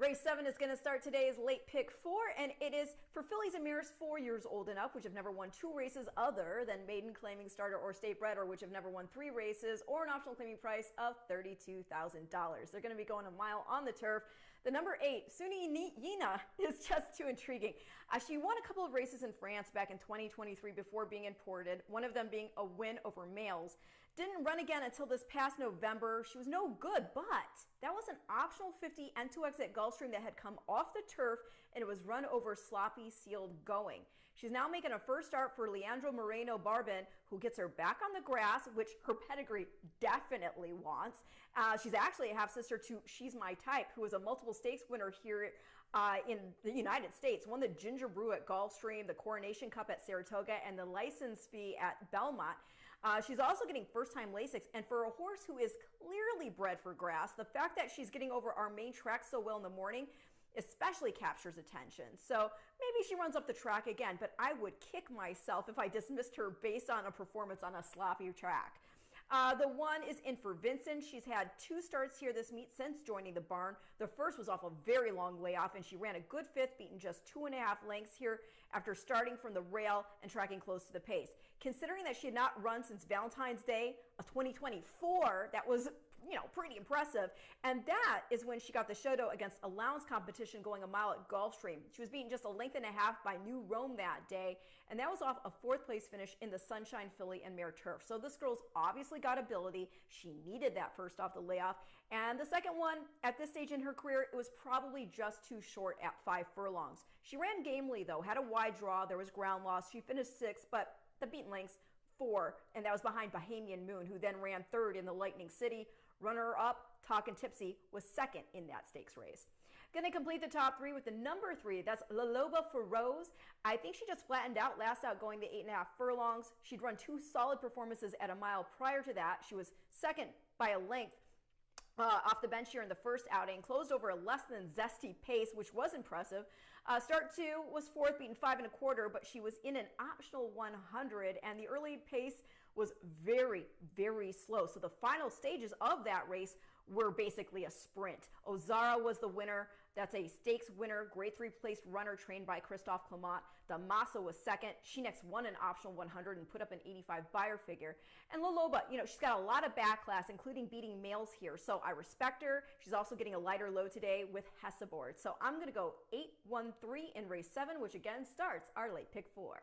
Race 7 is going to start today's late pick 4, and it is for fillies and mares 4 years old and up, which have never won 2 races other than maiden, claiming, starter, or state bred, or which have never won 3 races, or an optional claiming price of $32,000. They're going to be going a mile on the turf. The number 8, Suniyina, is just too intriguing. She won a couple of races in France back in 2023 before being imported, one of them being a win over males. Didn't run again until this past November. She was no good, but that was an optional 50 N2X at Gulfstream that had come off the turf, and it was run over sloppy sealed going. She's now making a first start for Leandro Moreno Barbin, who gets her back on the grass, which her pedigree definitely wants. She's actually a half-sister to She's My Type, who is a multiple stakes winner here in the United States. Won the Ginger Brew at Gulfstream, the Coronation Cup at Saratoga, and the license fee at Belmont. She's also getting first-time Lasix, and for a horse who is clearly bred for grass, the fact that she's getting over our main track so well in the morning especially captures attention. So maybe she runs up the track again, but I would kick myself if I dismissed her based on a performance on a sloppy track. The 1 is in for Vincent. She's had 2 starts here this meet since joining the barn. The first was off a very long layoff, and she ran a good 5th, beating just 2.5 lengths here after starting from the rail and tracking close to the pace. Considering that she had not run since Valentine's Day of 2024, that was pretty impressive. And that is when she got the shoto against allowance competition going a mile at Gulfstream. She was beaten just 1.5 lengths by New Rome that day, and that was off a 4th place finish in the Sunshine Filly and Mare Turf. So this girl's obviously got ability. She needed that first off the layoff. And the second one, at this stage in her career, it was probably just too short at 5 furlongs. She ran gamely though, had a wide draw, there was ground loss. She finished 6th, but the beaten lengths 4, and that was behind Bahamian Moon, who then ran 3rd in the Lightning City. Runner-up, Talkin' Tipsy, was 2nd in that stakes race. Going to complete the top 3 with the number 3. That's La Loba for Rose. I think she just flattened out last out going the 8.5 furlongs. She'd run 2 solid performances at a mile prior to that. She was 2nd by a length off the bench here in the first outing, closed over a less than zesty pace, which was impressive. Start 2 was 4th, beaten 5 1/4, but she was in an optional 100, and the early pace was very, very slow. So the final stages of that race were basically a sprint. Ozara was the winner. That's a stakes winner, grade 3 placed runner trained by Christophe Clement. Damasa was 2nd. She next won an optional 100 and put up an 85 buyer figure. And La Loba, she's got a lot of back class, including beating males here. So I respect her. She's also getting a lighter load today with Hess aboard. So I'm going to go 8-1-3 in race 7, which again starts our late pick 4.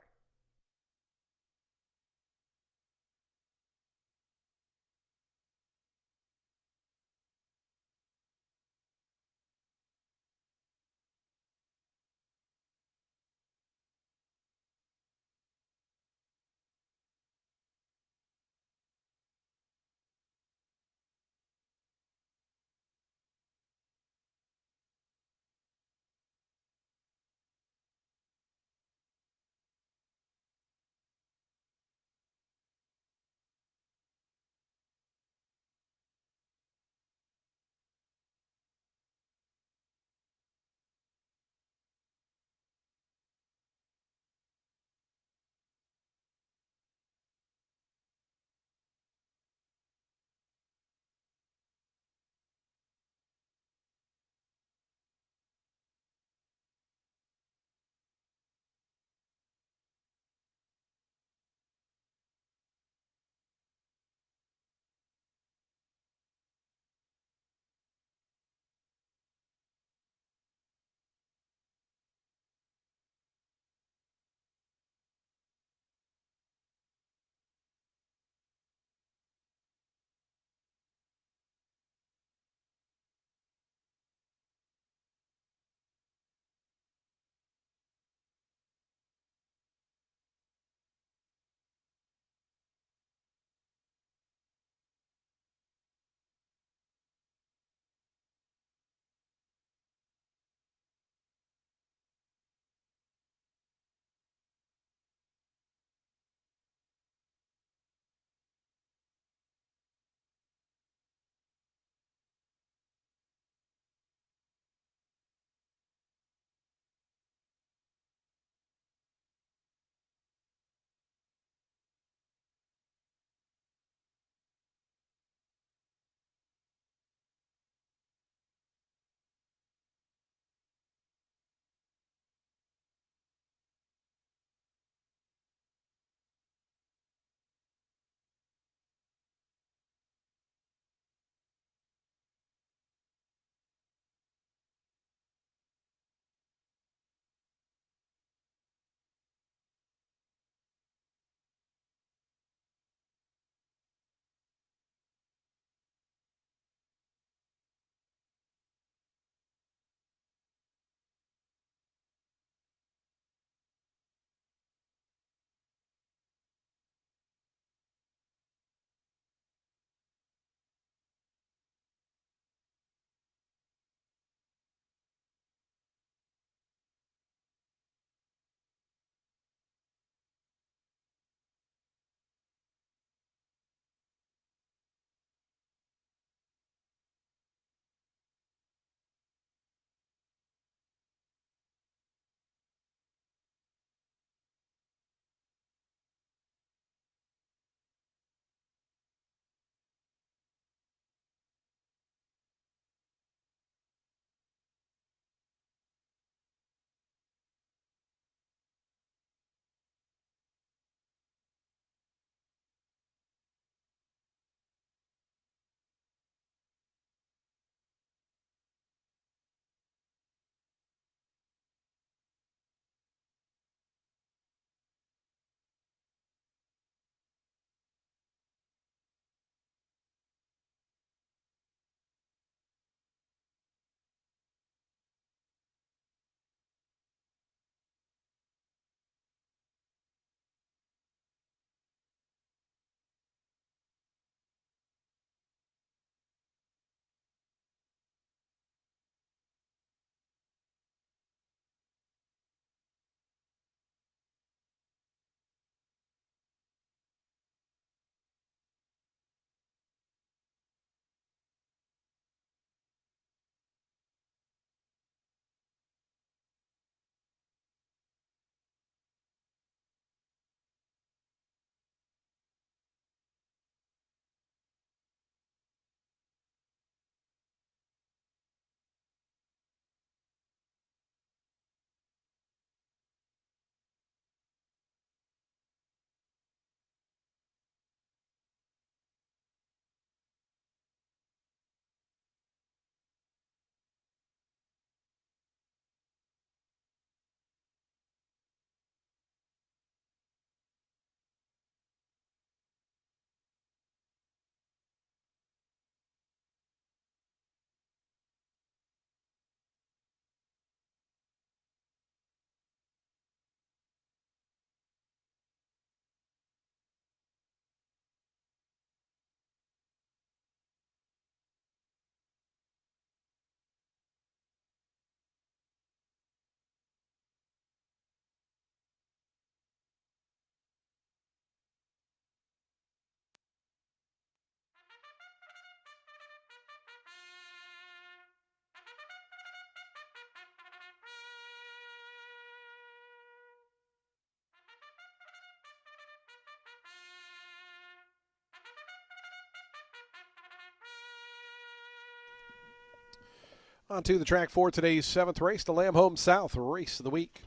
On to the track for today's seventh race, the Lamb Home South Race of the Week.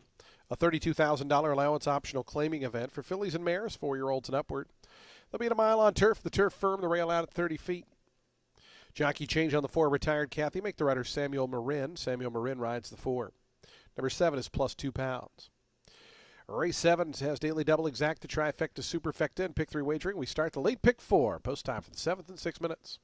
A $32,000 allowance optional claiming event for fillies and mares, 4-year-olds and upward. They'll be at a mile on turf. The turf firm, the rail out at 30 feet. Jockey change on the 4, Retired Kathy. Make the rider Samuel Marin. Samuel Marin rides the 4. Number 7 is plus 2 pounds. Race 7 has daily double exacta, trifecta, superfecta, and pick 3 wagering. We start the late pick 4. Post time for the 7th in 6 minutes.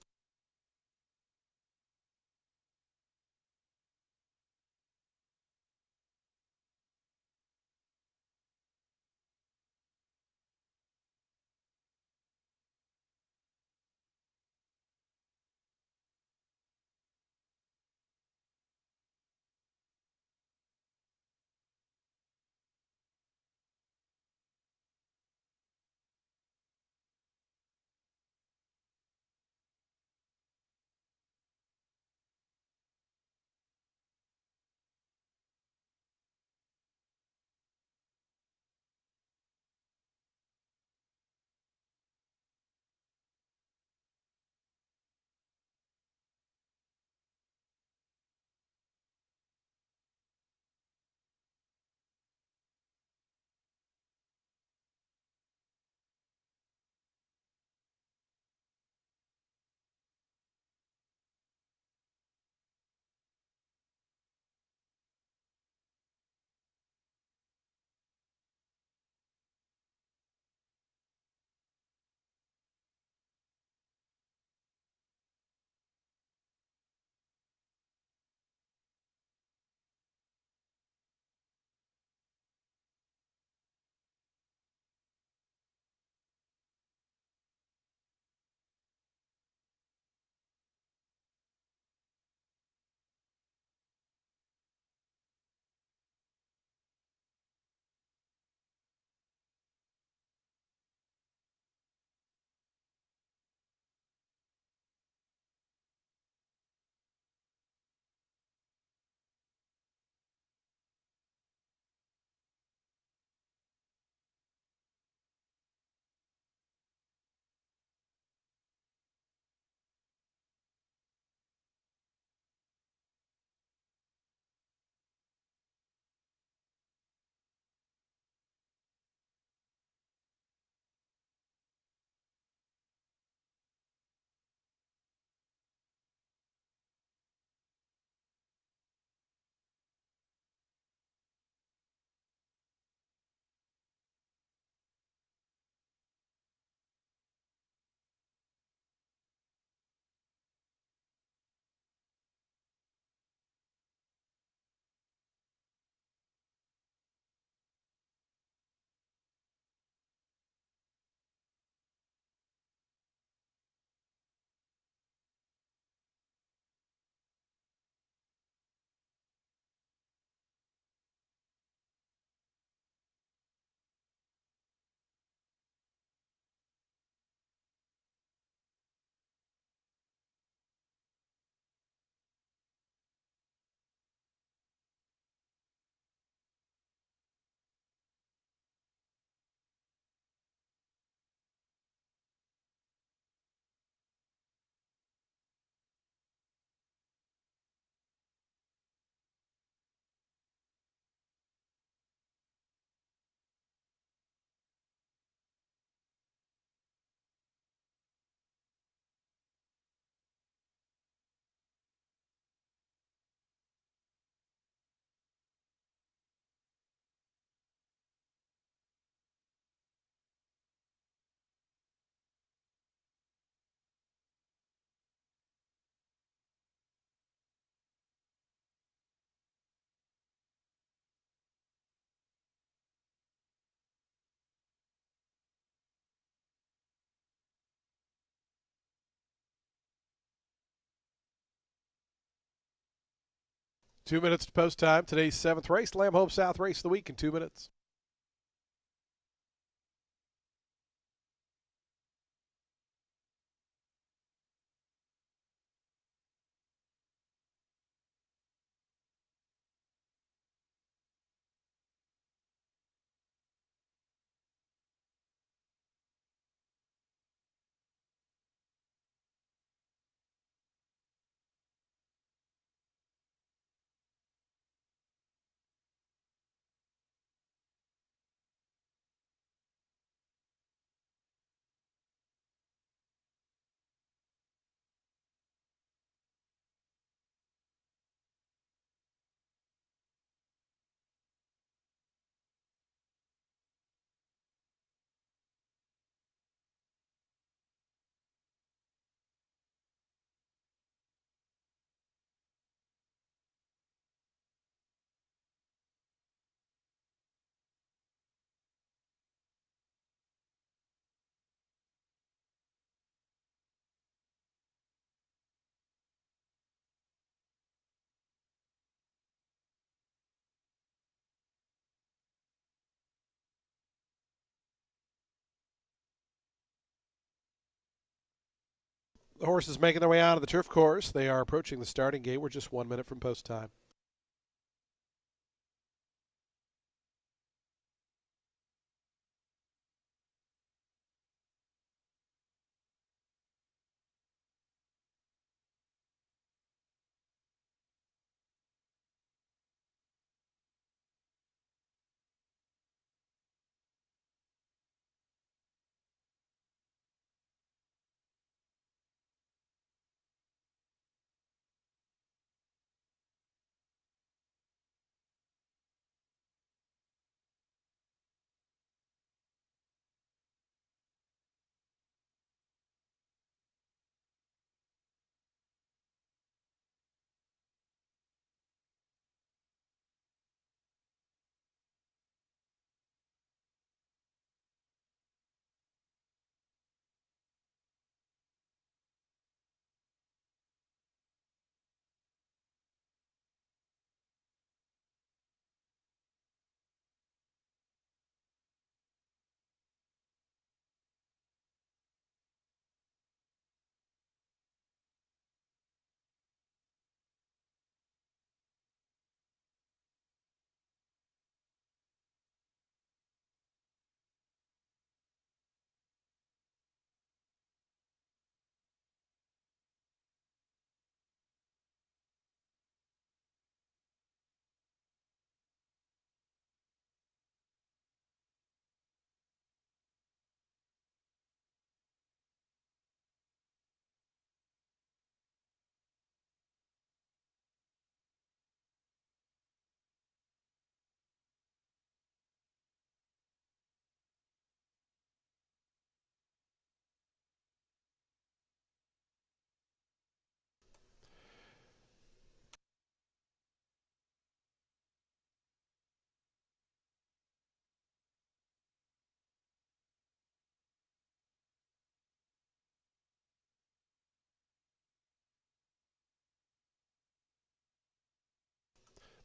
Two minutes to post time. Today's seventh race, Lamb Home South Race of the Week in 2 minutes. The horses making their way out of the turf course. They are approaching the starting gate. We're just 1 minute from post time.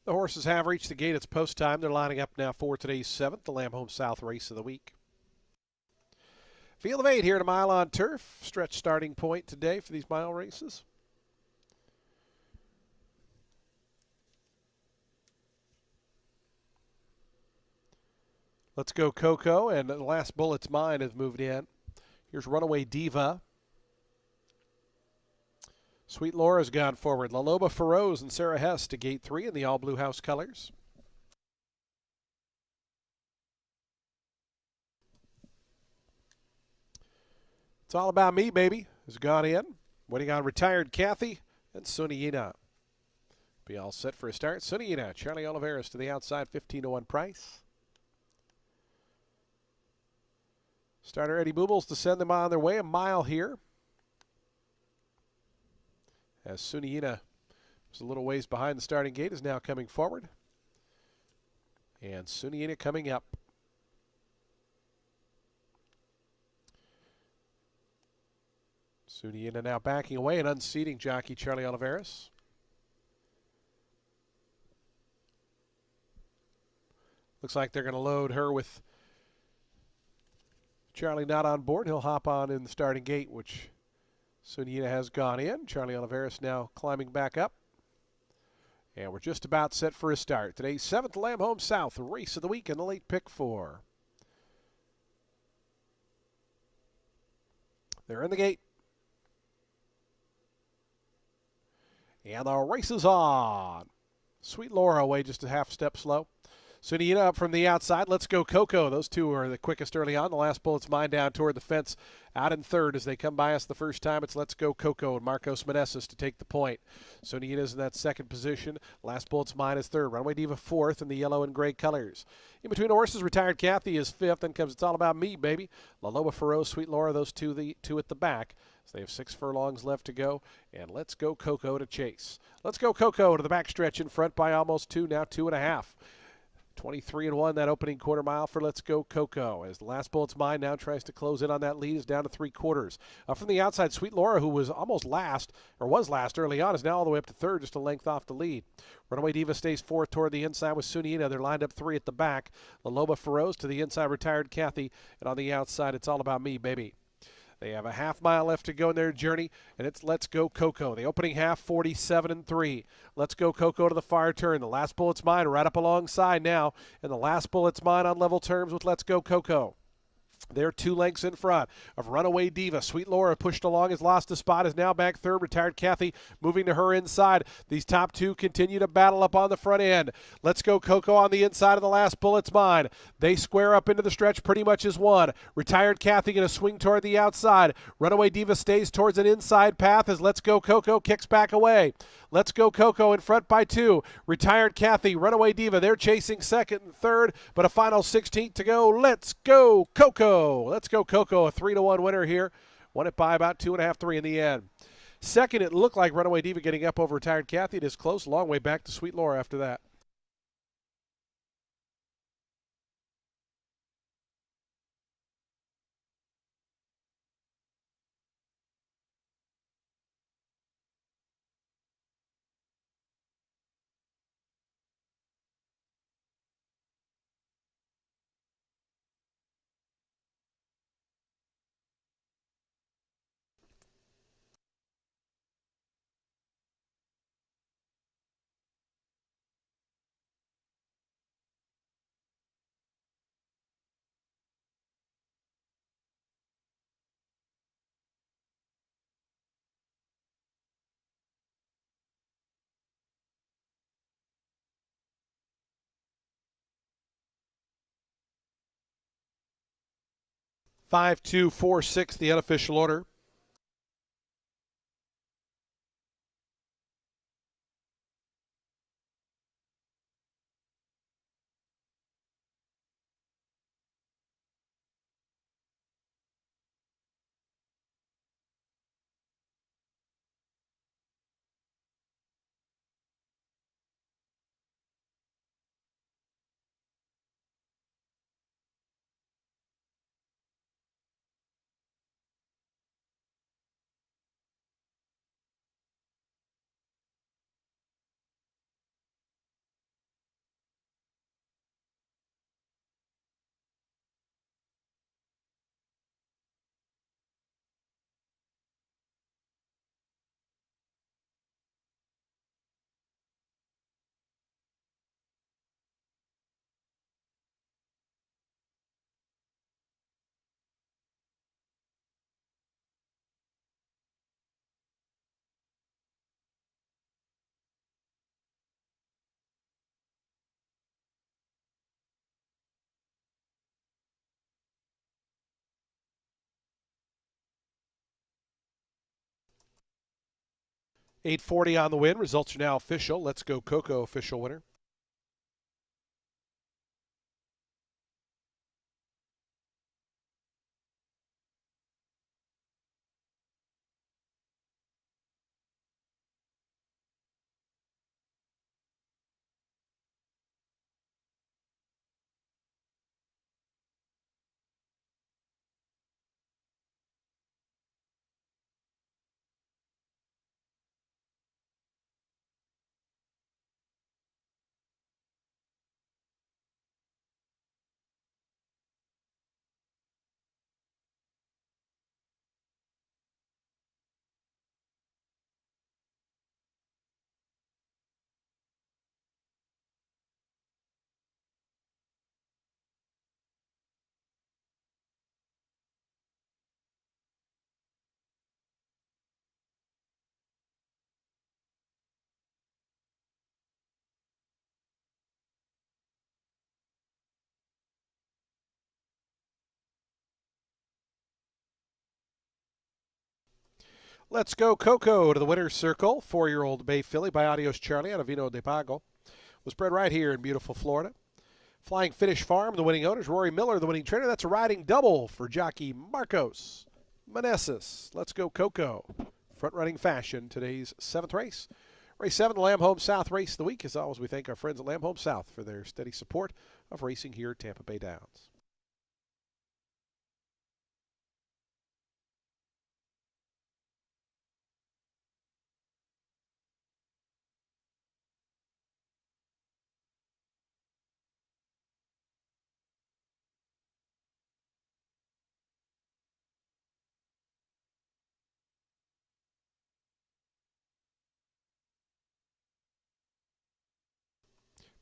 The horses have reached the gate. It's post time. They're lining up now for today's 7th, the Lamb Home South race of the week. Field of 8 here at a mile on turf. Stretch starting point today for these mile races. Let's Go Coco, and the last bullet's mine has moved in. Here's Runaway Diva. Sweet Laura's gone forward. La Loba Feroz and Sarah Hess to gate 3 in the all blue house colors. It's All About Me, baby, has gone in. Waiting on Retired Kathy and Suniyina. Be all set for a start. Suniyina, Charlie Oliveras to the outside, 15-1 price. Starter Eddie Boobles to send them on their way, a mile here. As Suniyina was a little ways behind the starting gate, is now coming forward. And Suniyina coming up. Suniyina now backing away and unseating jockey Charlie Oliveras. Looks like they're going to load her with Charlie not on board. He'll hop on in the starting gate, which Suniyina has gone in. Charlie Oliveras now climbing back up. And we're just about set for a start. Today's 7th Lamb Home South race of the week in the late pick 4. They're in the gate. And the race is on. Sweet Laura away just a half step slow. Suniyina up from the outside. Let's Go Coco. Those two are the quickest early on. The last bullet's mine down toward the fence. Out in third as they come by us the first time. It's Let's Go Coco and Marcos Meneses to take the point. Suniyina's in that second position. Last bullet's mine is third. Runaway Diva fourth in the yellow and gray colors. In between the horses, Retired Kathy is fifth. Then comes It's All About Me, baby. La Loba Feroz, Sweet Laura, those two at the back. So they have 6 furlongs left to go. And Let's Go Coco to chase. Let's Go Coco to the backstretch in front by almost 2, now 2.5. 23-1 that opening quarter mile for Let's Go Coco. As the last bullet's mine now tries to close in on that lead, is down to 3/4. From the outside, Sweet Laura, who was almost last, or was last early on, is now all the way up to third, just a length off the lead. Runaway Diva stays fourth toward the inside with Suniyina. They're lined up 3 at the back. La Loba Feroz to the inside, Retired Kathy, and on the outside, It's All About Me, baby. They have a half mile left to go in their journey, and it's Let's Go Coco. The opening half, 47-3. Let's Go Coco to the far turn. The last bullet's mine right up alongside now, and the last bullet's mine on level terms with Let's Go Coco. They're 2 lengths in front of Runaway Diva. Sweet Laura pushed along, has lost a spot, is now back third. Retired Kathy moving to her inside. These top 2 continue to battle up on the front end. Let's Go Coco on the inside of the last bullet's mine. They square up into the stretch pretty much as one. Retired Kathy going to swing toward the outside. Runaway Diva stays towards an inside path as Let's Go Coco kicks back away. Let's Go Coco in front by 2. Retired Kathy, Runaway Diva, they're chasing second and third, but a final 16th to go. Let's Go Coco. Let's Go Coco, a 3-1 winner here. Won it by about 2.5, 3 in the end. Second, it looked like Runaway Diva getting up over Retired Kathy. It is close, long way back to Sweet Laura after that. Five, 2, 4, 6, the unofficial order. $840 on the win. Results are now official. Let's Go Coco, official winner. Let's Go Coco to the winner's circle. 4-year-old Bay Filly by Adios Charlie out of Vino de Pago. Was bred right here in beautiful Florida. Flying Finish Farm, the winning owners. Rory Miller, the winning trainer. That's a riding double for jockey Marcos Meneses. Let's Go Coco. Front-running fashion, today's 7th race. Race 7, the Lamb Home South race of the week. As always, we thank our friends at Lamb Home South for their steady support of racing here at Tampa Bay Downs.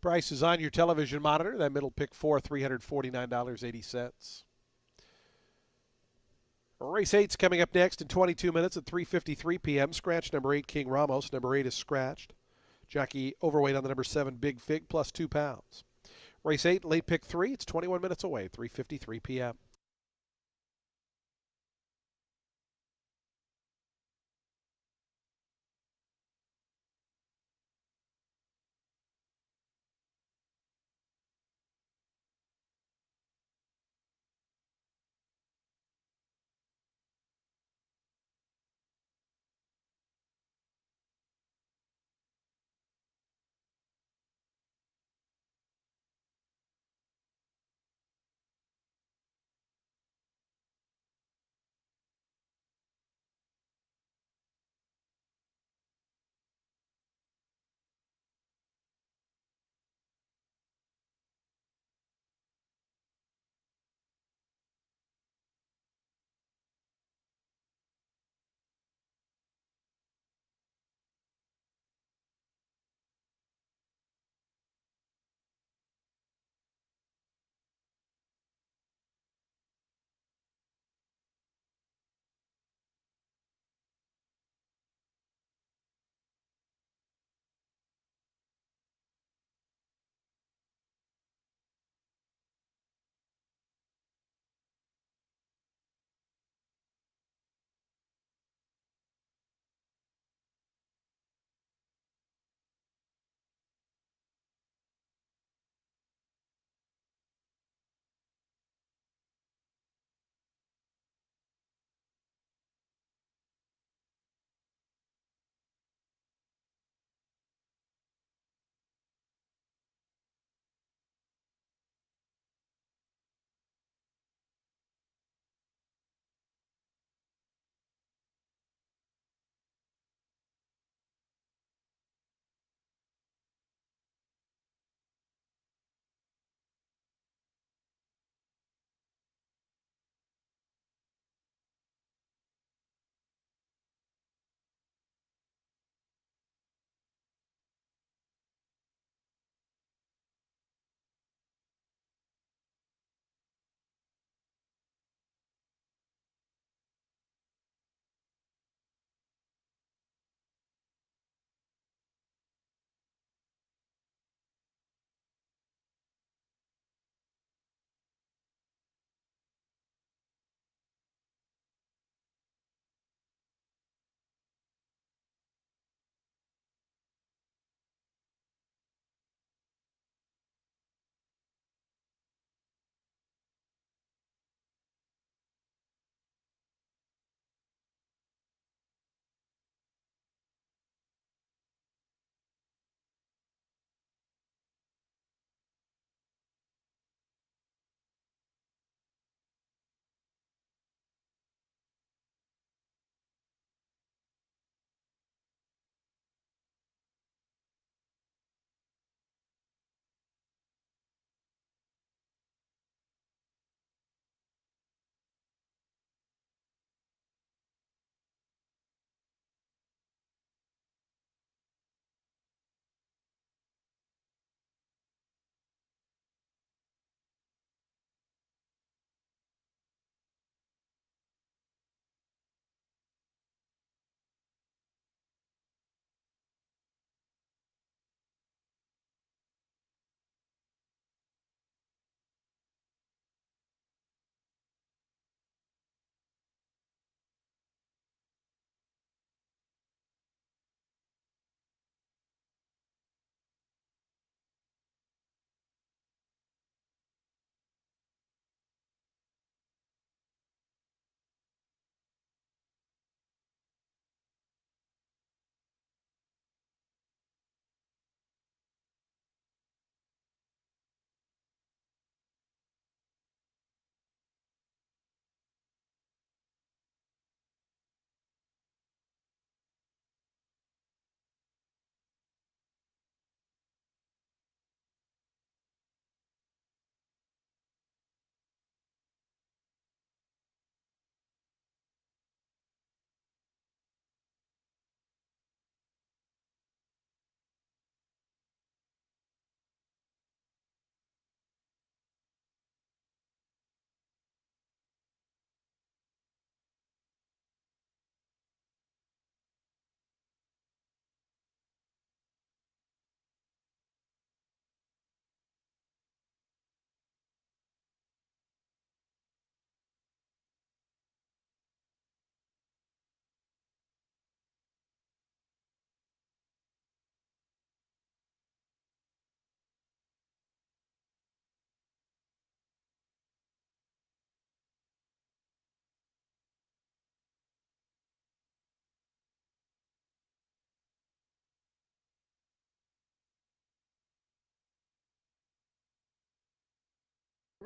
Price is on your television monitor. That middle pick four, $349.80. Race 8's coming up next in 22 minutes at 3:53 p.m. Scratch number 8, King Ramos. Number 8 is scratched. Jockey overweight on the number 7, Big Fig, plus 2 pounds. Race 8, late pick 3. It's 21 minutes away, 3:53 p.m.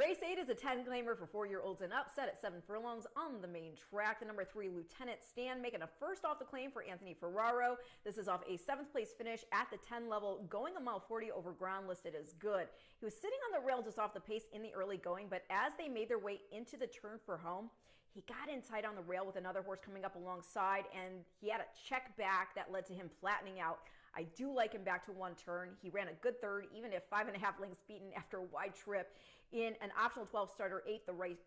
Race 8 is a 10-claimer for 4-year-olds and up, set at 7 furlongs on the main track. The number 3 Lieutenant Stan making a first off the claim for Anthony Ferraro. This is off a 7th place finish at the 10 level, going a mile 40 over ground listed as good. He was sitting on the rail just off the pace in the early going, but as they made their way into the turn for home, he got in tight on the rail with another horse coming up alongside, and he had a check back that led to him flattening out. I do like him back to one turn. He ran a good third, even if 5.5 lengths beaten after a wide trip in an optional 12 starter 8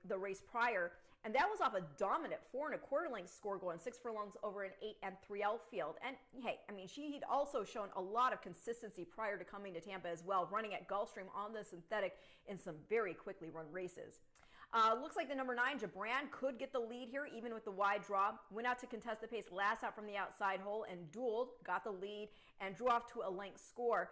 the race prior. And that was off a dominant 4.25 length score going 6 furlongs over an 8 and 3L field. And hey, I mean, she'd also shown a lot of consistency prior to coming to Tampa as well, running at Gulfstream on the synthetic in some very quickly run races. Looks like the number 9, Jabran, could get the lead here, even with the wide draw. Went out to contest the pace last out from the outside hole and dueled, got the lead, and drew off to a length score.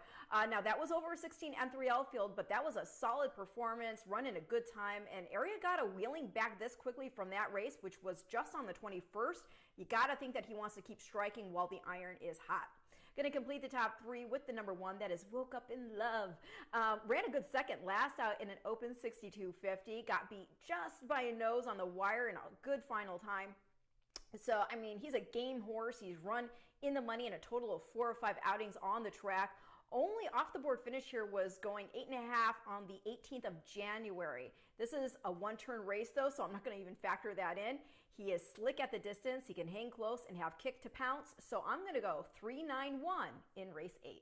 Now, that was over a 16 N3L field, but that was a solid performance, running a good time. And Area got a wheeling back this quickly from that race, which was just on the 21st. You got to think that he wants to keep striking while the iron is hot. Going to complete the top 3 with the number 1, that is Woke Up in Love. Ran a good second last out in an open 62.50. Got beat just by a nose on the wire in a good final time. So, I mean, he's a game horse. He's run in the money in a total of 4 or 5 outings on the track. Only off the board finish here was going 8.5 on the 18th of January. This is a one-turn race though, so I'm not going to even factor that in. He is slick at the distance. He can hang close and have kick to pounce. So I'm going to go 3-9-1 in race 8.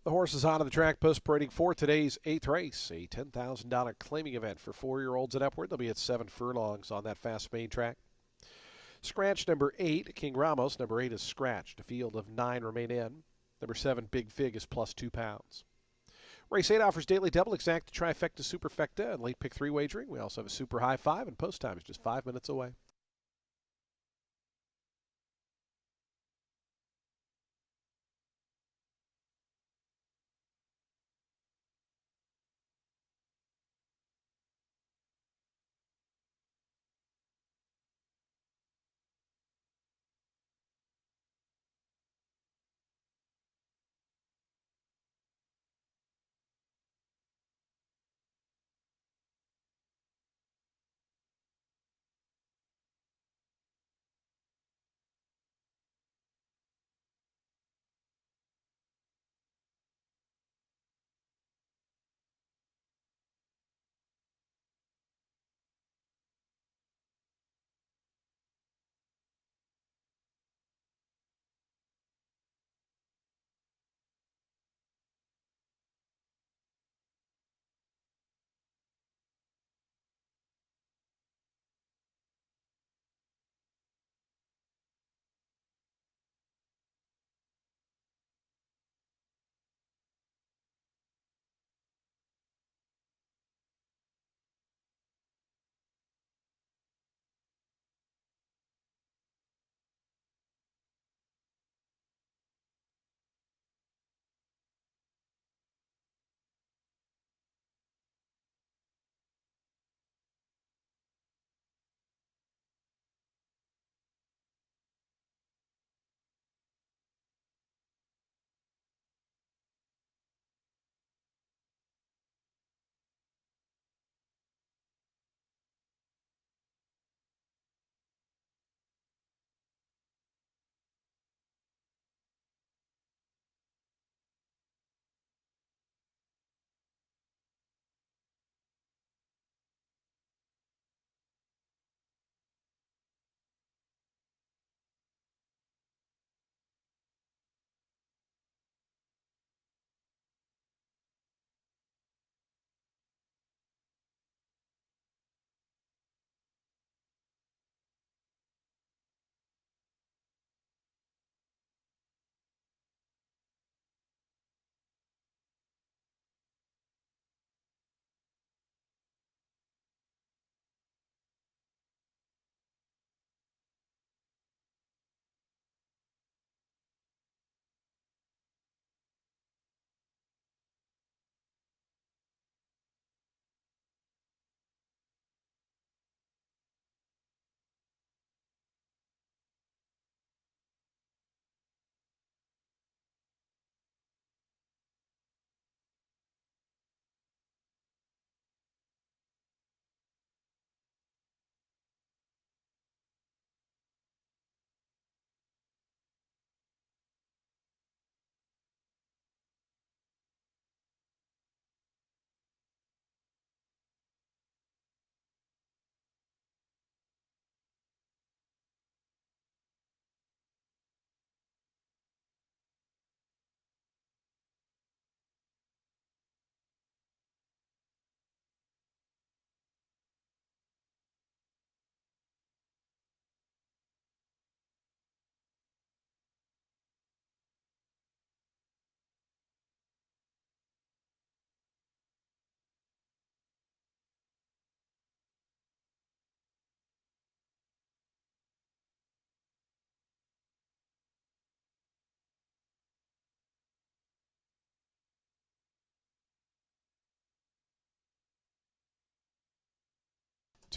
The horses on the track post parading for today's 8th race, a $10,000 claiming event for 4-year-olds and upward. They'll be at 7 furlongs on that fast main track. Scratch number 8, King Ramos. Number 8 is scratched. A field of 9 remain in. Number 7, Big Fig, is plus 2 pounds. Race 8 offers daily double, exacta, trifecta, superfecta, and late pick 3 wagering. We also have a super high 5, and post time is just 5 minutes away.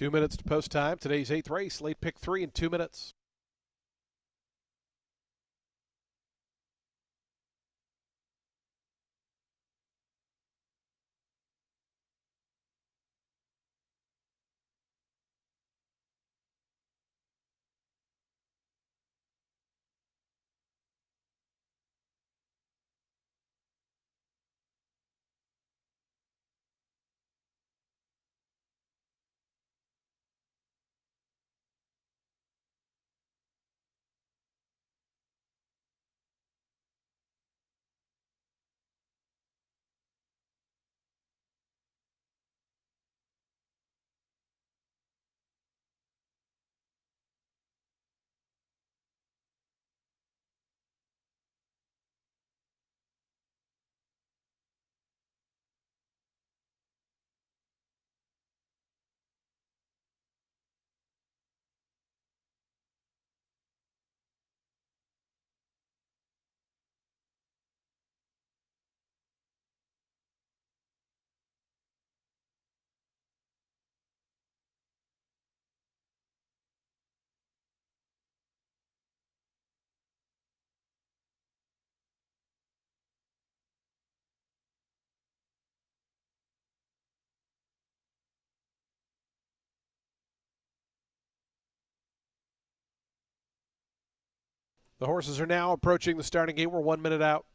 Two minutes to post time. Today's 8th race, late pick 3 in 2 minutes. The horses are now approaching the starting gate. We're 1 minute out.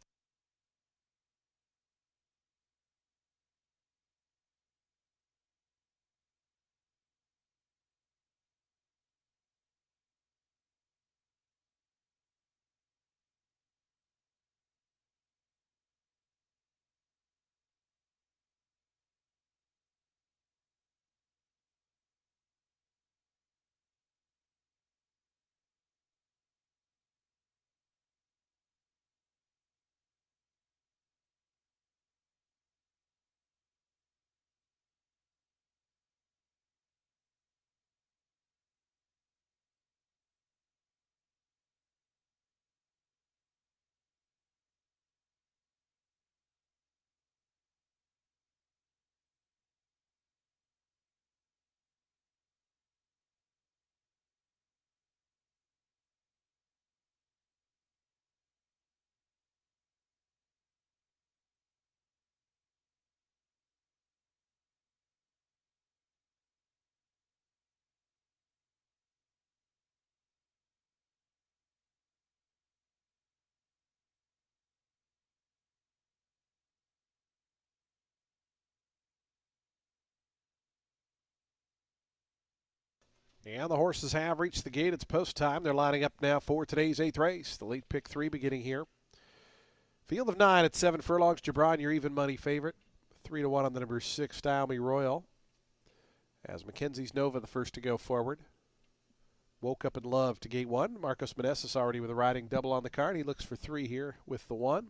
And the horses have reached the gate. It's post time. They're lining up now for today's 8th race. The late pick 3 beginning here. Field of 9 at 7 furlongs. Gibran, your even money favorite. 3-1 on the number 6, Style Me Royal. As Mackenzie's Nova, the first to go forward. Woke Up in Love to gate 1. Marcos Meneses already with a riding double on the card. He looks for 3 here with the 1.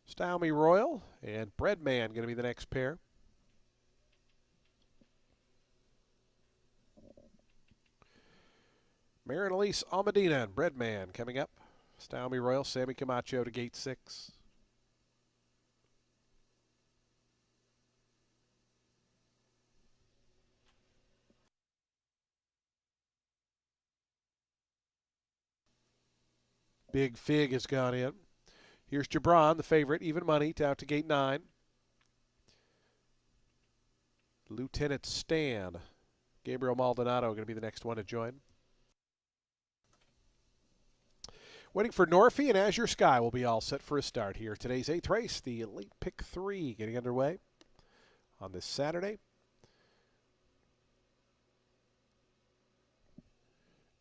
Style Me Royal and Breadman going to be the next pair. Marin Elise Almedina and Breadman coming up. Style Me Royal, Sammy Camacho to gate 6. Big Fig has gone in. Here's Gibran, the favorite, even money, out to gate 9. Lieutenant Stan. Gabriel Maldonado going to be the next one to join. Waiting for Norfie and Azure Sky will be all set for a start here. Today's 8th race, the late pick 3, getting underway on this Saturday.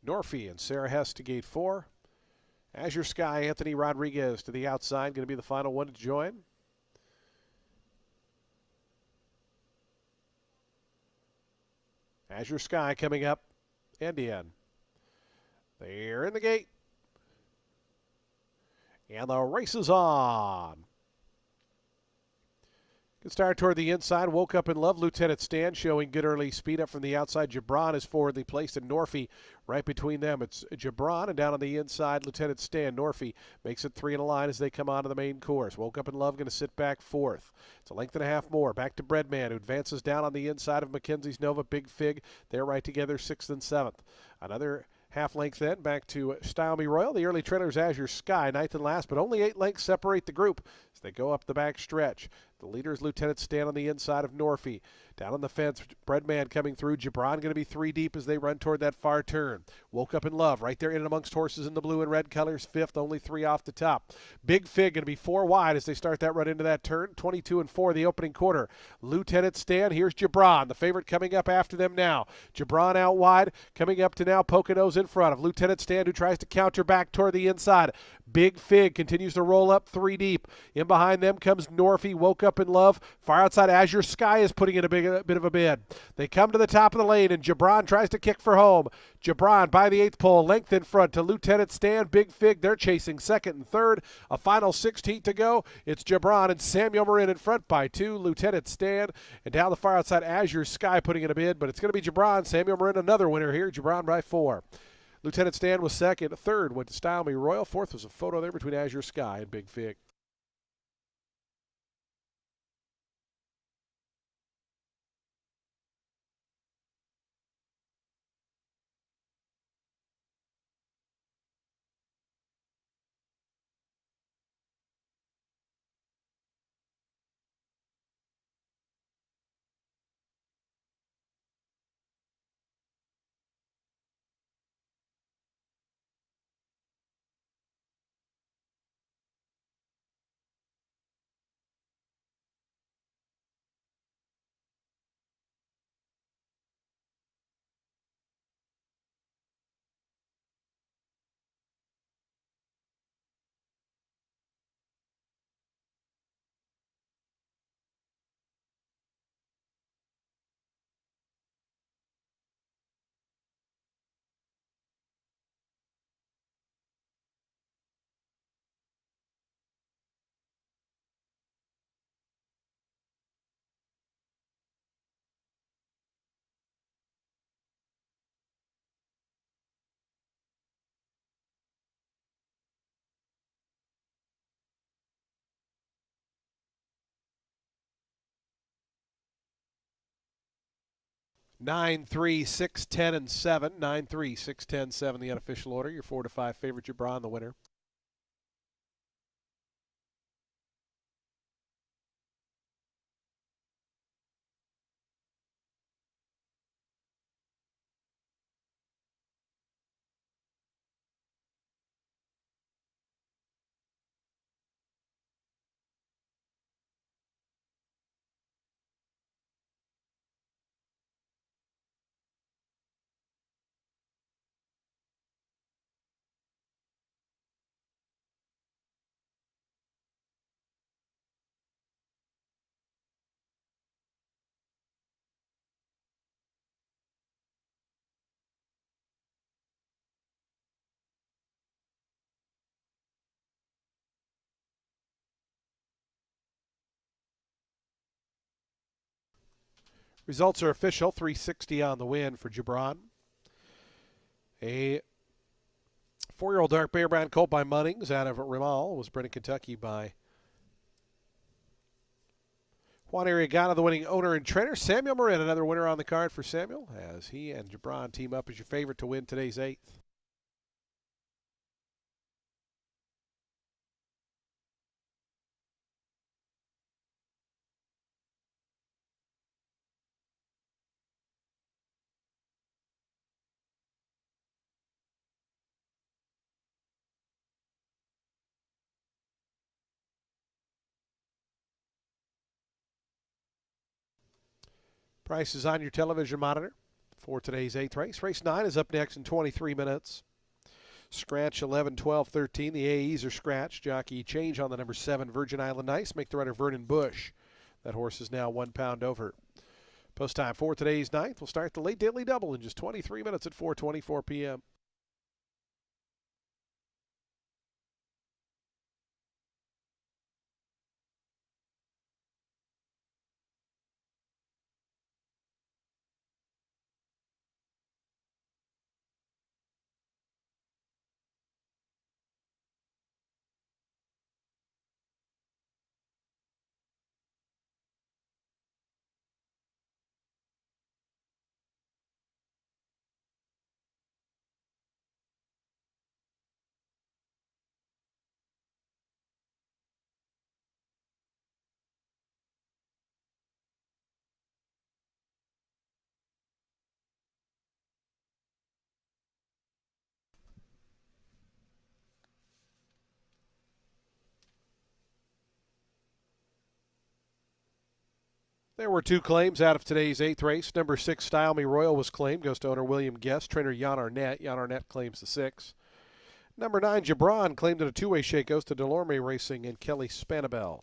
Norfie and Sarah Hess to gate 4. Azure Sky, Anthony Rodriguez to the outside, going to be the final one to join. Azure Sky coming up and in. They're in the gate. And the race is on. Good start toward the inside. Woke Up in Love. Lieutenant Stan showing good early speed up from the outside. Gibran is forwardly placed, and Norfie right between them. It's Gibran, and down on the inside, Lieutenant Stan. Norfie makes it 3 in a line as they come onto the main course. Woke Up in Love going to sit back 4th. It's a length and a half more. Back to Breadman, who advances down on the inside of Mackenzie's Nova. Big Fig, they're right together, 6th and 7th. Another half length then back to Style Me Royal. The early trailers Azure Sky, 9th and last, but only 8 lengths separate the group as they go up the back stretch. The leader is Lieutenant Stan on the inside of Norfie. Down on the fence, Breadman coming through. Gibran going to be 3 deep as they run toward that far turn. Woke Up in Love right there in amongst horses in the blue and red colors. 5th, only 3 off the top. Big Fig going to be 4 wide as they start that run into that turn. 22 and 4 the opening quarter. Lieutenant Stan, here's Gibran, the favorite coming up after them now. Gibran out wide, coming up to now Poconos in front of Lieutenant Stan, who tries to counter back toward the inside. Big Fig continues to roll up 3 deep. In behind them comes Norfie, Woke Up in Love. Far outside, Azure Sky is putting in a bit of a bid. They come to the top of the lane, and Gibran tries to kick for home. Gibran by the 8th pole, length in front to Lieutenant Stan. Big Fig, they're chasing 2nd and 3rd. A final 16 to go. It's Gibran and Samuel Marin in front by 2. Lieutenant Stan, and down the far outside, Azure Sky putting in a bid, but it's going to be Gibran. Samuel Marin, another winner here. Gibran by 4. Lieutenant Stan was 2nd. 3rd went to Style Me Royal. 4th was a photo there between Azure Sky and Big Fig. 9, 3, 6, 10, and 7. 9, 3, 6, 10, 7, the unofficial order. Your 4 to 5 favorite, Gibran, the winner. Results are official. 360 on the win for Gibran. A 4-year-old dark bear brand colt by Munnings out of Rimal was bred in Kentucky by Juan Arriagada, the winning owner and trainer. Samuel Marin, another winner on the card for Samuel, as he and Gibran team up as your favorite to win today's 8th. Price is on your television monitor for today's 8th race. Race 9 is up next in 23 minutes. Scratch 11, 12, 13. The AEs are scratched. Jockey change on the number 7, Virgin Island Nice. Make the rider Vernon Bush. That horse is now 1 pound over. Post time for today's 9th. We'll start the late daily double in just 23 minutes at 4:24 p.m. There were 2 claims out of today's 8th race. Number 6, Style Me Royal, was claimed. Goes to owner William Guest. Trainer Jan Arnett. Jan Arnett claims the 6. Number 9, Gibran, claimed in a 2-way shake. Goes to Delorme Racing and Kelly Spanabel.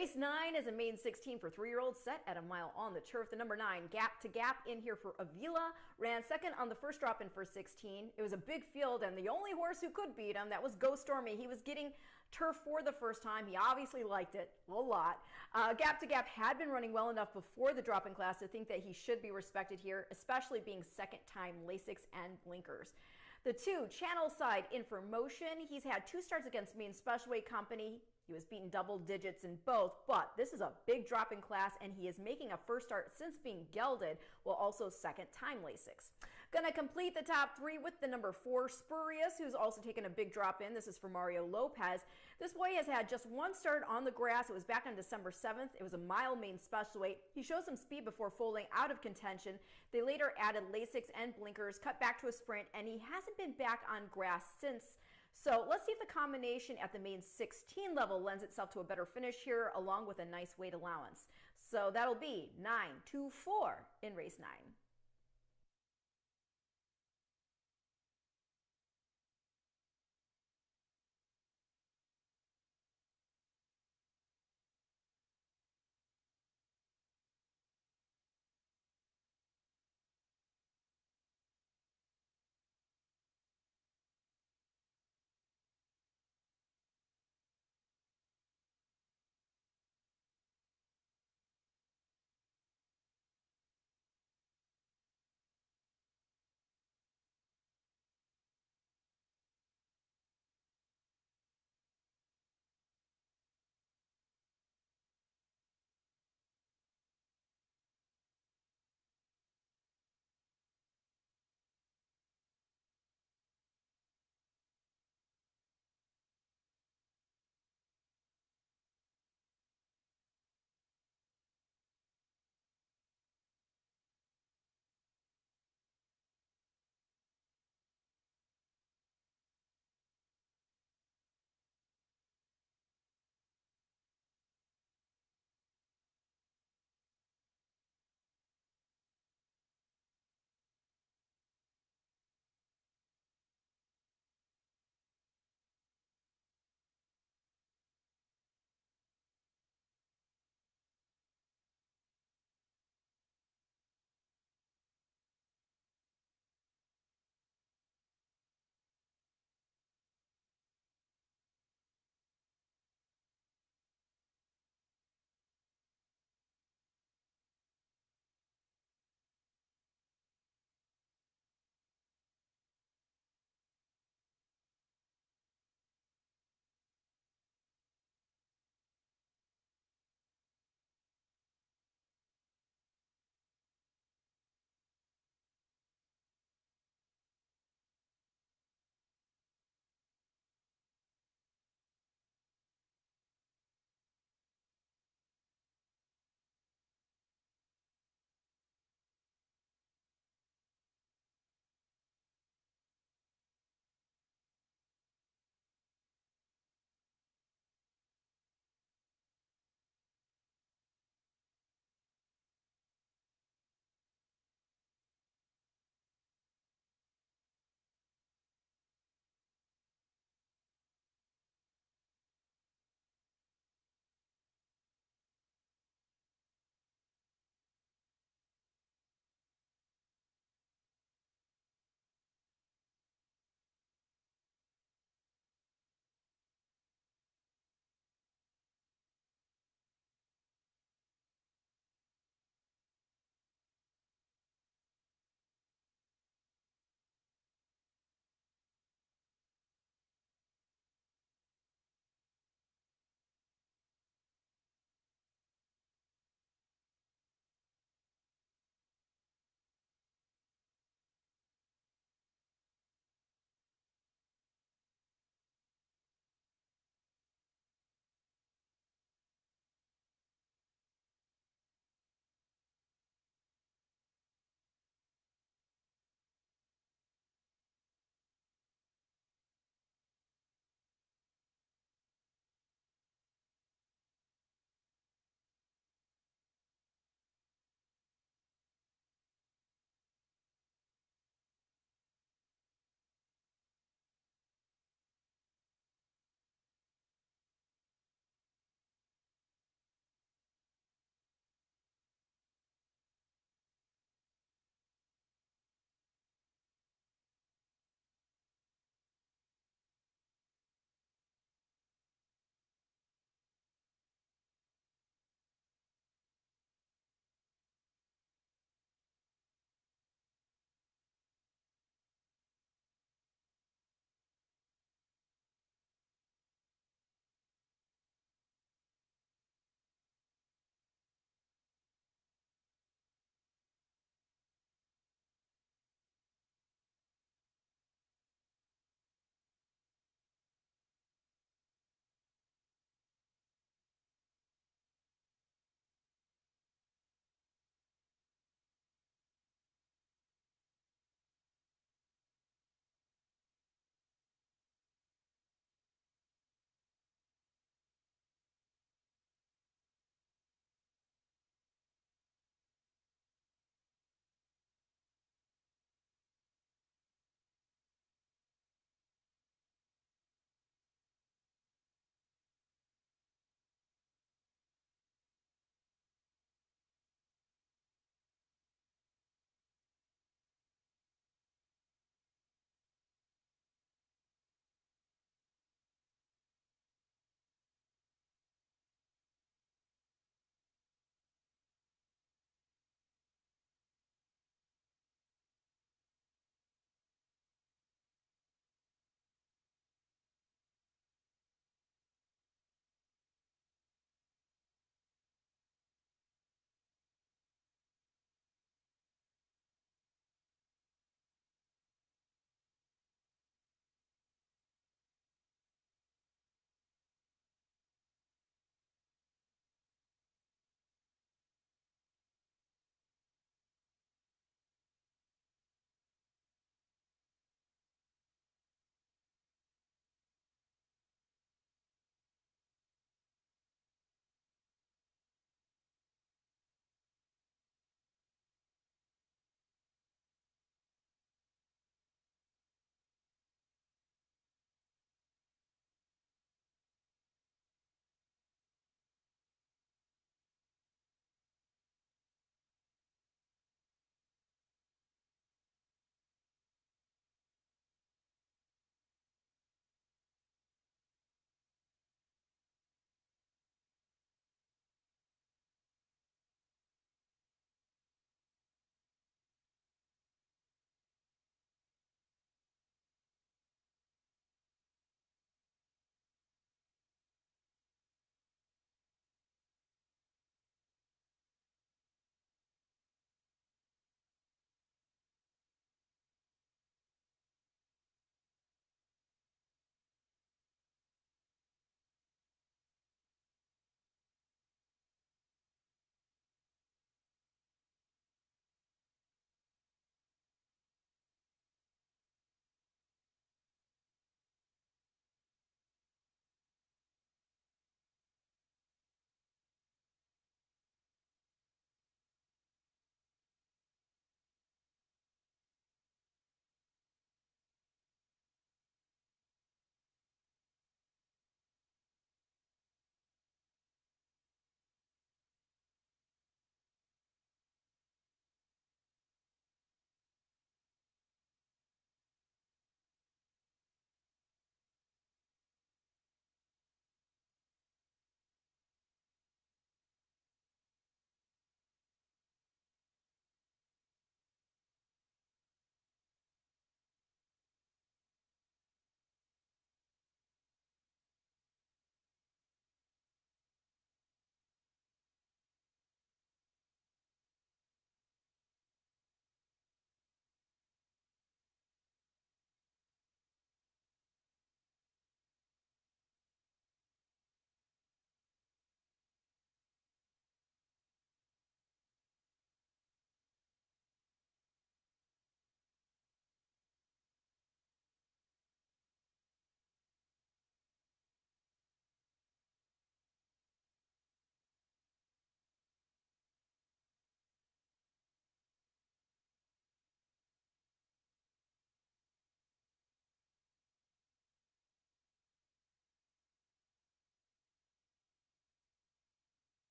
Race 9 is a main 16 for 3-year-olds set at a mile on the turf. The number 9, Gap to Gap, in here for Avila, ran second on the first drop in for 16. It was a big field, and the only horse who could beat him, that was Go Stormy. He was getting turf for the first time. He obviously liked it a lot. Gap to Gap had been running well enough before the drop in class to think that he should be respected here, especially being second time Lasix and blinkers. The 2, Channel Side in for Motion. He's had 2 starts against Maine Specialweight Company. He was beaten double digits in both, but this is a big drop in class, and he is making a first start since being gelded, while also second time Lasix. Gonna complete the top 3 with the number 4, Spurious, who's also taken a big drop in. This is for Mario Lopez. This boy has had just 1 start on the grass. It was back on December 7th. It was a mile Maine Specialweight. He showed some speed before folding out of contention. They later added Lasix and blinkers, cut back to a sprint, and he hasn't been back on grass since. So let's see if the combination at the main 16 level lends itself to a better finish here, along with a nice weight allowance. So that'll be 9-2-4 in race 9.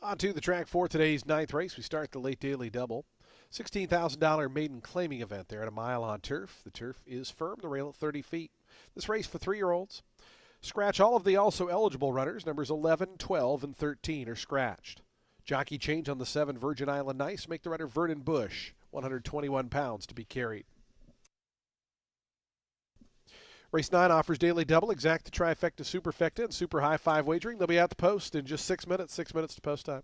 On to the track for today's ninth race. We start the late daily double. $16,000 maiden claiming event there at a mile on turf. The turf is firm, the rail at 30 feet. This race for 3-year-olds. Scratch all of the also eligible runners. Numbers 11, 12, and 13 are scratched. Jockey change on the 7 Virgin Island Nice. Make the runner Vernon Bush, 121 pounds to be carried. Race 9 offers daily double, exacta, trifecta, superfecta, and super high 5 wagering. They'll be at the post in just 6 minutes. 6 minutes to post time.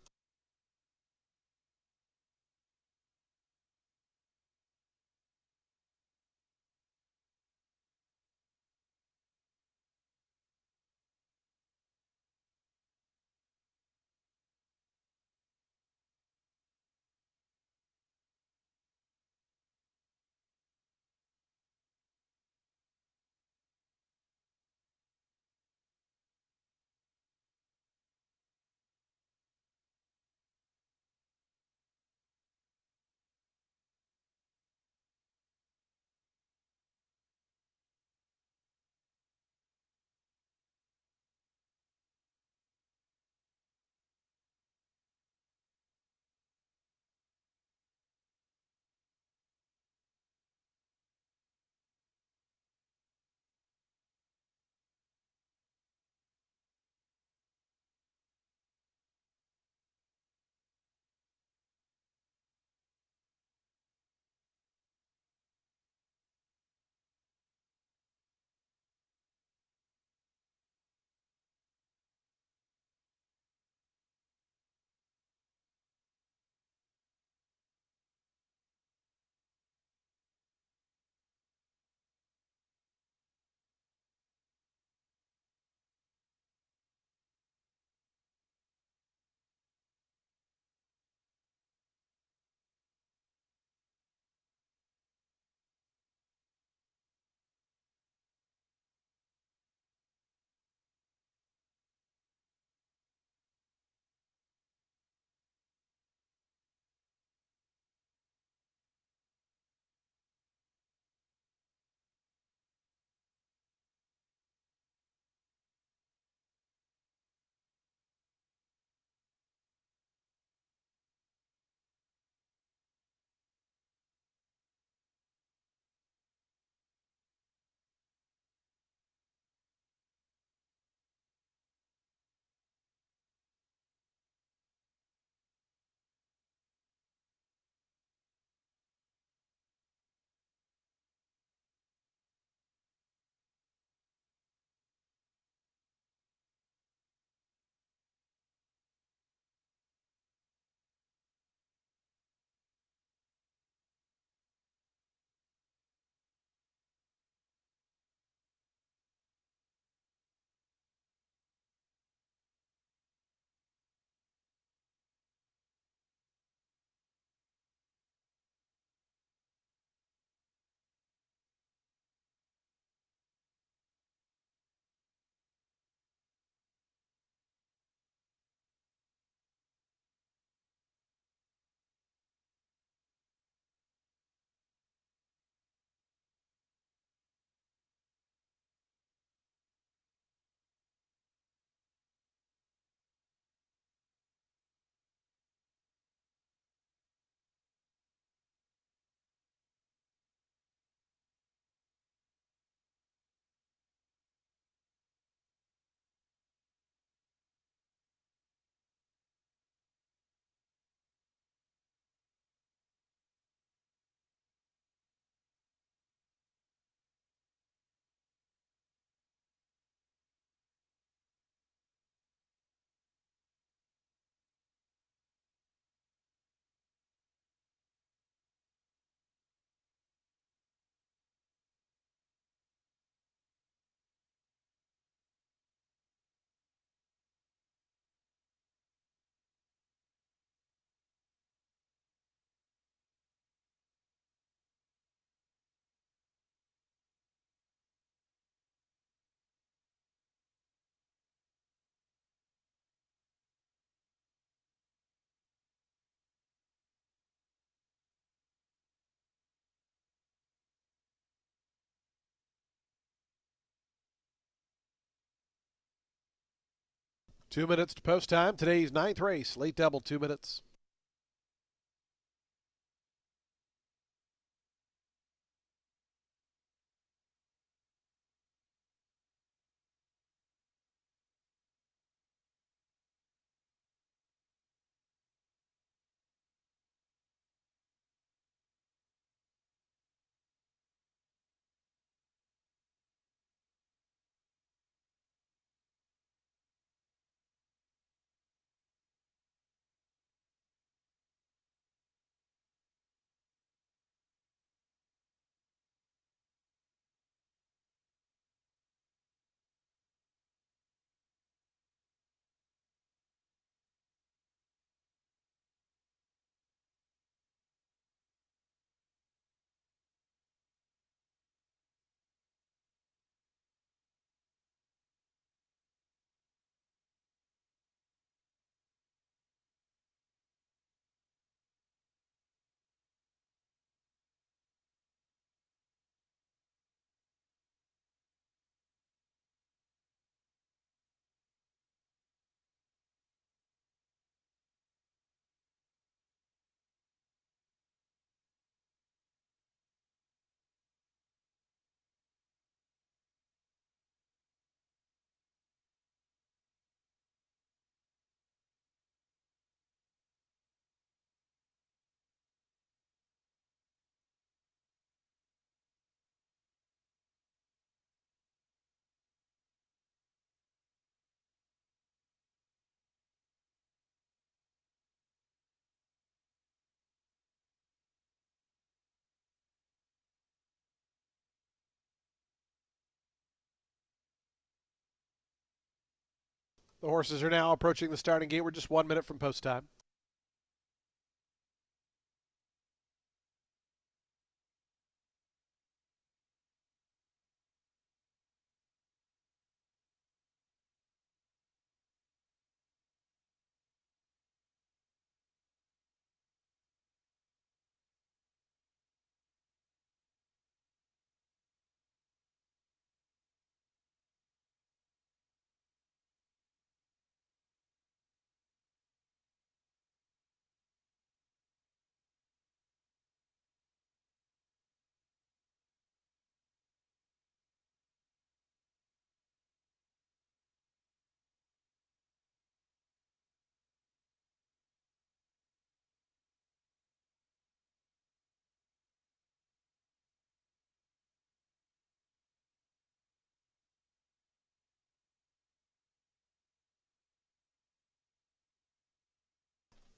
2 minutes to post time. Today's 9th race, late double, 2 minutes. The horses are now approaching the starting gate. We're just 1 minute from post time.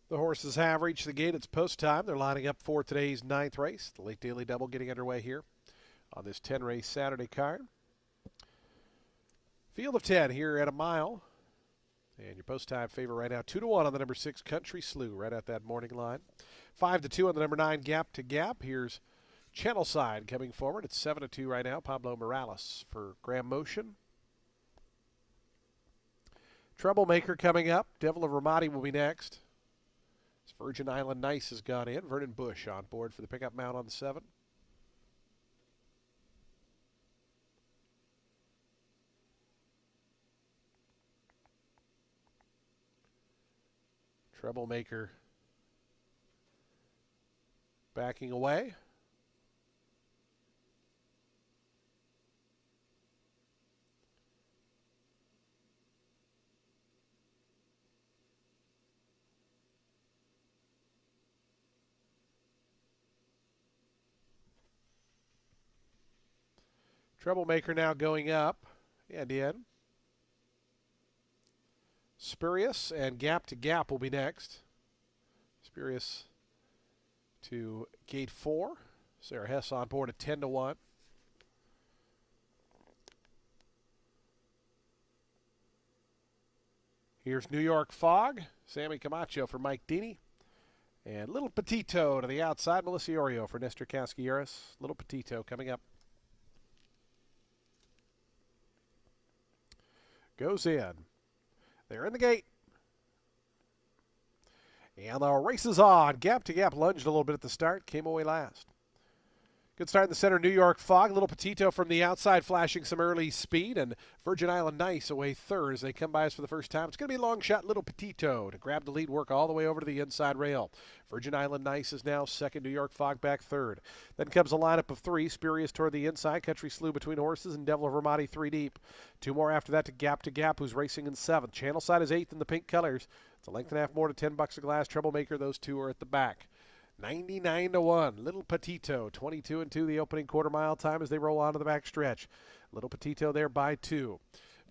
The horses have reached the gate. It's post time. They're lining up for today's 9th race. The late daily double getting underway here on this 10-race Saturday card. Field of 10 here at a mile. And your post time favor right now, 2-1 on the number 6 Country Slew, right at that morning line. 5-2 on the number 9 Gap to Gap. Here's Channel Side coming forward. It's 7-2 right now. Pablo Morales for Graham Motion. Troublemaker coming up. Devil of Ramadi will be next. Virgin Island Nice has gone in. Vernon Bush on board for the pickup mount on the 7. Troublemaker backing away. Troublemaker now going up and in. Spurious and Gap to Gap will be next. Spurious to gate 4. Sarah Hess on board at 10-1. Here's New York Fog. Sammy Camacho for Mike Deeney. And Little Petito to the outside. Melissa Iorio for Nestor Casquieres. Little Petito coming up. Goes in. They're in the gate. And the race is on. Gap to Gap lunged a little bit at the start. Came away last. Good start in the center, New York Fog. Little Petito from the outside flashing some early speed, and Virgin Island Nice away third as they come by us for the first time. It's going to be a long shot, Little Petito to grab the lead, work all the way over to the inside rail. Virgin Island Nice is now second, New York Fog back third. Then comes a lineup of three, Spurious toward the inside, Country Slew between horses, and Devil of Ramadi three deep. Two more after that to Gap, who's racing in seventh. Channel Side is eighth in the pink colors. It's a length and a half more to $10 a glass. Troublemaker, those two are at the back. 99-1. Little Petito, 22-2 the opening quarter mile time as they roll onto the back stretch. Little Petito there by 2.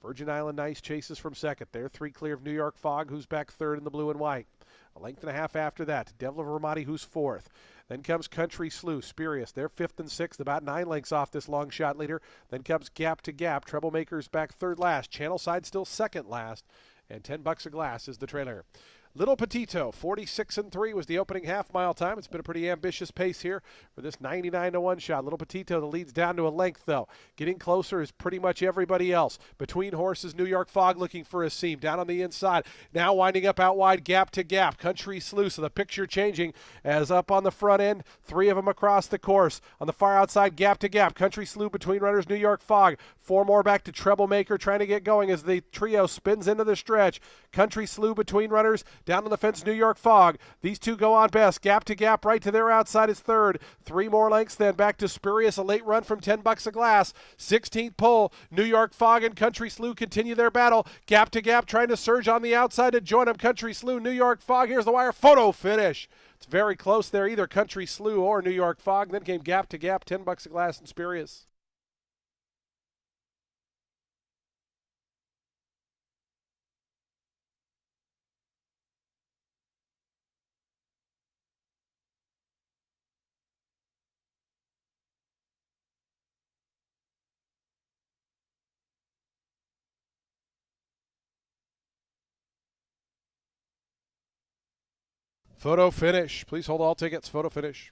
Virgin Island Nice chases from second. They're 3 clear of New York Fog, who's back third in the blue and white. A length and a half after that. Devil of Ramadi, who's fourth. Then comes Country Slew, Spurious. They're fifth and sixth, about 9 lengths off this long shot leader. Then comes Gap. Troublemaker's back third last. Channel Side still second last. And $10 a glass is the trailer. Little Petito, 46-3 was the opening half-mile time. It's been a pretty ambitious pace here for this 99-1 shot. Little Petito, the lead's down to a length, though. Getting closer is pretty much everybody else. Between horses, New York Fog looking for a seam. Down on the inside. Now winding up out wide, Gap. Country Slew, so the picture changing as up on the front end, 3 of them across the course. On the far outside, Gap. Country Slew between runners, New York Fog. 4 more back to Troublemaker, trying to get going as the trio spins into the stretch. Country Slew between runners. Down on the fence, New York Fog. These two go on best. Gap right to their outside is third. 3 more lengths then back to Spurious. A late run from $10 a glass. 16th pole. New York Fog and Country Slew continue their battle. Gap trying to surge on the outside to join them. Country Slew, New York Fog. Here's the wire. Photo finish. It's very close there. Either Country Slew or New York Fog. Then came Gap, $10 a glass and Spurious. Photo finish. Please hold all tickets. Photo finish.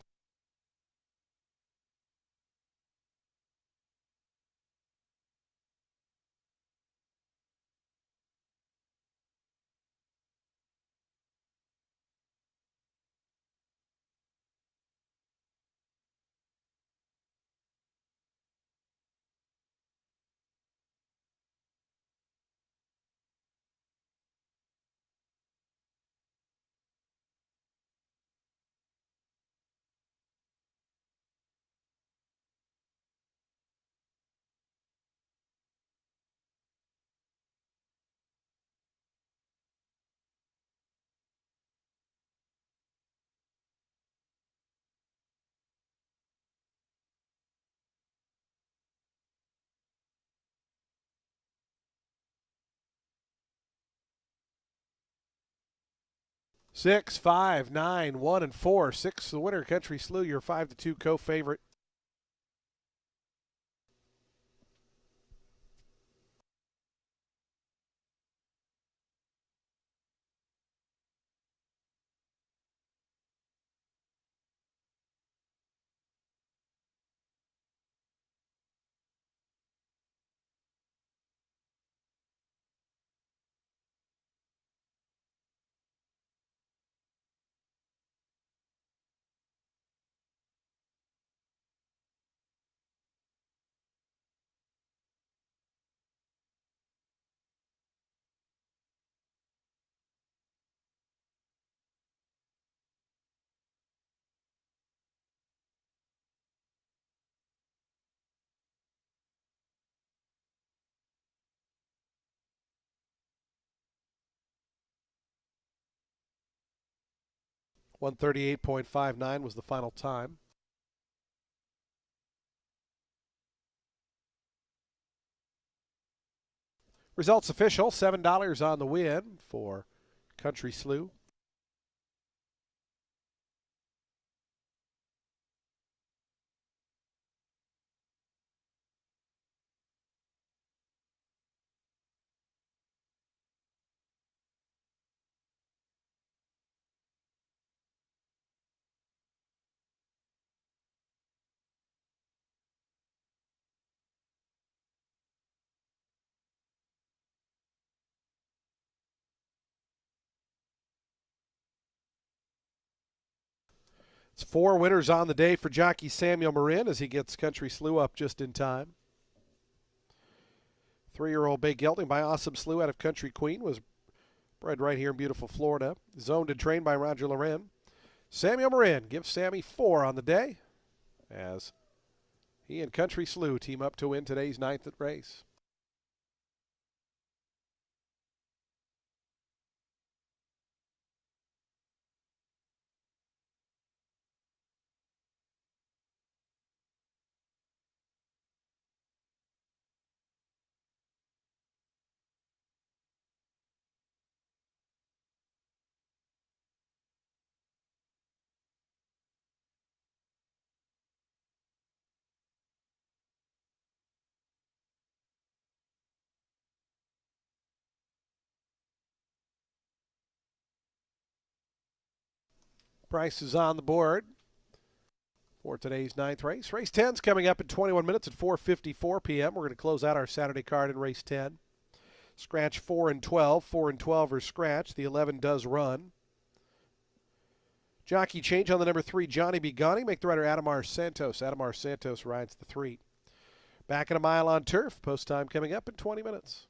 Six, 5, 9, 1, and 4. 6 the winner. Country Slew, your 5-2 co-favorite. $138.59 was the final time. Results official, $7 on the win for Country Slew. It's 4 winners on the day for jockey Samuel Marin as he gets Country Slew up just in time. 3-year-old Bay Gelding by Awesome Slew out of Country Queen was bred right here in beautiful Florida. Zoned and trained by Roger Loren. Samuel Marin gives Sammy 4 on the day as he and Country Slew team up to win today's 9th race. Prices on the board for today's 9th race. Race 10 is coming up in 21 minutes at 4:54 p.m. We're going to close out our Saturday card in race 10. Scratch 4 and 12. 4 and 12 are scratch. The 11 does run. Jockey change on the number 3, Johnny B. Gonny. Make the rider Adamar Santos. Adamar Santos rides the 3. Back in a mile on turf. Post time coming up in 20 minutes.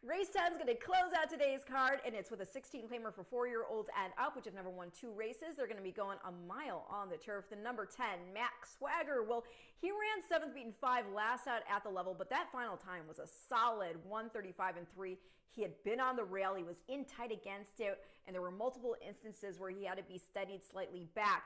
Race 10 is going to close out today's card, and it's with a 16 claimer for 4-year-olds and up, which have never won 2 races. They're going to be going a mile on the turf. The number 10, Max Swagger. Well, he ran 7th beaten 5 last out at the level, but that final time was a solid 1:35.3. He had been on the rail. He was in tight against it, and there were multiple instances where he had to be steadied slightly back.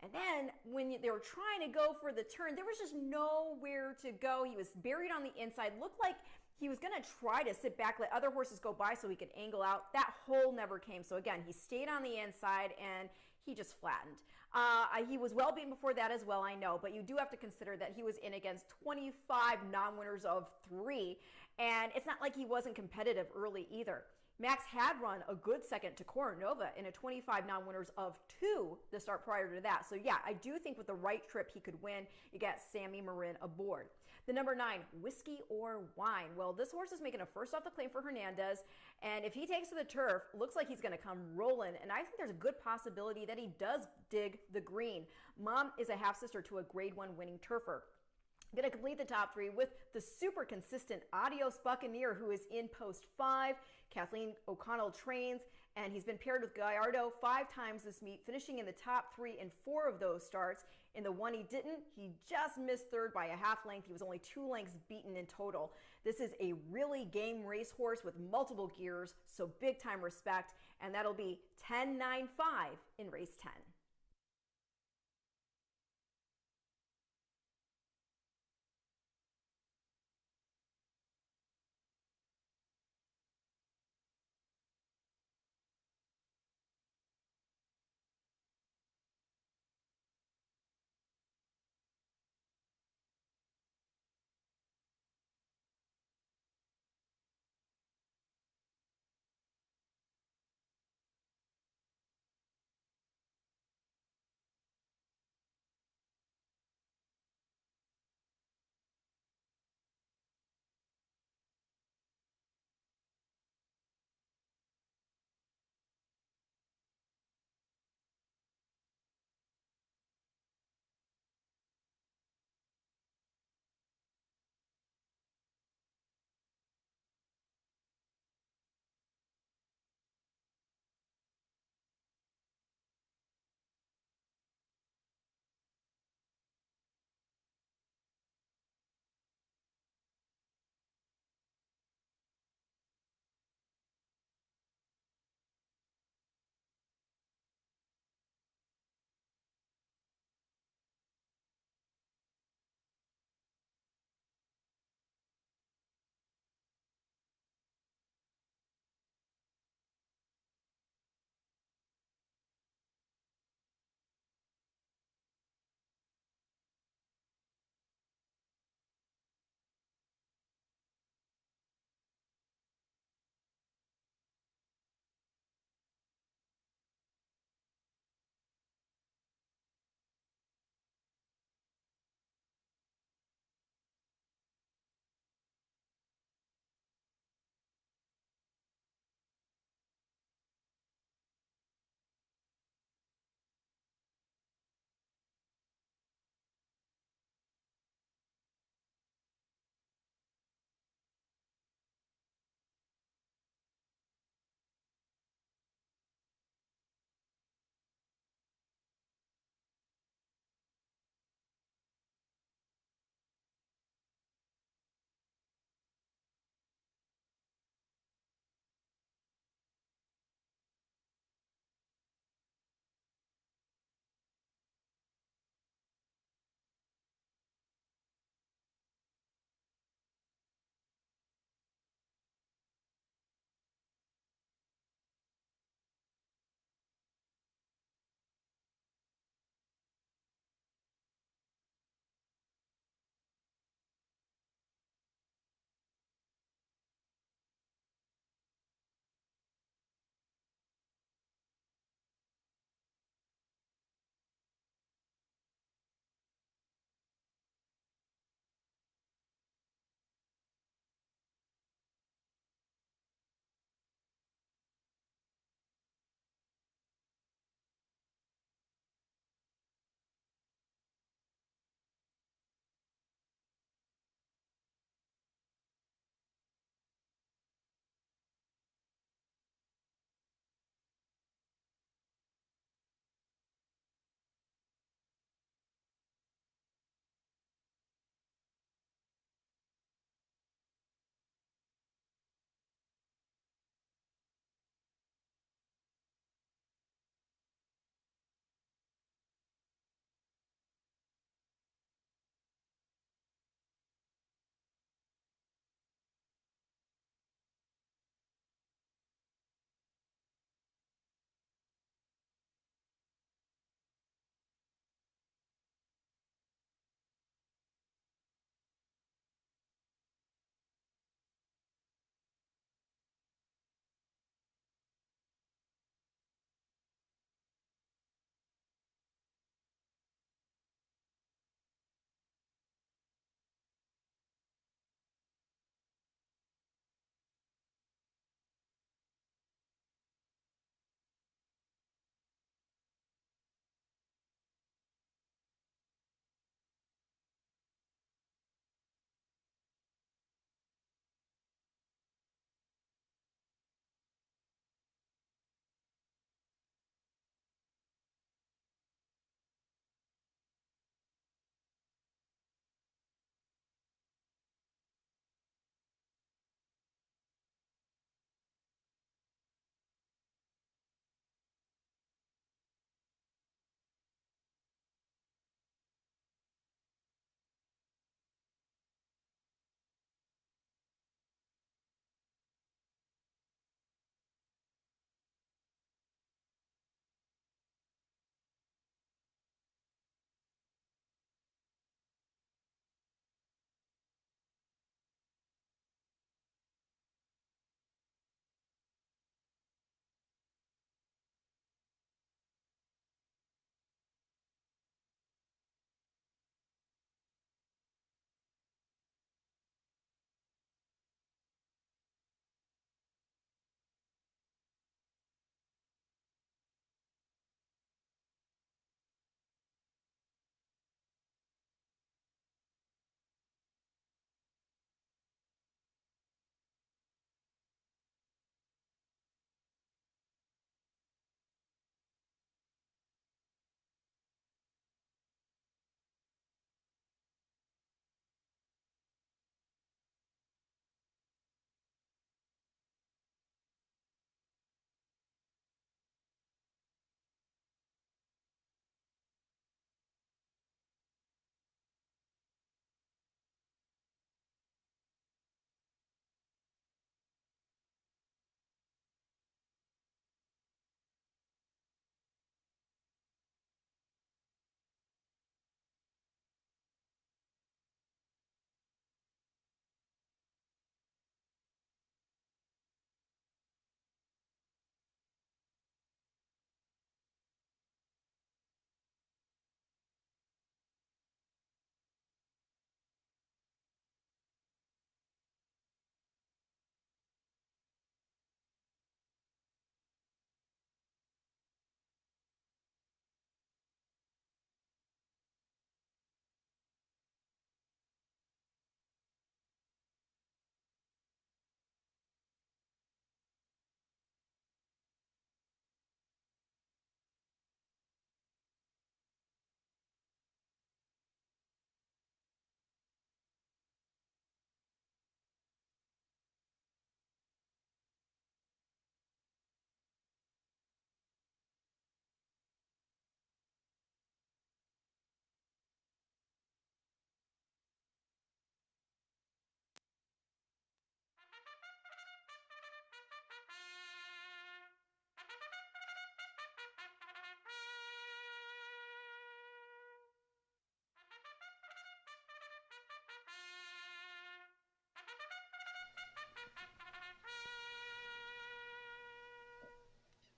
And then when they were trying to go for the turn, there was just nowhere to go. He was buried on the inside. Looked like he was going to try to sit back, let other horses go by so he could angle out. That hole never came. So again, he stayed on the inside and he just flattened. He was well beaten before that as well, I know, but you do have to consider that he was in against 25 non-winners of 3, and it's not like he wasn't competitive early either. Max had run a good second to Coronova in a 25 non-winners of 2 the start prior to that. So yeah, I do think with the right trip he could win. You got Sammy Marin aboard. The number 9, Whiskey or Wine. Well, this horse is making a first off the claim for Hernandez, and if he takes to the turf, looks like he's going to come rolling, and I think there's a good possibility that he does dig the green. Mom is a half-sister to a Grade 1 winning turfer. Going to complete the top 3 with the super consistent Adios Buccaneer, who is in post 5. Kathleen O'Connell trains, and he's been paired with Gallardo 5 times this meet, finishing in the top 3 in 4 of those starts. In the one he didn't, he just missed 3rd by a half length. He was only 2 lengths beaten in total. This is a really game racehorse with multiple gears, so big time respect, and that'll be 10.95 in race 10.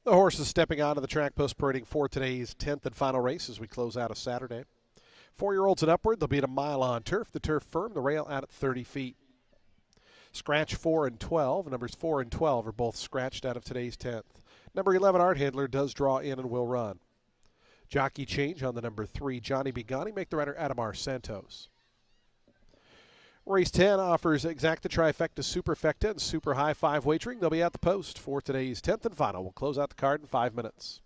The horses stepping onto the track post parading for today's 10th and final race as we close out a Saturday. 4-year-olds and upward, they'll be at a mile on turf. The turf firm, the rail out at 30 feet. Scratch 4 and 12. Numbers 4 and 12 are both scratched out of today's 10th. Number 11, Art Handler, does draw in and will run. Jockey change on the number 3, Johnny Bigani, make the rider Adamar Santos. Race 10 offers Exacta Trifecta, Superfecta, and Super High 5 wagering. They'll be at the post for today's 10th and final. We'll close out the card in 5 minutes.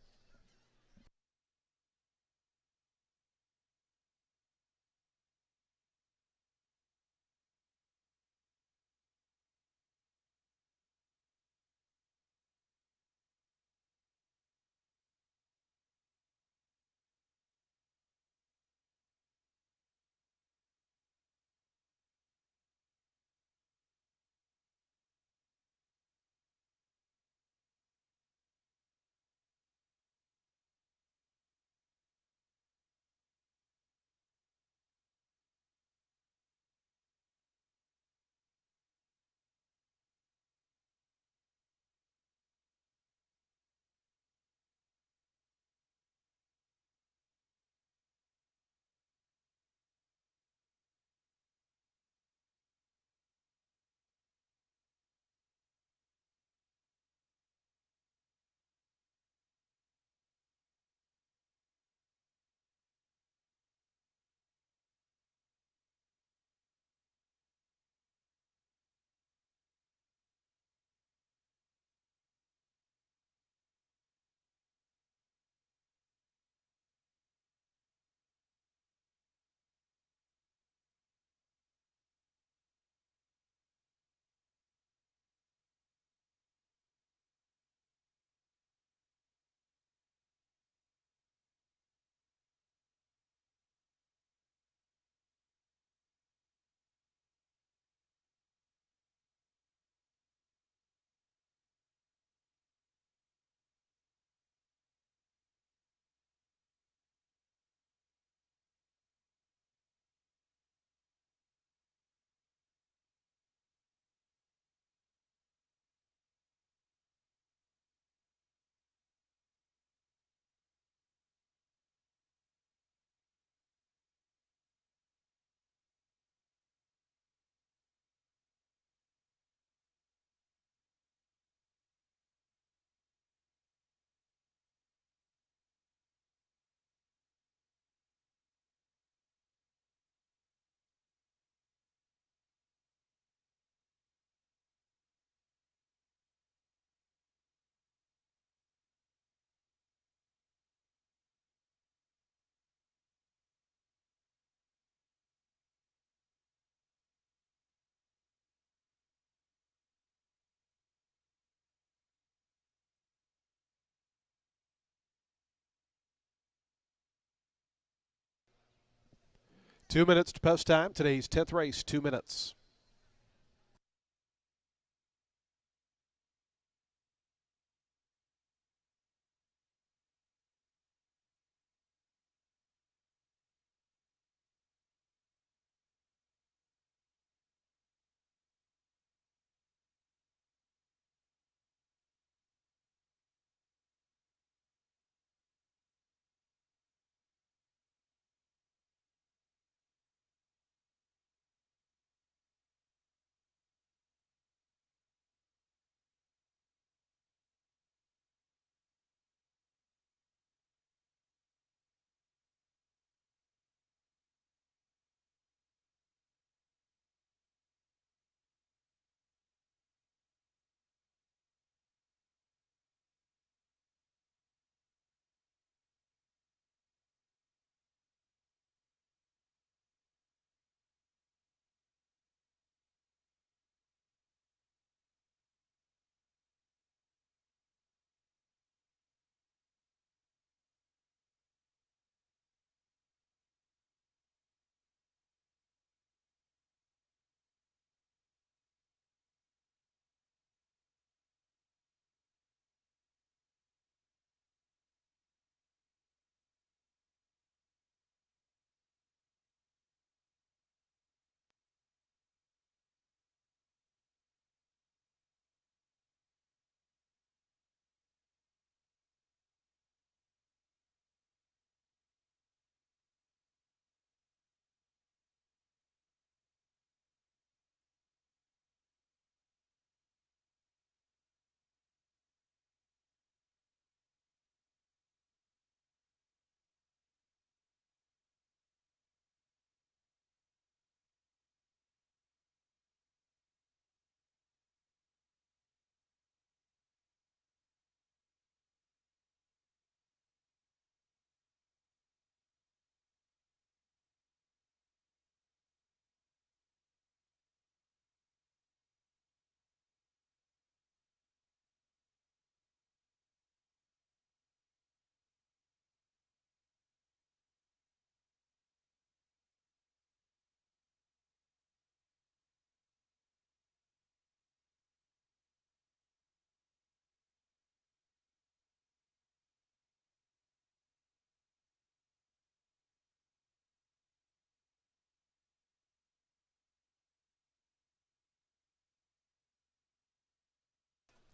Two minutes to post time. Today's 10th race, 2 minutes.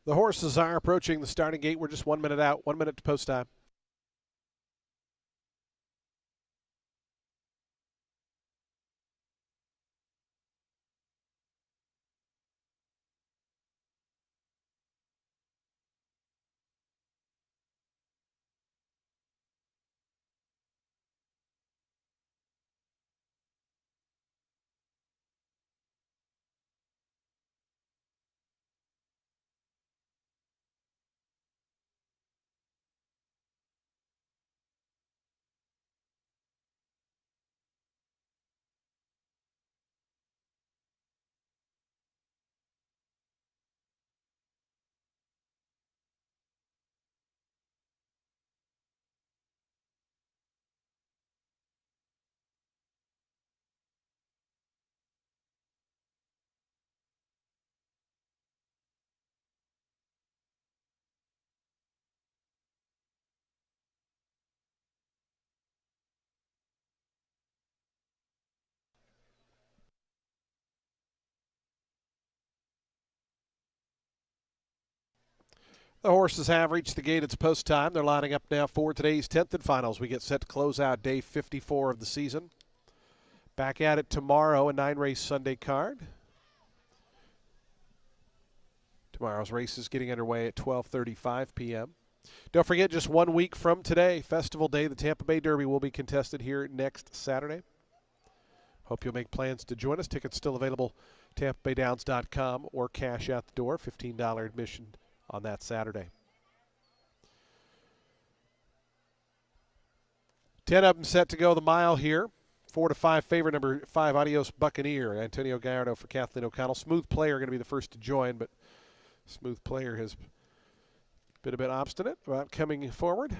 The horses are approaching the starting gate. We're just 1 minute out, 1 minute to post time. The horses have reached the gate. It's post time. They're lining up now for today's 10th and finals. We get set to close out day 54 of the season. Back at it tomorrow, a 9-race Sunday card. Tomorrow's race is getting underway at 12:35 p.m. Don't forget, just 1 week from today, Festival Day, the Tampa Bay Derby will be contested here next Saturday. Hope you'll make plans to join us. Tickets still available, TampaBayDowns.com, or cash out the door, $15 admission on that Saturday. 10 of them set to go the mile here. 4 to 5 favorite, number 5, Adios Buccaneer. Antonio Gallardo for Kathleen O'Connell. Smooth Player going to be the first to join, but Smooth Player has been a bit obstinate about coming forward.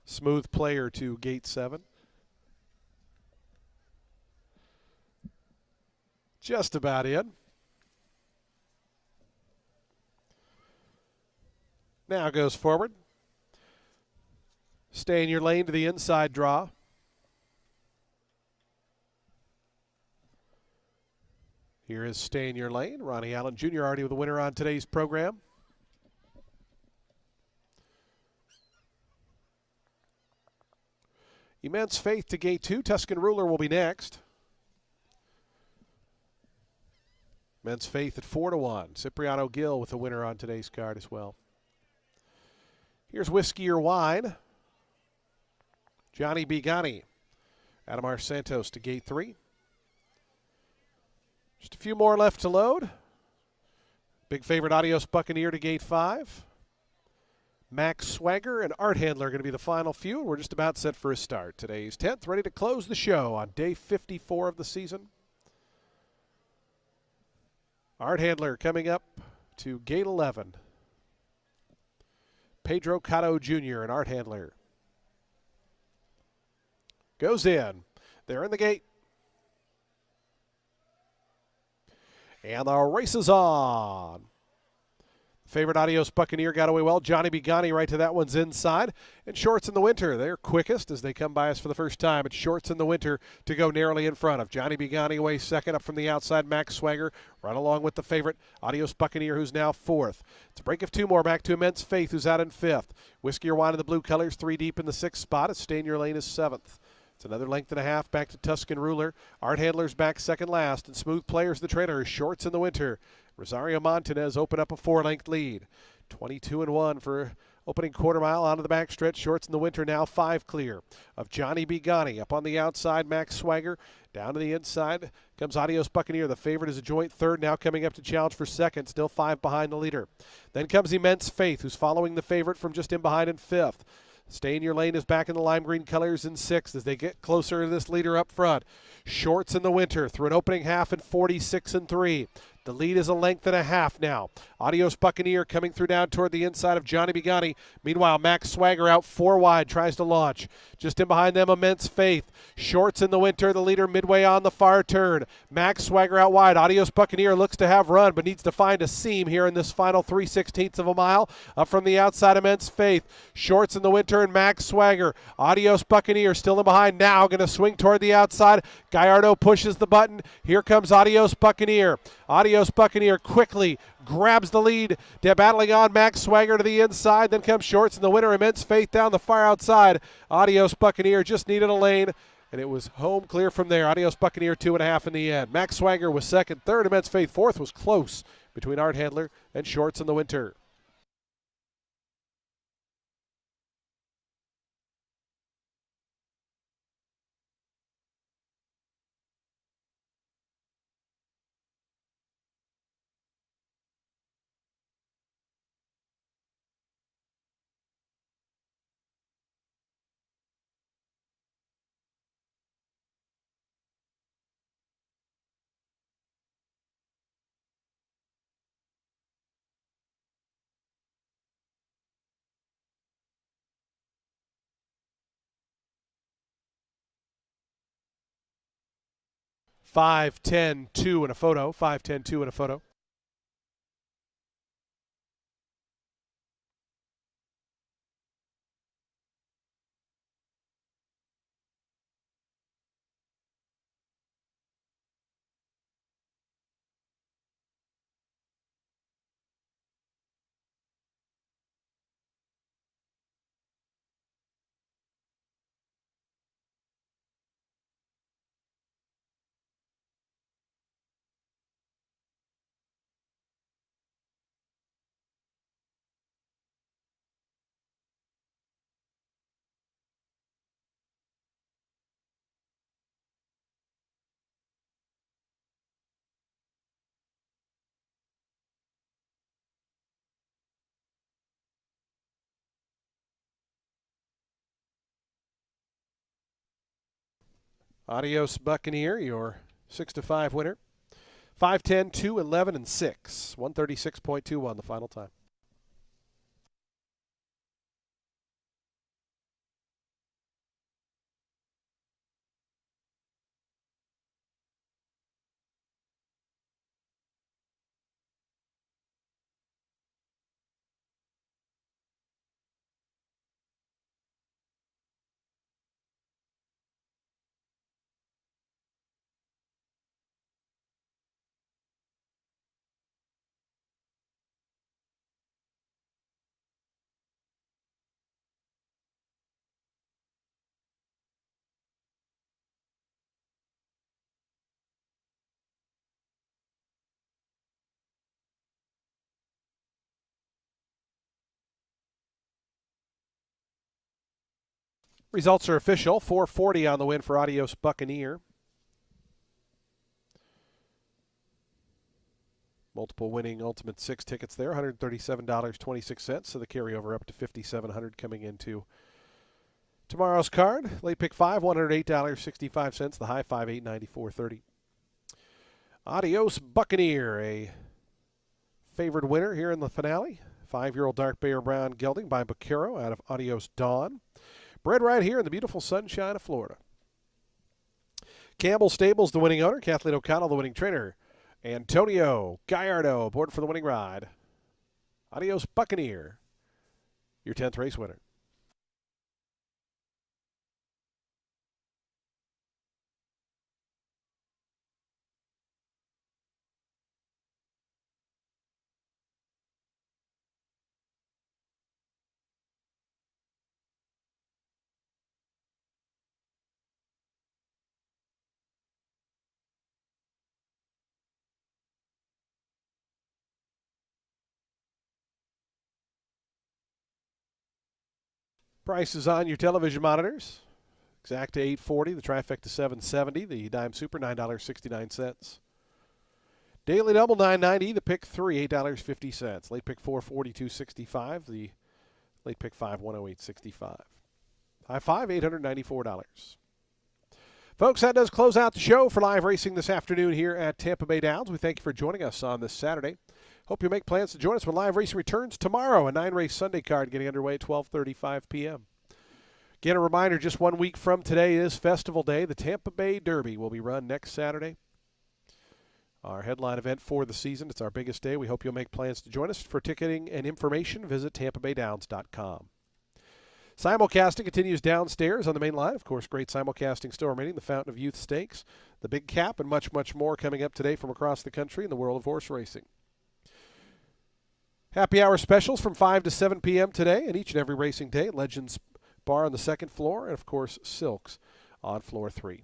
Smooth Player to gate 7. Just about in. Now goes forward. Stay in your lane to the inside draw. Here is Stay in Your Lane. Ronnie Allen Jr. already with the winner on today's program. Immense Faith to gate 2. Tuscan Ruler will be next. Immense Faith at 4 to 1. Cipriano Gill with the winner on today's card as well. Here's Whiskey or Wine. Johnny Bigani. Adamar Santos to gate 3. Just a few more left to load. Big favorite Adios Buccaneer to gate 5. Max Swagger and Art Handler are going to be the final few. We're just about set for a start. Today's 10th, ready to close the show on day 54 of the season. Art Handler coming up to gate 11. Pedro Cotto Jr. and Art Handler. Goes in. They're in the gate. And the race is on. Favorite Adios Buccaneer got away well. Johnny Bigani right to that one's inside. And Shorts in the Winter, they're quickest as they come by us for the first time. It's Shorts in the Winter to go narrowly in front of. Johnny Bigani away second. Up from the outside, Max Swagger right along with the favorite Adios Buccaneer, who's now 4th. It's a break of 2 more back to Immense Faith, who's out in 5th. Whiskey or Wine in the blue colors, 3 deep in the 6th spot. It's Stay in Your Lane is 7th. It's another length and a half back to Tuscan Ruler. Art Handler's back second last, and Smooth Player's the trailer. Shorts in the Winter. Rosario Montanez open up a 4-length lead. 22-1 for opening quarter mile onto the backstretch. Shorts in the Winter now 5 clear of Johnny Bigani. Up on the outside, Max Swagger. Down to the inside comes Adios Buccaneer. The favorite is a joint 3rd, now coming up to challenge for 2nd. Still 5 behind the leader. Then comes Immense Faith, who's following the favorite from just in behind in 5th. Stay in Your Lane is back in the lime green colors in 6th as they get closer to this leader up front. Shorts in the Winter through an opening half at 46-3. The lead is a length and a half now. Adios Buccaneer coming through down toward the inside of Johnny Bigani. Meanwhile, Max Swagger out 4 wide, tries to launch. Just in behind them, Immense Faith. Shorts in the Winter, the leader midway on the far turn. Max Swagger out wide. Adios Buccaneer looks to have run, but needs to find a seam here in this final 3/16 of a mile. Up from the outside, Immense Faith. Shorts in the Winter and Max Swagger. Adios Buccaneer still in behind now, going to swing toward the outside. Gallardo pushes the button. Here comes Adios Buccaneer. Adios Buccaneer quickly grabs the lead. They're battling on Max Swagger to the inside. Then comes Shorts in the Winter. Immense Faith down the far outside. Adios Buccaneer just needed a lane, and it was home clear from there. Adios Buccaneer 2.5 in the end. Max Swagger was second. Third, Immense Faith. Fourth was close between Art Handler and Shorts in the Winter. Five, 10, 2 in a photo. 5, 10, 2 in a photo. Adios Buccaneer, your 6-5 winner. 5, 10, 2, 11, and 6. 136.21 the final time. Results are official. 440 on the win for Adios Buccaneer. Multiple winning Ultimate 6 tickets there, $137.26. So the carryover up to $5,700 coming into tomorrow's card. Late pick 5, $108.65. The high 5, $894.30. Adios Buccaneer, a favored winner here in the finale. 5-year-old dark Bear Brown gelding by Vaquero out of Adios Dawn. Bred right here in the beautiful sunshine of Florida. Campbell Stables, the winning owner. Kathleen O'Connell, the winning trainer. Antonio Gallardo aboard for the winning ride. Adios Buccaneer, your 10th race winner. Prices on your television monitors. Exacta $840, the trifecta $770, the dime super $9.69. Daily double $9.90, the pick 3 $8.50. Late pick 4 $42.65, the late pick 5 $108.65. High 5 $894. Folks, that does close out the show for live racing this afternoon here at Tampa Bay Downs. We thank you for joining us on this Saturday. Hope you make plans to join us when live racing returns tomorrow. A 9-race Sunday card getting underway at 12:35 p.m. Again, a reminder, just 1 week from today is Festival Day. The Tampa Bay Derby will be run next Saturday. Our headline event for the season. It's our biggest day. We hope you'll make plans to join us. For ticketing and information, visit tampabaydowns.com. Simulcasting continues downstairs on the main line. Of course, great simulcasting still remaining. The Fountain of Youth Stakes, the Big Cap, and much, much more coming up today from across the country in the world of horse racing. Happy hour specials from 5 to 7 p.m. today and each and every racing day. Legends Bar on the second floor, and, of course, Silks on floor 3.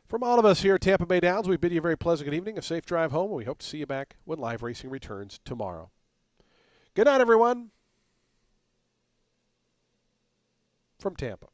From all of us here at Tampa Bay Downs, we bid you a very pleasant good evening, a safe drive home, and we hope to see you back when live racing returns tomorrow. Good night, everyone. From Tampa.